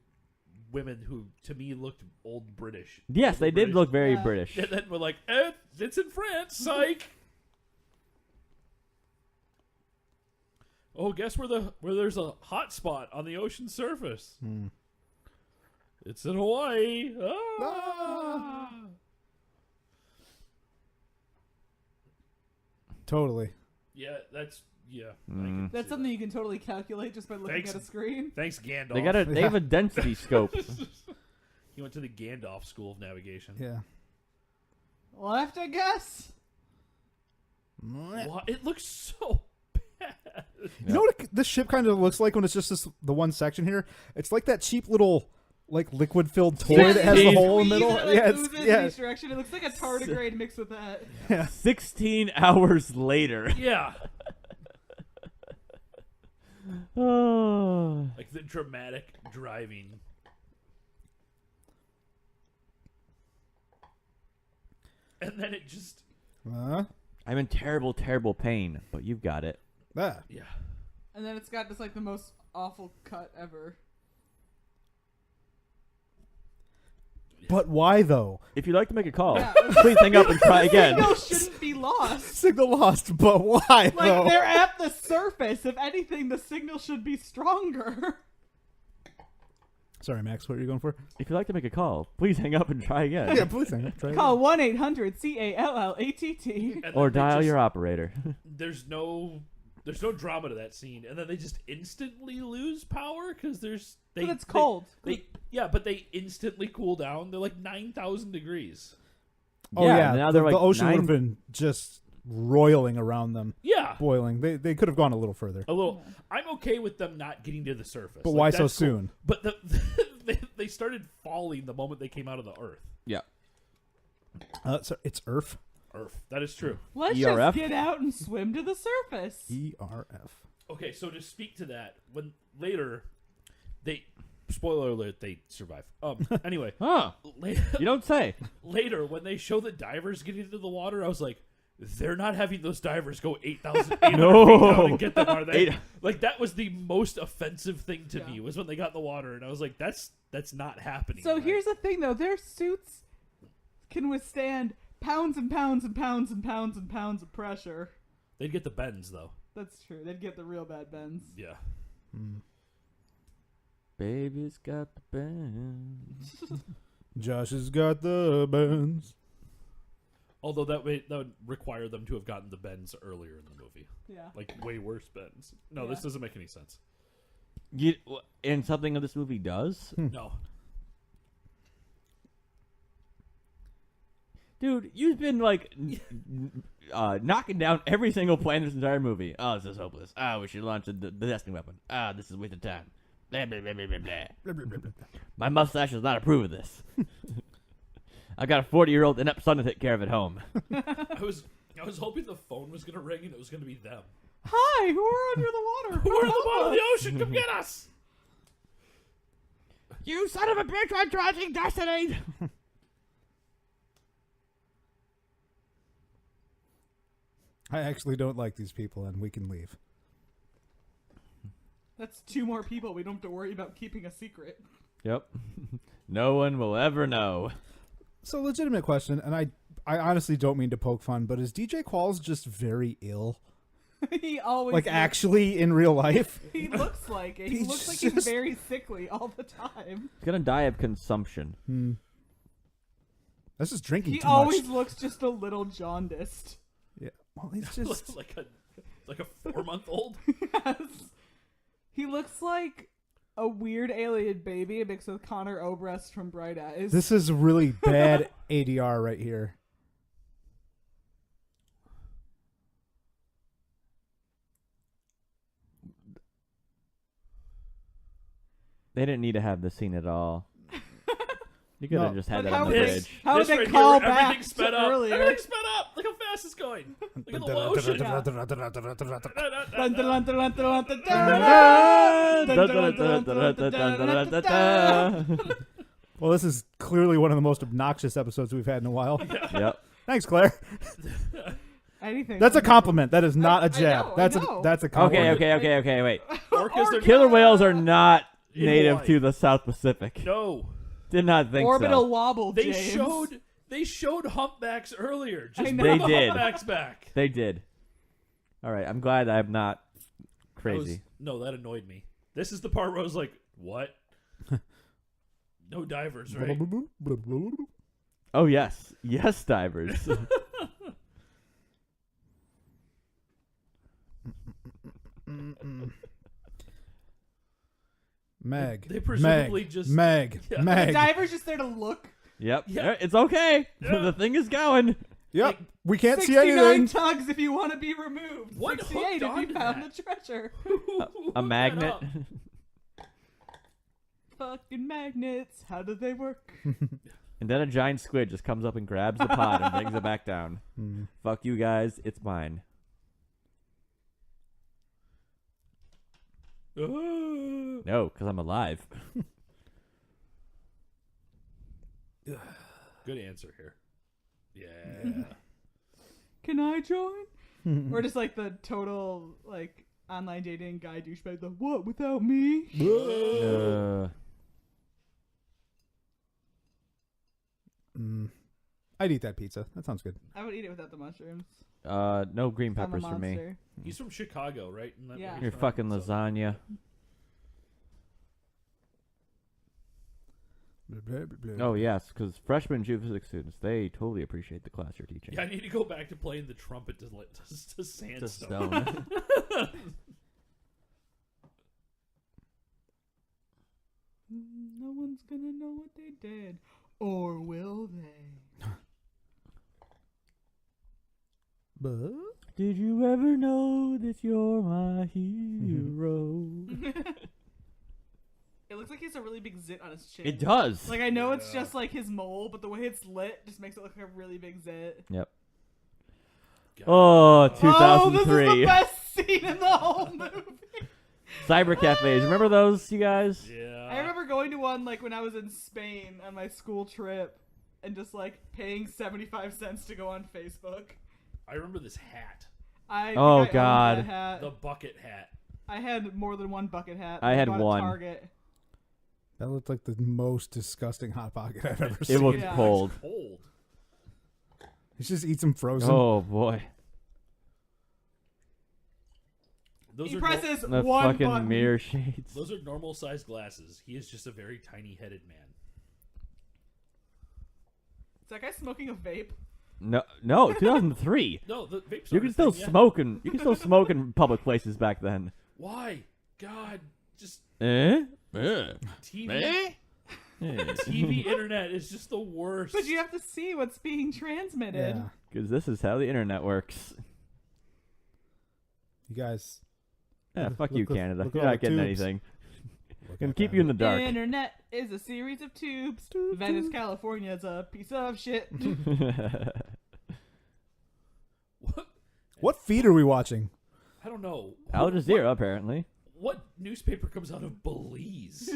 women who, to me, looked old British. Yes, Older they did British. look very Yeah. British. And then we're like, it's in France, psych. Oh, guess where there's a hot spot on the ocean surface? It's in Hawaii. Ah. Totally. Yeah, that's I Mm. can That's see something you can totally calculate just by looking Thanks. at a screen. that. Thanks, Gandalf. They have a density scope. He went to the Gandalf School of Navigation. Yeah. Left, I guess. Wow, it looks so bad. You know what this ship kind of looks like when it's just the one section here? It's like that cheap little like liquid filled toy Yeah, that has the you hole in the Squeeze middle. it, like, Yeah, oozes in yeah. each direction. It looks like a tardigrade mixed with that. 16 hours later. Yeah, Oh. like the dramatic driving. And then it just I'm in terrible, terrible pain, but you've got it. Ah. yeah. And then it's got just like the most awful cut ever. But why though? If you'd like to make a call, Yeah. please hang up and try again. Signal shouldn't be lost. Signal lost, but why Like, though? they're at the surface. If anything, the signal should be stronger. Sorry, Max, what are you going for? If you'd like to make a call, please hang up and try again. Yeah, please hang up. Try Call 1-800-CALLATT. And Or then they dial just- your operator. There's no drama to that scene, and then they just instantly lose power because But it's cold. But they instantly cool down. They're like 9,000 degrees. Oh yeah, now they're the like ocean would 9 have been just roiling around them, Yeah, boiling. They could have gone a little further. a little. I'm okay with them not getting to the surface. But Like, why so that's cool. soon? But they started falling the moment they came out of the Earth. Yeah. So it's Earth. That is true. Let's ERF? just get out and swim to the surface. ERF. Okay, so to speak to that, when later they, spoiler alert, they survive. Anyway, Huh. You don't say. later when they show the divers getting into the water, I was like, they're not having those divers go 8,800 No. feet down and get them, are they? Eight- Like, that was the most offensive thing to me, was when they got in the water, and I was like, that's not happening. So right? here's the thing, though. Their suits can withstand pounds and pounds and pounds and pounds and pounds of pressure. They'd get the bends, though. That's true. They'd get the real bad bends. Yeah. Baby's got the bends. Josh has got the bends. Although that would require them to have gotten the bends earlier in the movie. Yeah. Like, way worse bends. No, Yeah. this doesn't make any sense. And something of this movie does. No. Dude, you've been like knocking down every single plan in this entire movie. Oh, this is hopeless. Ah, we should launch the destiny weapon. Ah, this is a waste of time. Blah, blah, blah, blah, blah, blah. My mustache does not approve of this. I got a 40-year-old inept son to take care of at home. I was hoping the phone was gonna ring and it was gonna be them. Hi, who are under the water? We're in the bottom of the ocean. Come get us! You son of a bitch! I'm trusting destiny. I actually don't like these people, and we can leave. That's 2 more people. We don't have to worry about keeping a secret. Yep. No one will ever know. So, legitimate question, and I honestly don't mean to poke fun, but is DJ Qualls just very ill? He always Like, actually, in real life? He looks like it. He He's looks like just- he's very sickly all the time. He's gonna die of consumption. That's just drinking He too always much. looks just a little jaundiced. Yeah. Well, he's just... like a 4-month-old. Yes. He looks like a weird alien baby mixed with Connor Obrest from Bright Eyes. This is really bad ADR right here. They didn't need to have this scene at all. You could have No. just had But that how on the would fridge. How would This they right call here, back everything sped to up. earlier? Everything sped up. Look how fast it's going. Look at the low ocean. Well, this is clearly one of the most obnoxious episodes we've had in a while. Yep. Thanks, Claire. Anything. That's a compliment. That is not a I jab. know, I That's know. that's a compliment. Okay. Wait. Orcas are Killer whales are not In native Hawaii. to the South Pacific. No. Did not think Orbital so. wobble, They James. showed humpbacks earlier. Just know. bring They the did. humpbacks back. They did. All right. I'm glad I'm not crazy. That annoyed me. This is the part where I was like, what? No divers, right? Oh yes, yes, divers. Meg. They presumably Meg, just- Meg. Yeah. The Meg. diver's just there to look. Yep. Yeah. It's okay. Yeah. The thing is going. Yep. We can't see 69 anything. tugs if you want to be removed. What 68 hooked if you onto found that? the treasure. A magnet. Fucking magnets. How do they work? And then a giant squid just comes up and grabs the pod and brings it back down. Fuck you guys. It's mine. No, because I'm alive. Good answer here. Yeah. Can I join? Or just like the total like online dating guy douchebag. The what without me? I'd eat that pizza. That sounds good. I would eat it without the mushrooms. No green I'm a peppers for me. monster. He's from Chicago, right? Isn't that Yeah. where Your he's from? fucking So- lasagna. Oh yes, because freshman physics students, they totally appreciate the class you're teaching. Yeah, I need to go back to playing the trumpet to sandstone. To stone. No one's gonna know what they did. Or will they? But Did you ever know that you're my hero? It looks like he has a really big zit on his chin. It does. Like, I know it's Yeah. just like his mole, but the way it's lit just makes it look like a really big zit. Yep. God. Oh, Oh, this is 2003. the best scene in the whole movie. Cyber cafes. Remember those, you guys? Yeah. I remember going to one like when I was in Spain on my school trip and just like paying 75 cents to go on Facebook. I remember this hat. I think Oh, I owned God. that hat. The bucket hat. I had more than one bucket hat. I had bought at one. Target. that looked like the most disgusting hot pocket I've ever seen. It looked Yeah. cold. Cold. He just eats them frozen. Oh boy. Those He are presses The one fucking button. mirror shades. those are normal sized glasses. He is just a very tiny headed man. Is that guy smoking a vape? No, 2003. No, the vapes You aren't can a still thing yet. smoke in public places back then. Why? God, just Eh? TV. TV internet is just the worst. But you have to see what's being transmitted. Yeah. Because this is how the internet works. You guys. Yeah, fuck you, Look at- Canada. look at You're all not the getting tubes. anything. Look Gonna at keep that. you in the The dark. internet is a series of tubes. Venice, California is a piece of shit. What feed are we watching? I don't know. Al Jazeera, apparently. What newspaper comes out of Belize?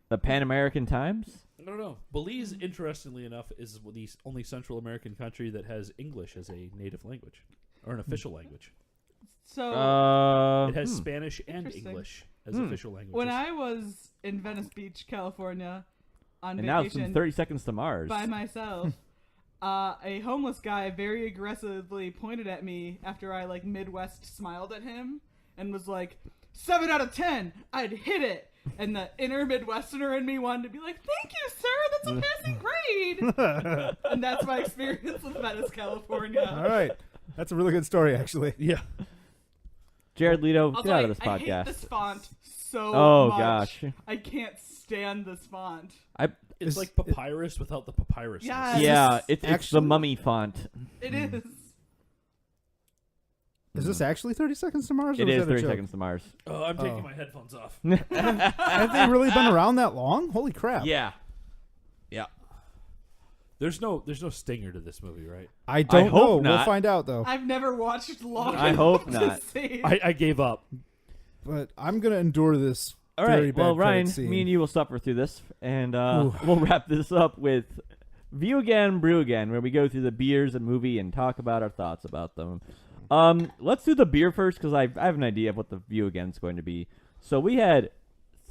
The Pan American Times? I don't know. Belize, interestingly enough, is the only Central American country that has English as a native language or an official language. So It has Spanish and Interesting. English as official languages. when I was in Venice Beach, California, on And now it's vacation from 30 Seconds to Mars. by myself, a homeless guy very aggressively pointed at me after I like Midwest smiled at him and was like, 7 out of 10, I'd hit it. And the inner Midwesterner in me wanted to be like, thank you, sir, that's a passing grade. And that's my experience with Venice, California. All right. That's a really good story, actually. yeah. Jared Leto, get Also, out of this I hate podcast. this font so Oh, much. gosh. I can't stand this font. It's Is- like papyrus without the papyrus. Yes. Yeah, it's the actually- mummy font. It is. Is this actually 30 Seconds to Mars? Or It was is that a 30 joke? Seconds to Mars. Oh, I'm taking Oh. my headphones off. Have they really been around that long? Holy crap. Yeah. Yeah. There's no stinger to this movie, right? I don't hope know. We'll not. find out, though. I've never watched long I enough hope to not. see. I gave up. But I'm going to endure this All very right. bad Well, Ryan, credit scene. me and you will suffer through this, and Ooh. we'll wrap this up with View Again, Brew Again, where we go through the beers and movie and talk about our thoughts about them. Let's do the beer first, because I have an idea of what the View Again is going to be. So we had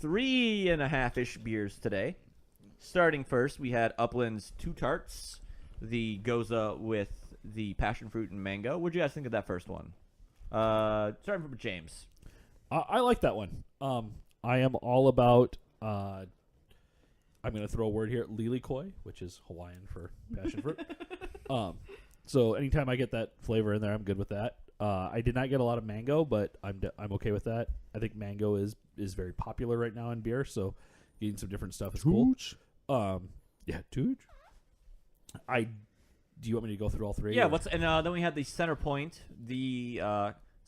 3.5-ish beers today. Starting first, we had Upland's 2 Tarts, the Gose with the Passionfruit and mango. What did you guys think of that first one? Starting from James. I like that one. I am all about. I'm going to throw a word here, lilikoi, which is Hawaiian for passion fruit. So anytime I get that flavor in there, I'm good with that. I did not get a lot of mango, but I'm okay with that. I think mango is very popular right now in beer, so getting some different stuff is cool. Yeah, Tooch. Do you want me to go through all three? Yeah, or- then we had the Centerpoint, the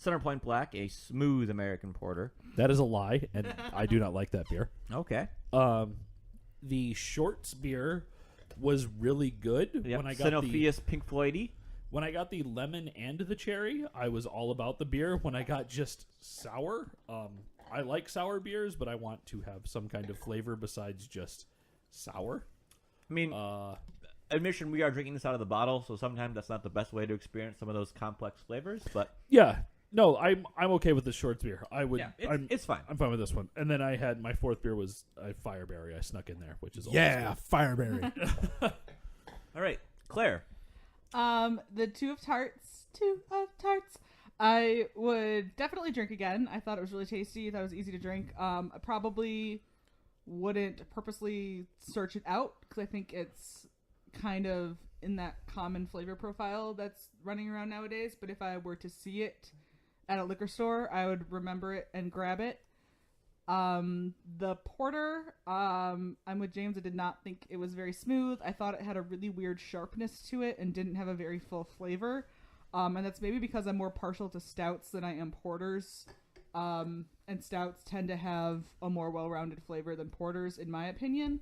Centerpoint Black, a smooth American porter. That is a lie, and I do not like that beer. Okay. The Shorts beer was really good. Yep. When I got Synalpheus Punkfloydi. when I got the lemon and the cherry, I was all about the beer. When I got just sour, I like sour beers, but I want to have some kind of flavor besides just sour. I mean, admission, we are drinking this out of the bottle, so sometimes that's not the best way to experience some of those complex flavors. But Yeah, no, I'm okay with the Shorts beer. yeah, it's fine. I'm fine with this one. And then I had my fourth beer was a Fireberry. I snuck in there, which is always Yeah, good. Fireberry. All right, Claire. The two of Tarts. I would definitely drink again. I thought it was really tasty. That was easy to drink. I probably wouldn't purposely search it out because I think it's kind of in that common flavor profile that's running around nowadays. But if I were to see it at a liquor store, I would remember it and grab it. The porter, I'm with James. I did not think it was very smooth. I thought it had a really weird sharpness to it and didn't have a very full flavor. And that's maybe because I'm more partial to stouts than I am porters. And stouts tend to have a more well-rounded flavor than porters, in my opinion.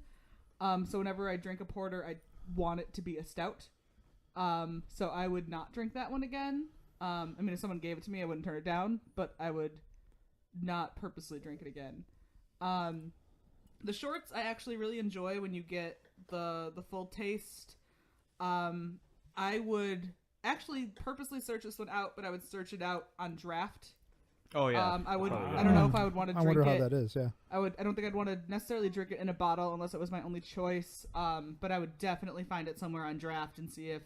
So whenever I drink a porter, I want it to be a stout. So I would not drink that one again. I mean, if someone gave it to me, I wouldn't turn it down, but I would not purposely drink it again. The Shorts I actually really enjoy when you get the full taste. I would actually purposely search this one out, but I would search it out on draft. Oh yeah. I would. Oh, yeah. I don't know if I would want to I drink wonder it. how that is, yeah. I don't think I'd want to necessarily drink it in a bottle unless it was my only choice. But I would definitely find it somewhere on draft and see if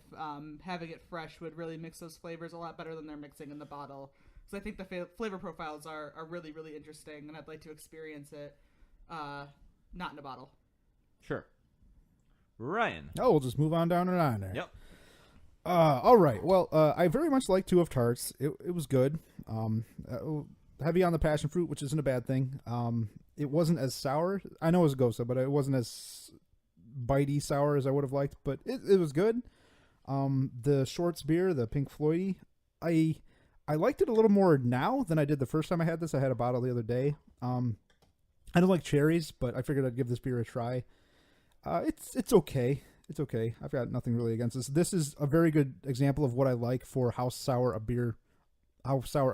having it fresh would really mix those flavors a lot better than they're mixing in the bottle. So I think the flavor profiles are really, really interesting, and I'd like to experience it not in a bottle. Sure. Ryan. Oh, we'll just move on down the line there. Yep. All right. Well, I very much like Two of Tarts. It was good. heavy on the passion fruit, which isn't a bad thing. It wasn't as sour. I know it was Gose, but it wasn't as bitey sour as I would have liked, but it was good. The Shorts beer, the Punkfloydi, I liked it a little more now than I did the first time I had this. I had a bottle the other day. I don't like cherries, but I figured I'd give this beer a try. It's okay. It's okay. I've got nothing really against this. This is a very good example of what I like for how sour a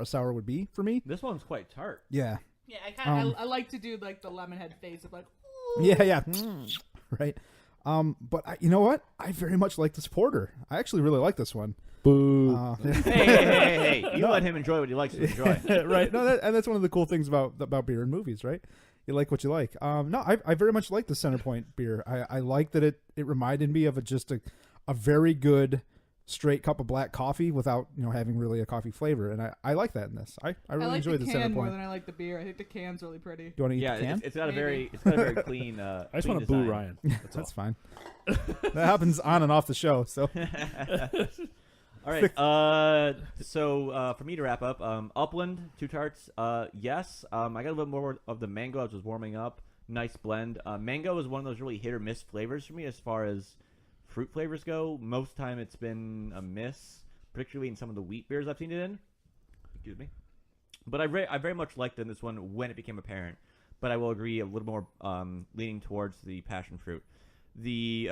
sour would be for me. This one's quite tart. Yeah. Yeah, I like to do like the lemon head face of like. Ooh. Yeah. Right. But you know what? I very much like this porter. I actually really like this one. Boo. Hey. You let him enjoy what he likes to enjoy. Right. No, and that's one of the cool things about beer and movies, right? You like what you like. No, I very much like the Centerpoint beer. I like that it reminded me of just a very good straight cup of black coffee without having really a coffee flavor, and I like that in this. I really like enjoy the the can Centerpoint. more than I like the beer. I think the can's really pretty. Do you want to eat the can? It's got a very clean. I just want to boo Ryan. That's fine. That happens on and off the show. So. All right. So for me to wrap up, Upland, 2 tarts. Yes. I got a little more of the mango as I was warming up. Nice blend. Mango is one of those really hit or miss flavors for me as far as fruit flavors go. Most time it's been a miss, particularly in some of the wheat beers I've seen it in. Excuse me. But I very much liked in this one when it became apparent. But I will agree a little more leaning towards the passion fruit. The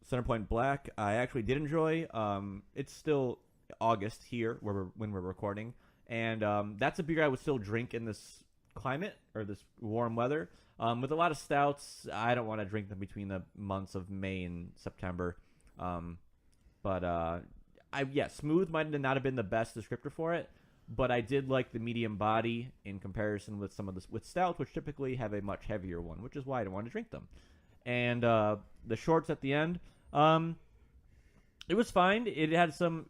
Centerpoint Black, I actually did enjoy. It's still August here when we're recording, and that's a beer I would still drink in this climate or this warm weather. With a lot of stouts, I don't want to drink them between the months of May and September. Smooth might not have been the best descriptor for it, but I did like the medium body in comparison with some of with stouts, which typically have a much heavier one, which is why I don't want to drink them. And the shorts at the end. It was fine. It had some,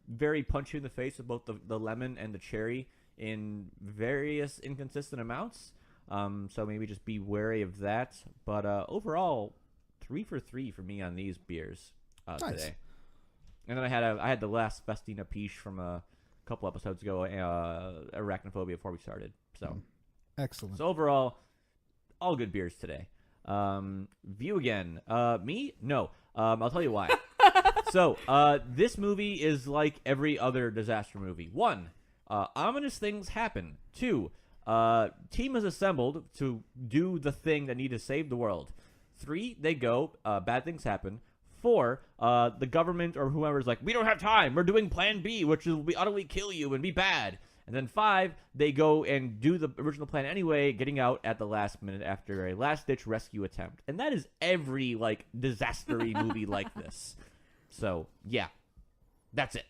very punchy in the face of both the lemon and the cherry in various inconsistent amounts. So maybe just be wary of that. But overall, 3 for 3 for me on these beers today. And then I had the last Festina Peach from a couple episodes ago, Arachnophobia, before we started. So excellent. So overall, all good beers today. View again. Me? No. I'll tell you why. So, this movie is like every other disaster movie. 1, ominous things happen. 2, team is assembled to do the thing that need to save the world. 3, they go, bad things happen. 4, the government or whoever's like, we don't have time. We're doing plan B, which will be utterly kill you and be bad. And then 5, they go and do the original plan anyway, getting out at the last minute after a last-ditch rescue attempt. And that is every, disaster-y movie like this. So, yeah. That's it.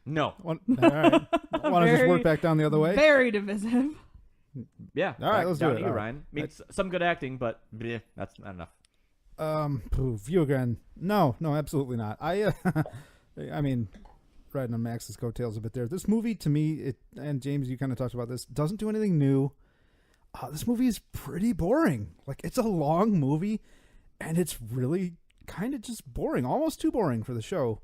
No. All right. I want to just work back down the other way. Very divisive. Yeah. All right, let's do it. You, Ryan. I mean, some good acting, but that's not enough. View again. No, absolutely not. I mean... riding on Max's coattails a bit there. This movie, to me, and James, you kind of talked about this, doesn't do anything new. This movie is pretty boring. It's a long movie, and it's really kind of just boring, almost too boring for the show.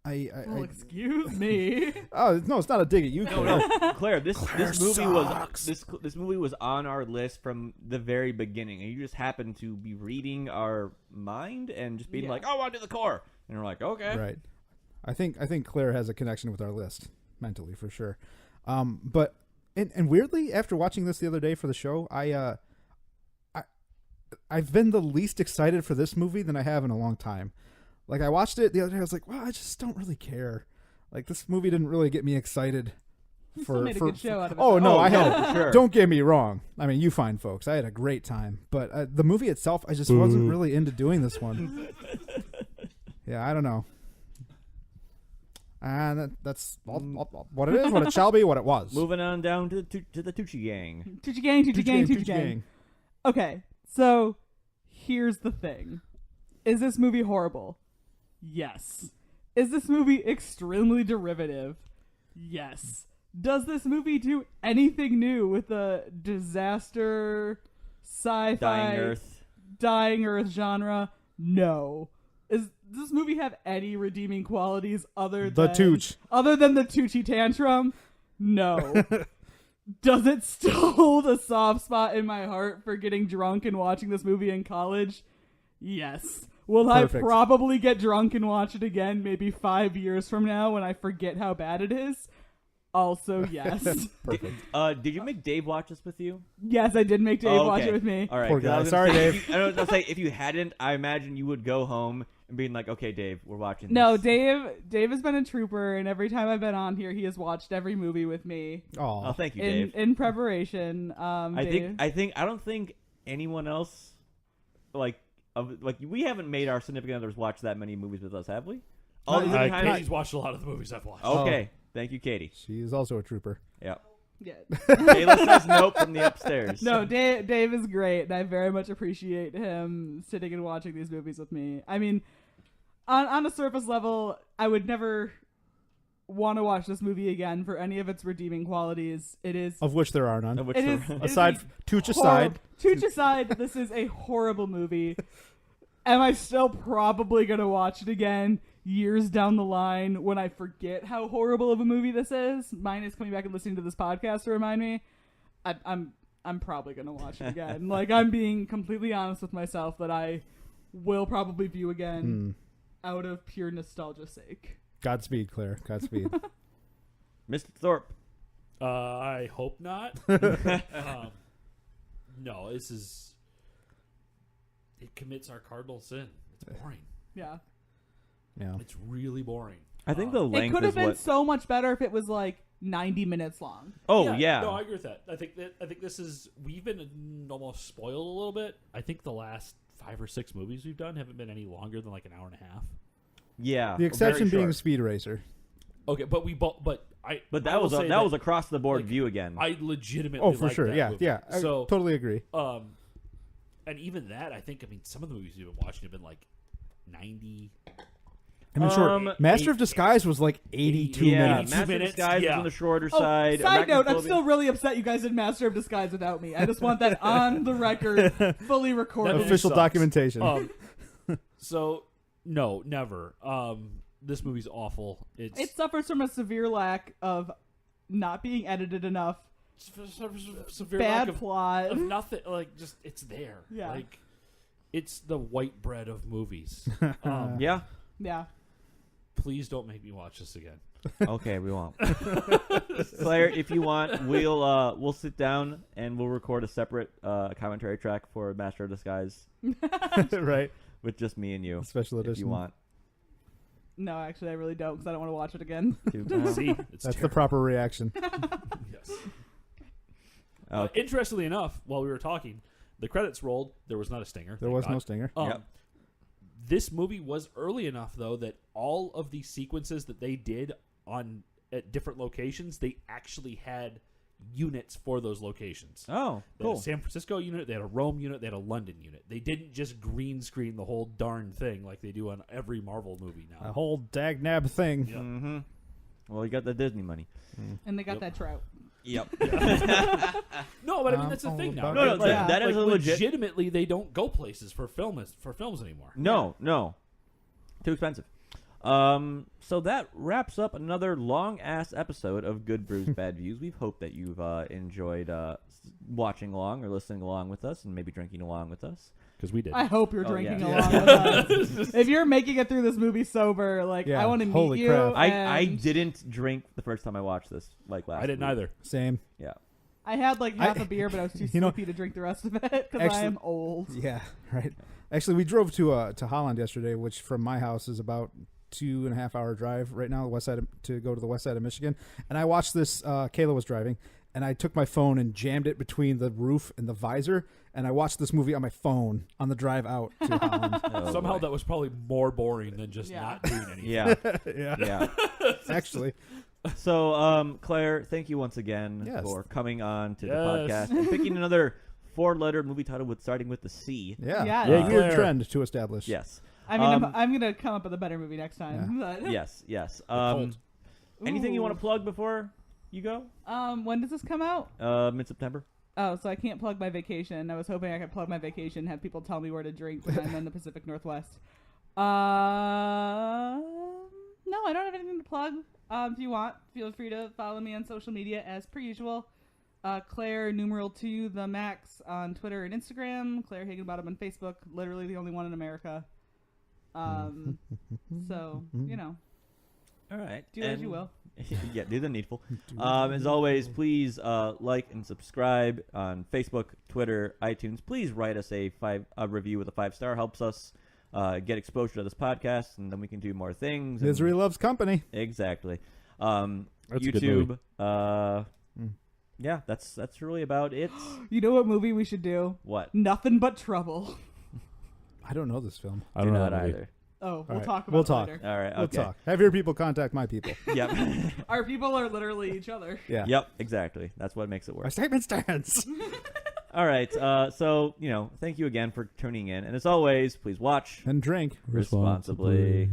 Excuse me. Oh no, it's not a dig at you. No, Claire. This movie sucks. this movie was on our list from the very beginning, and you just happened to be reading our mind and just being like, "Oh, I want to do the core," and we're like, "Okay." Right. I think Claire has a connection with our list mentally for sure. But weirdly, after watching this the other day for the show, I've been the least excited for this movie than I have in a long time. I watched it the other day, I was like, well, I just don't really care. This movie didn't really get me excited. Still made a good show out of it. Oh, no, I had for sure. Don't get me wrong. I mean, you fine folks. I had a great time. But the movie itself, I just wasn't really into doing this one. Yeah, I don't know. And that's all, what it is, what it shall be, what it was. Moving on down to the Tucci Gang. Tucci Gang. Okay, so here's the thing. Is this movie horrible? Yes. Is this movie extremely derivative? Yes. Does this movie do anything new with the disaster, sci-fi, dying Earth genre? No. Does this movie have any redeeming qualities other than the Tucci tantrum? No. Does it still hold a soft spot in my heart for getting drunk and watching this movie in college? Yes. Will Perfect. I probably get drunk and watch it again maybe 5 years from now when I forget how bad it is? Also, yes. Perfect. Did you make Dave watch this with you? Yes, I did make Dave watch it with me. All right. Poor guy. 'cause Sorry, Dave. Dave. I was gonna say, if you hadn't, I imagine you would go home and being like, "Okay, Dave, we're watching." No, this. Dave has been a trooper, and every time I've been on here, he has watched every movie with me Oh, thank you, in Dave. in preparation. I don't think anyone else like we haven't made our significant others watch that many movies with us, have we? All the time. Katie's watched a lot of the movies I've watched. Okay, thank you, Katie. She is also a trooper. Yeah. Yeah. Kayla says nope from the upstairs. No, Dave is great, and I very much appreciate him sitting and watching these movies with me. I mean, on a surface level, I would never want to watch this movie again for any of its redeeming qualities. It is Of which there are none. Of which It there- is Aside, Tucci aside. Tucci aside, this is a horrible movie. Am I still probably going to watch it again years down the line when I forget how horrible of a movie this is? Mine is coming back and listening to this podcast to remind me. I'm probably going to watch it again. Like, I'm being completely honest with myself that I will probably view again out of pure nostalgia's sake. Godspeed, Claire. Godspeed. Mr. Thorpe. I hope not. No, this is... It commits our cardinal sin. It's boring. Yeah. Yeah. It's really boring. I think the It length could is have been what. so much better if it was like 90 minutes long. Oh yeah. No, I agree with that. I think this is... We've been almost spoiled a little bit. I think the last 5 or 6 movies we've done haven't been any longer than like an hour and a half. Yeah. The exception very being short. Speed Racer. Okay, but But I that will was say that was across the board view again. I legitimately Oh, for like sure. that Yeah, movie. yeah. I So totally agree. and even that, I mean, some of the movies we've been watching have been like 90. I mean, short. Master of Disguise was like 82 yeah, minutes. Master of minutes, Disguise yeah. was on the shorter Oh, side. side note, I'm Arachnophobia- still really upset you guys did Master of Disguise without me. I just want that on the record, fully recorded. movie Official sucks. documentation. So no, never. This movie's awful. It suffers from a severe lack of not being edited enough, severe bad lack of plot. nothing. Like, just it's there. Yeah. Like, it's the white bread of movies. Yeah. Yeah. Please don't make me watch this again. Okay, we won't. Claire, if you want, we'll sit down and we'll record a separate commentary track for Master of Disguise Right. with just me and you, Special if edition. you want. No, actually, I really don't because I don't want to watch it again. See, it's That's the terrible. proper reaction. Yes. Okay. Interestingly enough, while we were talking, the credits rolled. There was not a stinger. There thank was God. no stinger. Yep. This movie was early enough, though, that all of the sequences that they did at different locations, they actually had units for those locations. Oh, They had cool. a San Francisco unit, they had a Rome unit, they had a London unit. They didn't just green screen the whole darn thing like they do on every Marvel movie now. A whole dag-nab thing. Yep. Mm-hmm. Well, you got the Disney money. And they got Yep. that trout. Yep. No, but I mean that's the all thing now. about No, no, right? that- that is a legit- legitimately they don't go places for films anymore. No. Too expensive. So that wraps up another long-ass episode of Good Brews Bad Views. We hope that you've enjoyed watching along or listening along with us and maybe drinking along with us. Because we did. I hope you're Oh, drinking yeah. along with us. If you're making it through this movie sober, like, Yeah, I want to meet holy you. crap. I and didn't drink the first time I watched this, like last I didn't week. either. Same. Yeah. I had like half I- a beer, but I was too you know- sleepy to drink the rest of it because I Actually- am old. Yeah, right. Actually, we drove to Holland yesterday, which from my house is about 2.5 hour drive right now, to go to the west side of Michigan. And I watched this. Kayla was driving, and I took my phone and jammed it between the roof and the visor, and I watched this movie on my phone on the drive out to Holland. Oh, Somehow boy. that was probably more boring than just Yeah. not doing anything. Yeah. Yeah, Yeah. actually, So, Claire, thank you once again Yes. for coming on to the Yes. podcast and picking another 4-letter movie title with starting with the C. yeah, Yeah. a Yeah, weird Claire. trend to establish. Yes. I mean, Um, I'm gonna come up with a better movie next time. But, Yes. Yes. Cold. Anything you Ooh. want to plug before you go? When does this come out? Mid-September. Oh, so I can't plug my vacation. I was hoping I could plug my vacation, have people tell me where to drink when I'm in the Pacific Northwest. No, I don't have anything to plug. If you want, feel free to follow me on social media as per usual. Claire #2 the Max on Twitter and Instagram. Claire Higginbottom on Facebook. Literally the only one in America. So you know. All right. Do as you will. Yeah, do the needful. As always, please like and subscribe on Facebook, Twitter, iTunes. Please write us a review with a 5-star. Helps us get exposure to this podcast, and then we can do more things. Misery loves company. Exactly. That's a good YouTube. Yeah, that's really about it. You know what movie we should do? What? Nothing But Trouble. I don't know this film. I don't know not that movie. either. Oh, we'll right. talk about We'll it talk. later. All right. We'll Okay. talk. Have your people contact my people. Yep. Our people are literally each other. Yeah. Yep. Exactly. That's what makes it work. My statement stands. All right. So thank you again for tuning in, and as always, please watch And drink responsibly.